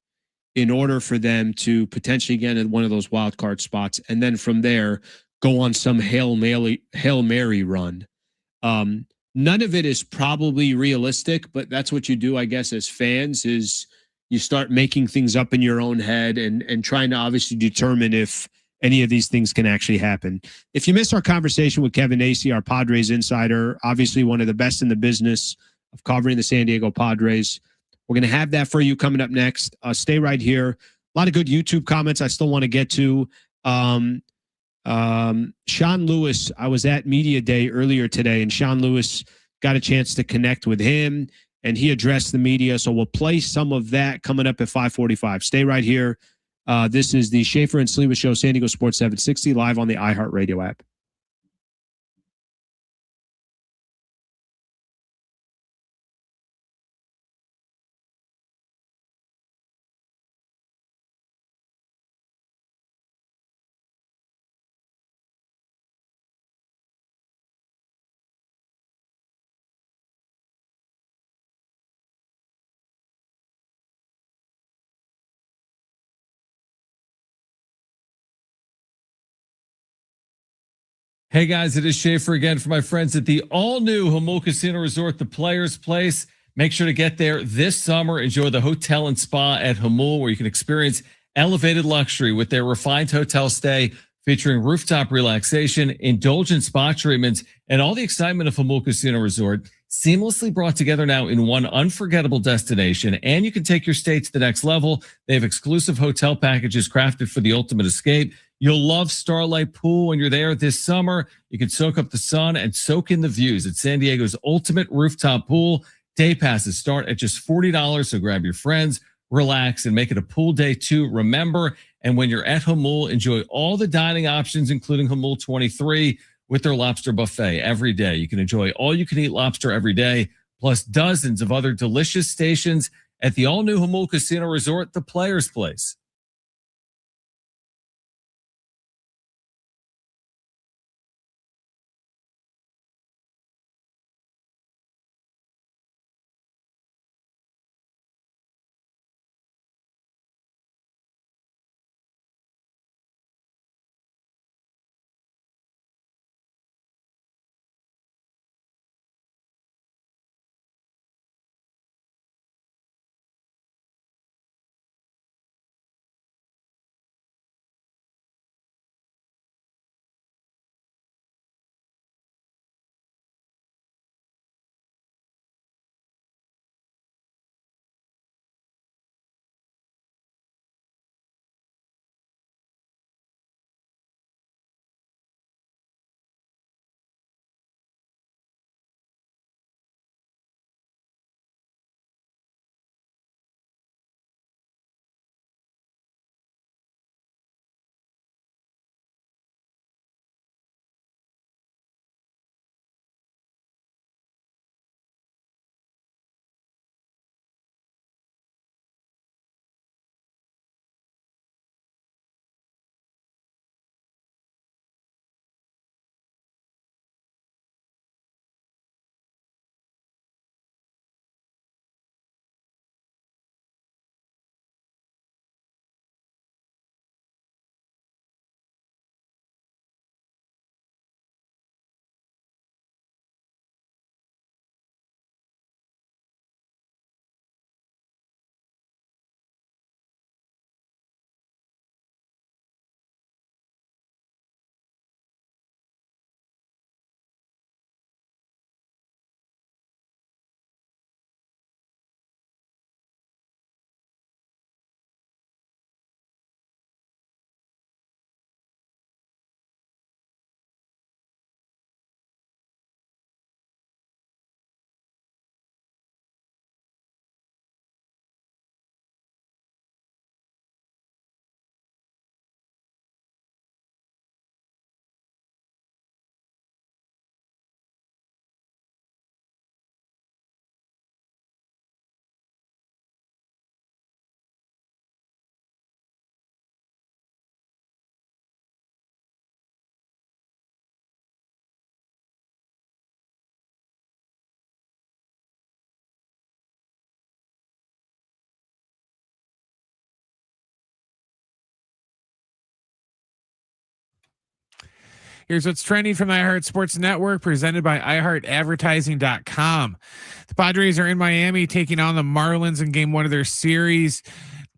in order for them to potentially get in one of those wild card spots. And then from there, go on some Hail Mary run. None of it is probably realistic, but that's what you do, I guess, as fans, is you start making things up in your own head and trying to obviously determine if any of these things can actually happen. If you missed our conversation with Kevin Acee, our Padres insider, obviously one of the best in the business of covering the San Diego Padres, we're going to have that for you coming up next. Stay right here. A lot of good YouTube comments I still want to get to. Sean Lewis, I was at Media Day earlier today, and Sean Lewis got a chance to connect with him, and he addressed the media. So we'll play some of that coming up at 5:45. Stay right here. This is the Schaefer and Sliwa Show, San Diego Sports 760, live on the iHeartRadio app. Hey guys, it is Schaefer again for my friends at the all-new Jamul Casino Resort, the Players Place. Make sure to get there this summer. Enjoy the hotel and spa at Jamul, where you can experience elevated luxury with their refined hotel stay featuring rooftop relaxation, indulgent spa treatments, and all the excitement of Jamul Casino Resort, seamlessly brought together now in one unforgettable destination. And you can take your stay to the next level. They have exclusive hotel packages crafted for the ultimate escape. You'll love Starlight Pool when you're there this summer. You can soak up the sun and soak in the views at San Diego's ultimate rooftop pool. Day passes start at just $40, so grab your friends, relax, and make it a pool day to remember. And when you're at Jamul, enjoy all the dining options, including Jamul 23 with their lobster buffet every day. You can enjoy all-you-can-eat lobster every day, plus dozens of other delicious stations at the all-new Jamul Casino Resort, the Players Place. Here's what's trending from the iHeart Sports Network, presented by iHeartAdvertising.com. The Padres are in Miami taking on the Marlins in game 1 of their series.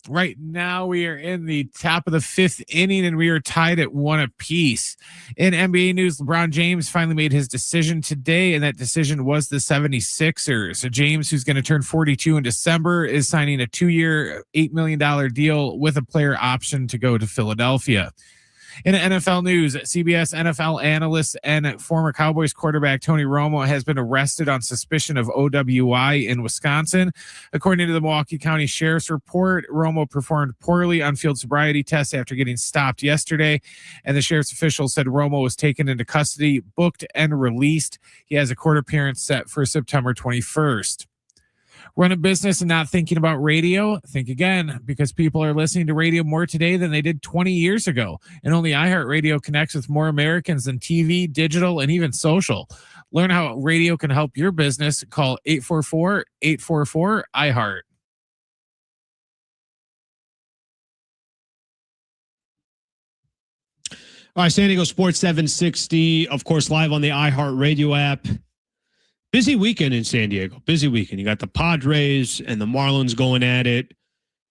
Right now, we are in the top of the 5th inning, and we are tied at 1 apiece. In NBA news, LeBron James finally made his decision today, and that decision was the 76ers. So James, who's going to turn 42 in December, is signing a 2-year, $8 million deal with a player option to go to Philadelphia. In NFL news, CBS NFL analyst and former Cowboys quarterback Tony Romo has been arrested on suspicion of OWI in Wisconsin. According to the Milwaukee County Sheriff's report, Romo performed poorly on field sobriety tests after getting stopped yesterday, and the sheriff's official said Romo was taken into custody, booked, and released. He has a court appearance set for September 21st. Run a business and not thinking about radio? Think again, because people are listening to radio more today than they did 20 years ago. And only iHeartRadio connects with more Americans than TV, digital, and even social. Learn how radio can help your business. Call 844-844-iHeart. All right, San Diego Sports 760, of course, live on the iHeartRadio app. Busy weekend in San Diego. Busy weekend. You got the Padres and the Marlins going at it.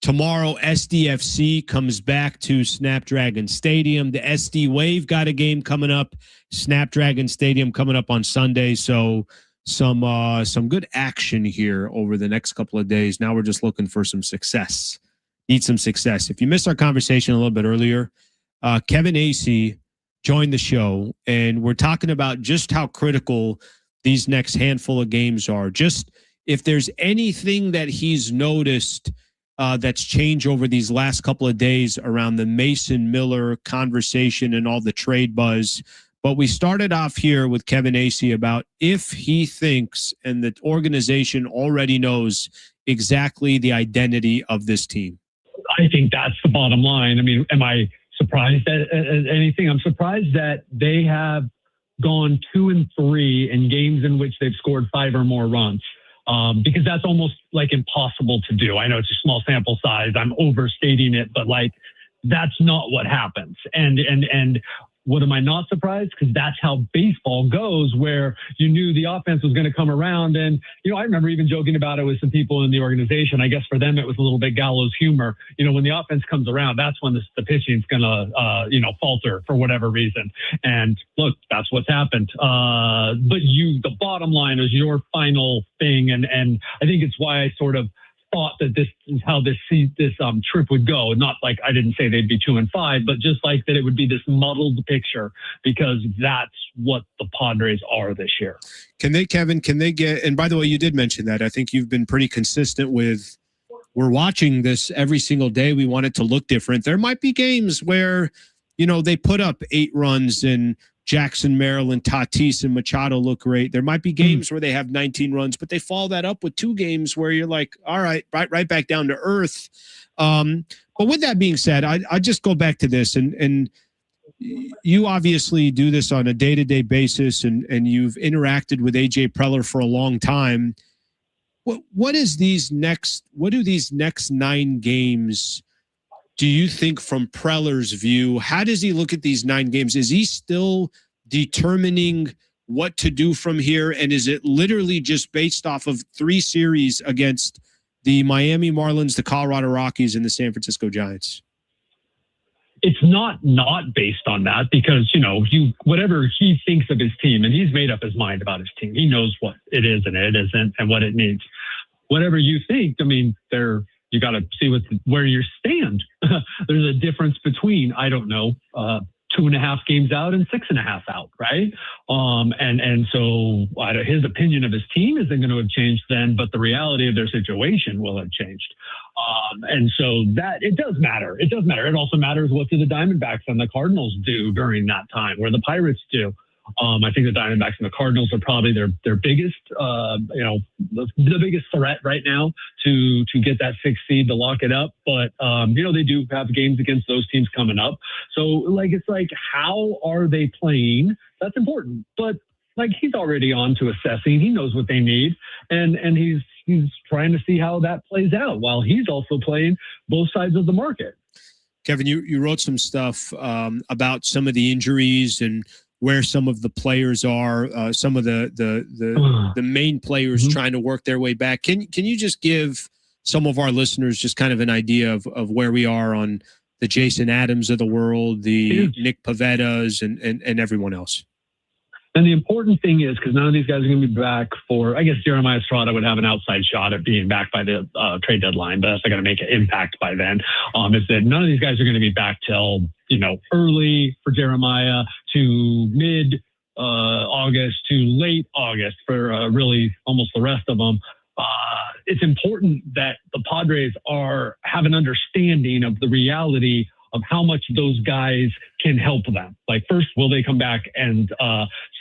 Tomorrow, SDFC comes back to Snapdragon Stadium. The SD Wave got a game coming up. Snapdragon Stadium coming up on Sunday. So some good action here over the next couple of days. Now we're just looking for some success. Need some success. If you missed our conversation a little bit earlier, Kevin Acee joined the show, and we're talking about just how critical these next handful of games are. Just if there's anything that he's noticed that's changed over these last couple of days around the Mason Miller conversation and all the trade buzz. But we started off here with Kevin Acee about if he thinks, and the organization already knows exactly the identity of this team. I think that's the bottom line. I mean, am I surprised at anything? I'm surprised that they have gone 2-3 in games in which they've scored 5 or more runs, because that's almost like impossible to do. I know it's a small sample size. I'm overstating it, but like that's not what happens. And what am I not surprised? Because that's how baseball goes, where you knew the offense was going to come around. And, you know, I remember even joking about it with some people in the organization. I guess for them, it was a little bit gallows humor. You know, when the offense comes around, that's when the pitching's going to, falter for whatever reason. And look, that's what's happened. But the bottom line is your final thing. And I think it's why I sort of thought that this is how this trip would go. Not like I didn't say they'd be 2-5, but just like that it would be this muddled picture, because that's what the Padres are this year. Kevin, can they get, and by the way, you did mention that. I think you've been pretty consistent with, we're watching this every single day. We want it to look different. There might be games where, you know, they put up 8 runs and Jackson, Maryland, Tatis, and Machado look great. There might be games where they have 19 runs, but they follow that up with 2 games where you're like, all right back down to earth. But with that being said, I just go back to this, and you obviously do this on a day-to-day basis, and you've interacted with AJ Preller for a long time. What do these next 9 games, do you think, from Preller's view? How does he look at these 9 games? Is he still determining what to do from here? And is it literally just based off of 3 series against the Miami Marlins, the Colorado Rockies, and the San Francisco Giants? It's not based on that, because, you know, whatever he thinks of his team, and he's made up his mind about his team. He knows what it is and it isn't and what it needs. Whatever you think, I mean, you got to see where you stand. There's a difference between, I don't know, 2.5 games out and 6.5 out, right? And so his opinion of his team isn't going to have changed then, but the reality of their situation will have changed. And so that it does matter. It does matter. It also matters what do the Diamondbacks and the Cardinals do during that time, where the Pirates do. I think the Diamondbacks and the Cardinals are probably their biggest, the biggest threat right now to get that 6th seed to lock it up. But, they do have games against those teams coming up. So, it's like, how are they playing? That's important. But, he's already on to assessing. He knows what they need. And he's trying to see how that plays out while he's also playing both sides of the market. Kevin, you wrote some stuff about some of the injuries and where some of the players are, some of the main players trying to work their way back. Can you just give some of our listeners just kind of an idea of where we are on the Jason Adams of the world, the Nick Pavettas, and everyone else? And the important thing is, because none of these guys are going to be back for, I guess Jeremiah Estrada would have an outside shot at being back by the trade deadline, but that's not going to make an impact by then. Is that none of these guys are going to be back till, early for Jeremiah to mid August to late August for really almost the rest of them. It's important that the Padres have an understanding of the reality of how much those guys can help them. Like, first, will they come back? And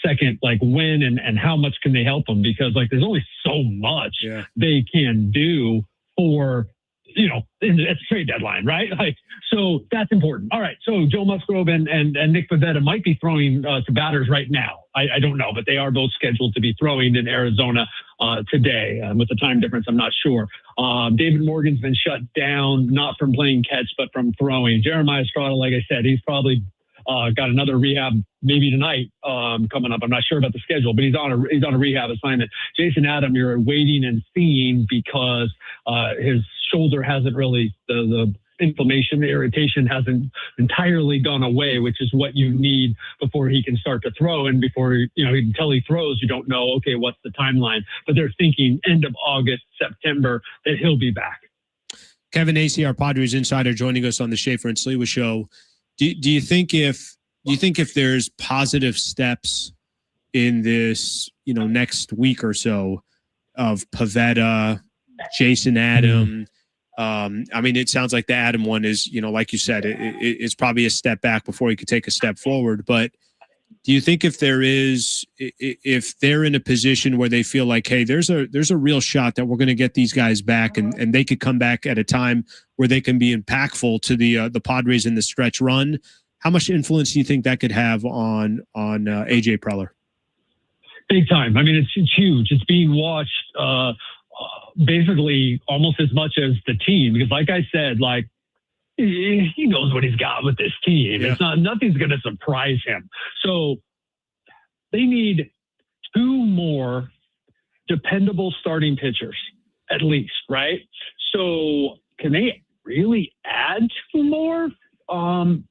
second, like, when and how much can they help them? Because, like, there's only so much they can do for, it's a trade deadline, right? Like, so that's important. All right. So Joe Musgrove and Nick Pivetta might be throwing to batters right now. I don't know, but they are both scheduled to be throwing in Arizona today. With the time difference, I'm not sure. David Morgan's been shut down, not from playing catch, but from throwing. Jeremiah Estrada, like I said, he's probably got another rehab maybe tonight coming up. I'm not sure about the schedule, but he's on a rehab assignment. Jason Adam, you're waiting and seeing because his shoulder hasn't really, the inflammation, the irritation hasn't entirely gone away, which is what you need before he can start to throw. And before, until he throws, you don't know, okay, what's the timeline? But they're thinking end of August, September, that he'll be back. Kevin Acee, our Padres insider, joining us on the Schaefer and Sliwa show. Do you think if there's positive steps in this, next week or so of Pivetta, Jason Adam, it sounds like the Adam one is, like you said, it's probably a step back before he could take a step forward. But do you think if they're in a position where they feel like, hey, there's a real shot that we're going to get these guys back and they could come back at a time where they can be impactful to the Padres in the stretch run, how much influence do you think that could have on AJ Preller? Big time. It's huge. It's being watched basically almost as much as the team, because like I said, like, he knows what he's got with this team. Yeah. Nothing's going to surprise him. So they need two more dependable starting pitchers, at least, right? So can they really add two more?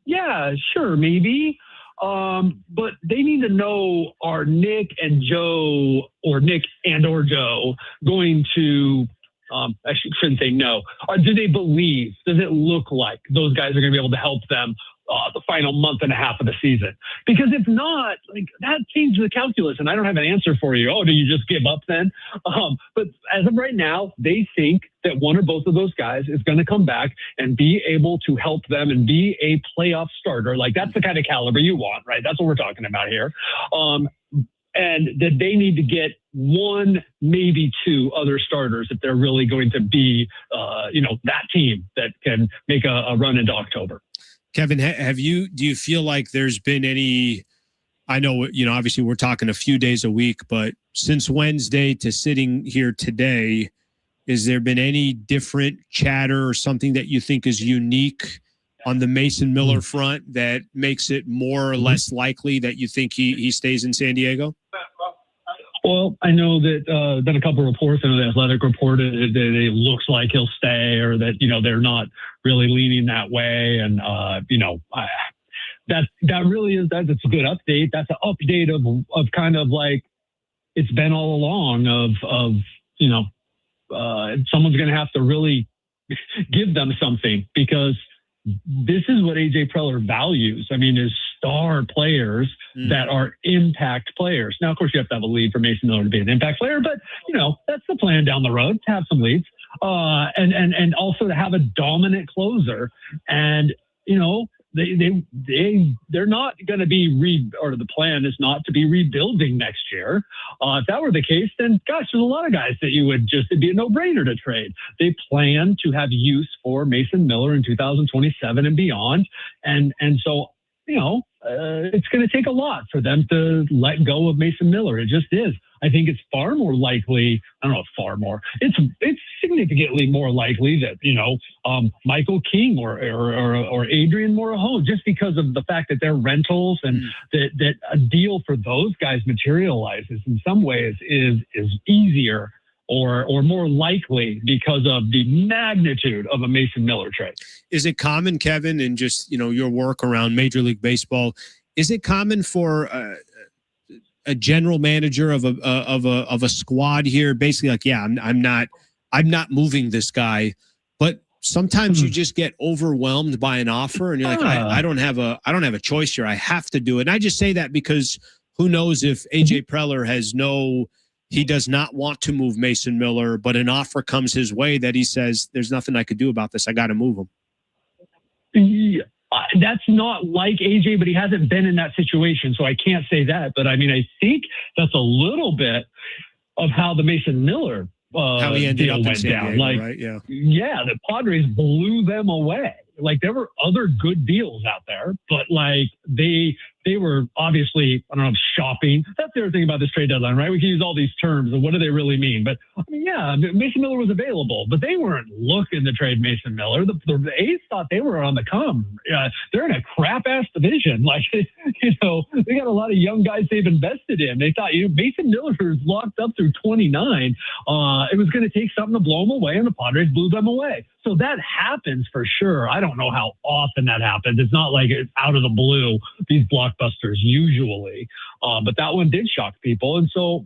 Yeah, sure, maybe. But they need to know, are Nick and Joe, or Nick and or Joe, going to I shouldn't say no. Do they believe? Does it look like those guys are going to be able to help them the final month and a half of the season? Because if not, like, that changes the calculus, and I don't have an answer for you. Oh, do you just give up then? But as of right now, they think that one or both of those guys is going to come back and be able to help them and be a playoff starter. Like, that's the kind of caliber you want, right? That's what we're talking about here. And that they need to get one, maybe two other starters if they're really going to be, that team that can make a run into October. Kevin, do you feel like there's been any, I know, obviously we're talking a few days a week, but since Wednesday to sitting here today, has there been any different chatter or something that you think is unique on the Mason Miller front that makes it more or less likely that you think he stays in San Diego? Well, I know that been a couple of reports. I know the Athletic reported that it looks like he'll stay, or that they're not really leaning that way. And that really is that's a good update. That's an update of kind of like it's been all along of someone's going to have to really give them something, because this is what AJ Preller values. Is star players that are impact players. Now, of course, you have to have a lead for Mason Miller to be an impact player, but that's the plan down the road, to have some leads, and also to have a dominant closer. And they're not going to be or the plan is not to be rebuilding next year. If that were the case, then gosh, there's a lot of guys that it'd be a no-brainer to trade. They plan to have use for Mason Miller in 2027 and beyond. And so it's going to take a lot for them to let go of Mason Miller. It just is. I think it's far more likely. I don't know, far more. It's significantly more likely that Michael King or Adrian Morejon, just because of the fact that they're rentals and that a deal for those guys materializes in some ways is easier or more likely because of the magnitude of a Mason Miller trade. Is it common, Kevin, in just your work around Major League Baseball? Is it common for a general manager of a squad here, basically like, yeah, I'm not moving this guy, but sometimes you just get overwhelmed by an offer, and you're like, I don't have a choice here. I have to do it. And I just say that because who knows if AJ Preller he does not want to move Mason Miller, but an offer comes his way that he says, there's nothing I could do about this. I got to move him. Yeah, that's not like AJ, but he hasn't been in that situation, so I can't say that. But I mean, I think that's a little bit of how the Mason Miller how he ended deal up went in San down. Diego, Like, right? Yeah, the Padres blew them away. Like, there were other good deals out there, but like they were obviously, I don't know, shopping. That's the other thing about this trade deadline, right? We can use all these terms and what do they really mean? But I mean, yeah, Mason Miller was available, but they weren't looking to trade Mason Miller. The A's thought they were on the come. They're in a crap ass division. Like, they got a lot of young guys they've invested in. They thought, Mason Miller is locked up through 29. It was going to take something to blow him away, and the Padres blew them away. So that happens for sure. I don't know how often that happens. It's not like it's out of the blue, these blockbusters usually. But that one did shock people. And so,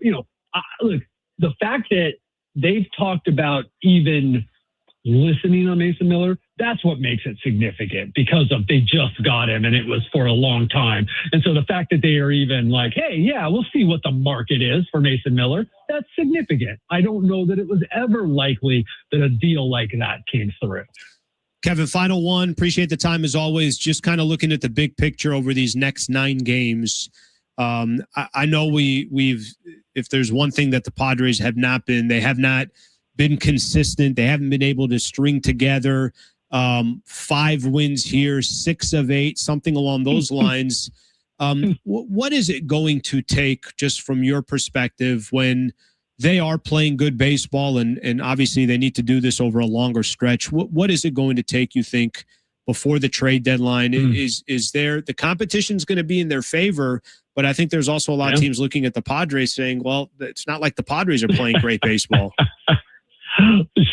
look, the fact that they've talked about even listening on Mason Miller, that's what makes it significant, because they just got him and it was for a long time. And so the fact that they are even like, hey, yeah, we'll see what the market is for Mason Miller, that's significant. I don't know that it was ever likely that a deal like that came through. Kevin, final one. Appreciate the time as always. Just kind of looking at the big picture over these next 9 games. I know we've if there's one thing that the Padres have not been, they have not been consistent. They haven't been able to string together 5 wins here, 6 of 8, something along those lines. What is it going to take, just from your perspective, when they are playing good baseball, and obviously they need to do this over a longer stretch? What is it going to take, you think, before the trade deadline? Is there the competition's going to be in their favor? But I think there's also a lot of teams looking at the Padres saying, well, it's not like the Padres are playing great baseball.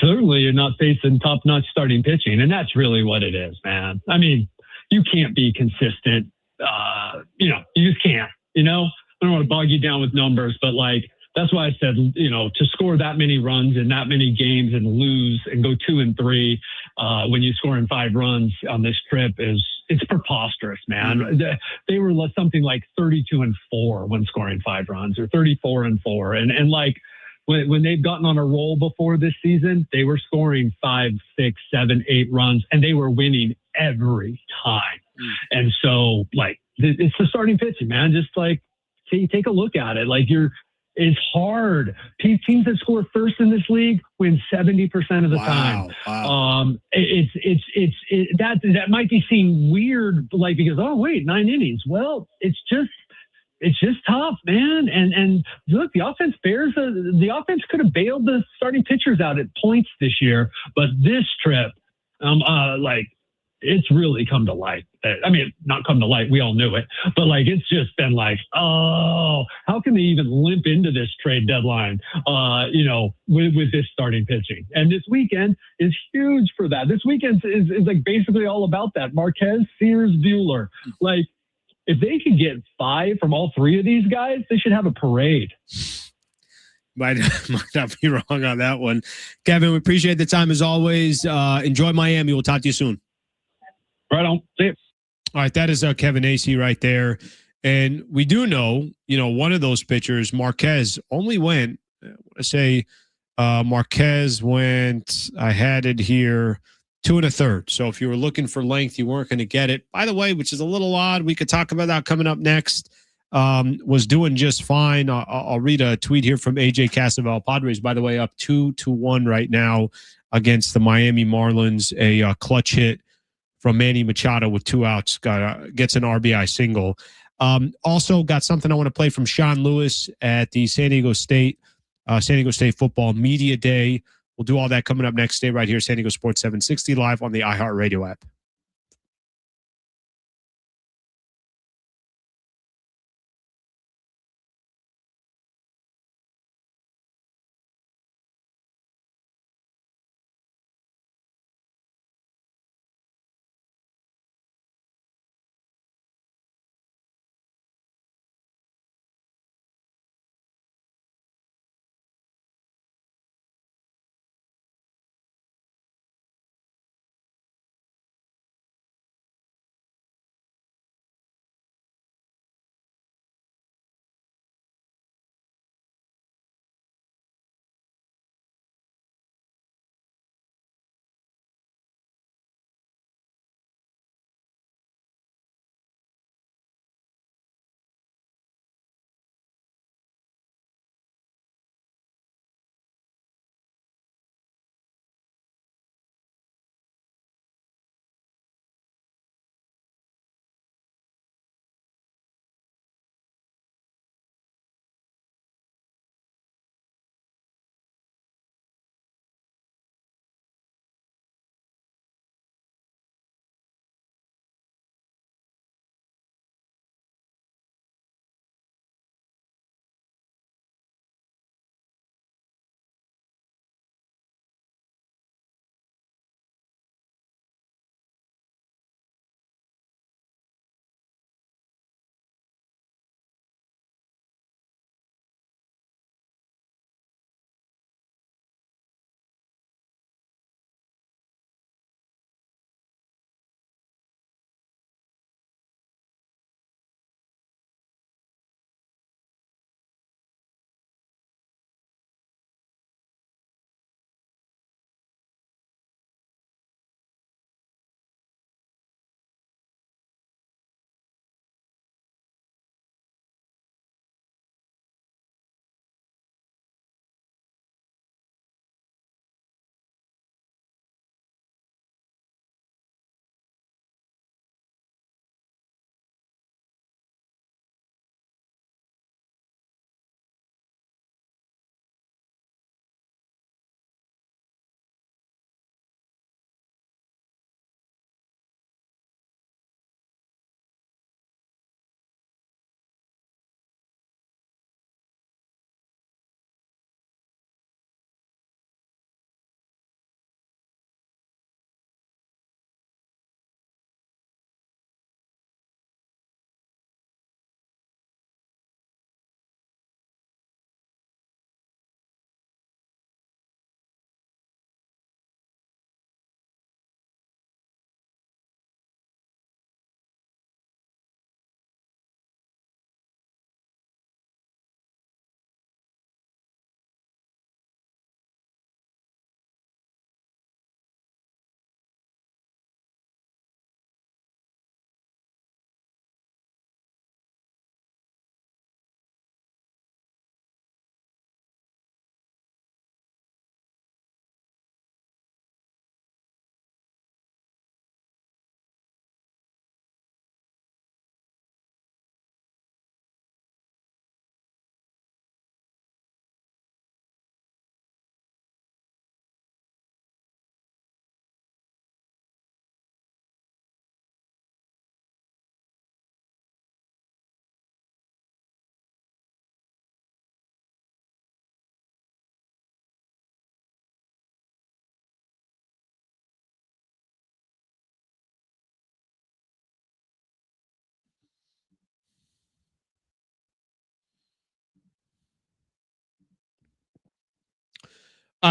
Certainly you're not facing top-notch starting pitching, and that's really what it is, man. I mean, you can't be consistent. You just can't. I don't want to bog you down with numbers, but like, that's why I said, to score that many runs in that many games and lose and go 2-3 when you score in 5 runs on this trip it's preposterous, man. They were something like 32-4 when scoring 5 runs, or 34-4, and like, when they've gotten on a roll before this season, they were scoring 5, 6, 7, 8 runs, and they were winning every time. And so, like, it's the starting pitching, man. Just like, take a look at it. Like, it's hard. Teams that score first in this league win 70% of the time. Wow. That might be seen weird, like, because, oh wait, 9 innings. Well, it's just tough, man. And look, the offense could have bailed the starting pitchers out at points this year, but this trip, it's really come to light. I mean, not come to light, we all knew it, but like, it's just been like, oh, how can they even limp into this trade deadline, with this starting pitching? And this weekend is huge for that. This weekend is like basically all about that. Marquez, Sears, Buehler. Like, if they could get 5 from all 3 of these guys, they should have a parade. Might not be wrong on that one. Kevin, we appreciate the time as always. Enjoy Miami. We'll talk to you soon. Right on. See you. All right, that is Kevin Acee right there. And we do know, one of those pitchers, Marquez, only went, Marquez went, I had it here, 2 1/3. So if you were looking for length, you weren't going to get it. By the way, which is a little odd, we could talk about that coming up next, was doing just fine. I'll read a tweet here from AJ Casavel. Padres, by the way, up 2-1 right now against the Miami Marlins. A clutch hit from Manny Machado with 2 outs, gets an RBI single. Also got something I want to play from Sean Lewis at the San Diego State Football Media Day. We'll do all that coming up next day right here, San Diego Sports 760 live on the iHeartRadio app.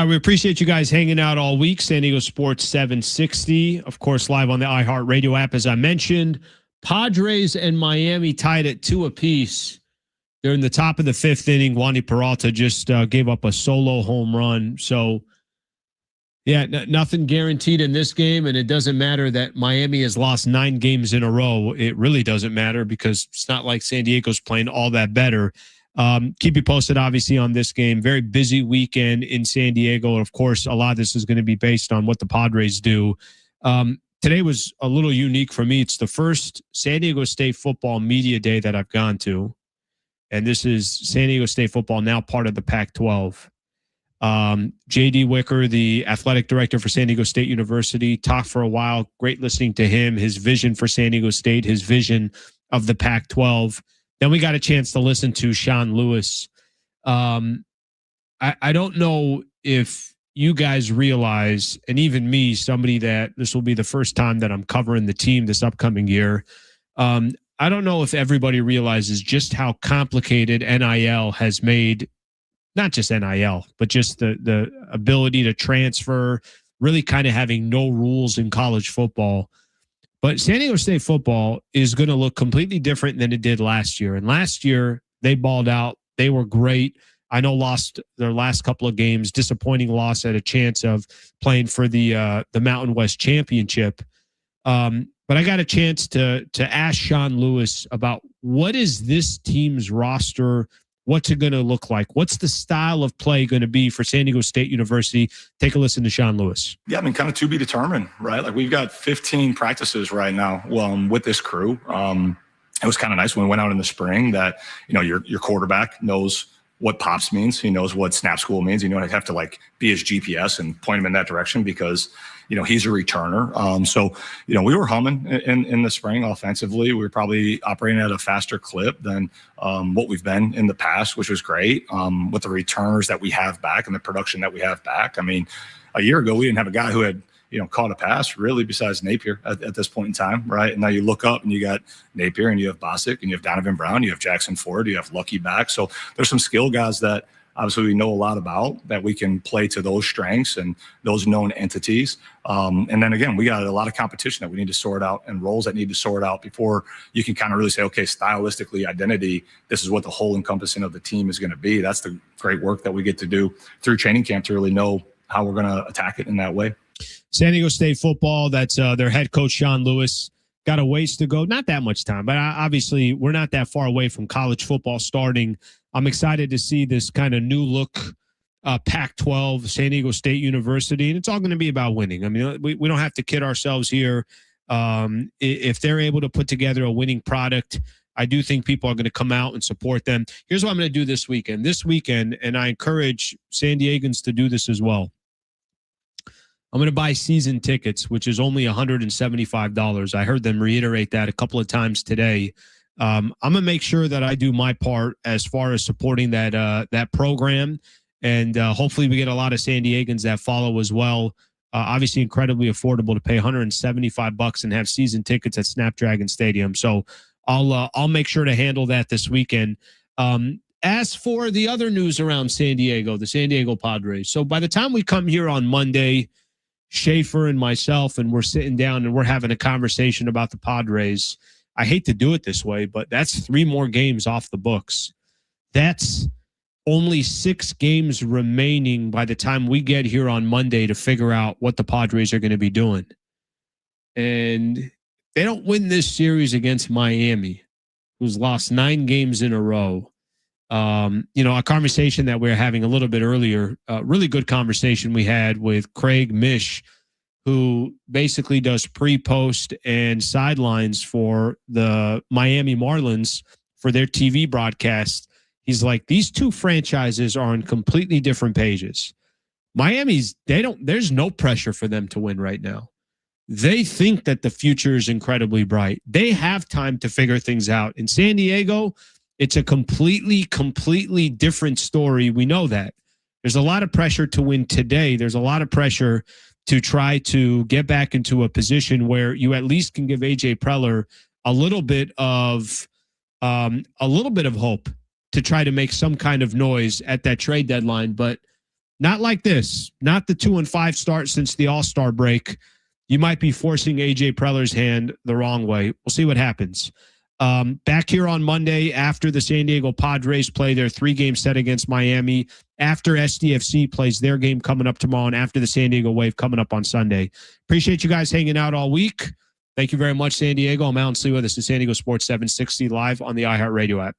We appreciate you guys hanging out all week. San Diego Sports 760, of course, live on the iHeartRadio app, as I mentioned. Padres and Miami tied at 2 apiece. They're in the top of the 5th inning. Wandy Peralta just gave up a solo home run. So, yeah, nothing guaranteed in this game, and it doesn't matter that Miami has lost 9 games in a row. It really doesn't matter because it's not like San Diego's playing all that better. Keep you posted, obviously, on this game. Very busy weekend in San Diego. Of course, a lot of this is going to be based on what the Padres do. today was a little unique for me. It's the first San Diego State football media day that I've gone to. And this is San Diego State football, now part of the Pac-12. J.D. Wicker, the athletic director for San Diego State University, talked for a while. Great listening to him, his vision for San Diego State, his vision of the Pac-12. Then we got a chance to listen to Sean Lewis. I don't know if you guys realize, and even me, somebody that this will be the first time that I'm covering the team this upcoming year. I don't know if everybody realizes just how complicated NIL has made, not just NIL, but just the ability to transfer, really kind of having no rules in college football. But San Diego State football is going to look completely different than it did last year. And last year, they balled out. They were great. I know lost their last couple of games, disappointing loss at a chance of playing for the Mountain West Championship. But I got a chance to ask Sean Lewis about what is this team's roster, what's it going to look like, what's the style of play going to be for San Diego State University. Take a listen to Sean Lewis. Yeah, I mean, kind of to be determined, right? Like we've got 15 practices right now with this crew. It was kind of nice when we went out in the spring that, you know, your quarterback knows what pops means. He knows what snap school means. You know, I have to like be his GPS and point him in that direction because, you know, he's a returner. So, you know, we were humming in the spring offensively. We were probably operating at a faster clip than what we've been in the past, which was great with the returners that we have back and the production that we have back. I mean, a year ago, we didn't have a guy who had, you know, caught a pass really besides Napier at this point in time, right? And now you look up and you got Napier and you have Bosick and you have Donovan Brown, you have Jackson Ford, you have Lucky back. So there's some skill guys that obviously we know a lot about that we can play to those strengths and those known entities. And then again, we got a lot of competition that we need to sort out and roles that need to sort out before you can kind of really say, okay, stylistically, identity, this is what the whole encompassing of the team is going to be. That's the great work that we get to do through training camp to really know how we're going to attack it in that way. San Diego State football, that's their head coach, Sean Lewis. Got a ways to go. Not that much time, but obviously we're not that far away from college football starting. I'm excited to see this kind of new look Pac-12, San Diego State University, and it's all going to be about winning. I mean, we don't have to kid ourselves here. If they're able to put together a winning product, I do think people are going to come out and support them. Here's what I'm going to do this weekend. And I encourage San Diegans to do this as well. I'm going to buy season tickets, which is only $175. I heard them reiterate that a couple of times today. I'm going to make sure that I do my part as far as supporting that program. And hopefully we get a lot of San Diegans that follow as well. Obviously incredibly affordable to pay $175 and have season tickets at Snapdragon Stadium. So I'll make sure to handle that this weekend. As for the other news around San Diego, the San Diego Padres. So by the time we come here on Monday, Schaefer and myself, and we're sitting down and we're having a conversation about the Padres. I hate to do it this way, but that's 3 more games off the books. That's only 6 games remaining by the time we get here on Monday to figure out what the Padres are going to be doing. And they don't win this series against Miami, who's lost 9 games in a row. You know, a conversation that we were having a little bit earlier, really good conversation we had with Craig Mish, who basically does pre-post and sidelines for the Miami Marlins for their TV broadcast. He's like, these 2 franchises are on completely different pages. Miami's, there's no pressure for them to win right now. They think that the future is incredibly bright. They have time to figure things out. In San Diego, it's a completely different story. We know that. There's a lot of pressure to win today. There's a lot of pressure to try to get back into a position where you at least can give AJ Preller a little bit of hope to try to make some kind of noise at that trade deadline, but not like this. Not the 2-5 start since the All-Star break. You might be forcing AJ Preller's hand the wrong way. We'll see what happens. Back here on Monday after the San Diego Padres play their 3-game set against Miami, after SDFC plays their game coming up tomorrow, and after the San Diego Wave coming up on Sunday. Appreciate you guys hanging out all week. Thank you very much, San Diego. I'm Alan Sliwa. This is San Diego Sports 760 live on the iHeartRadio app.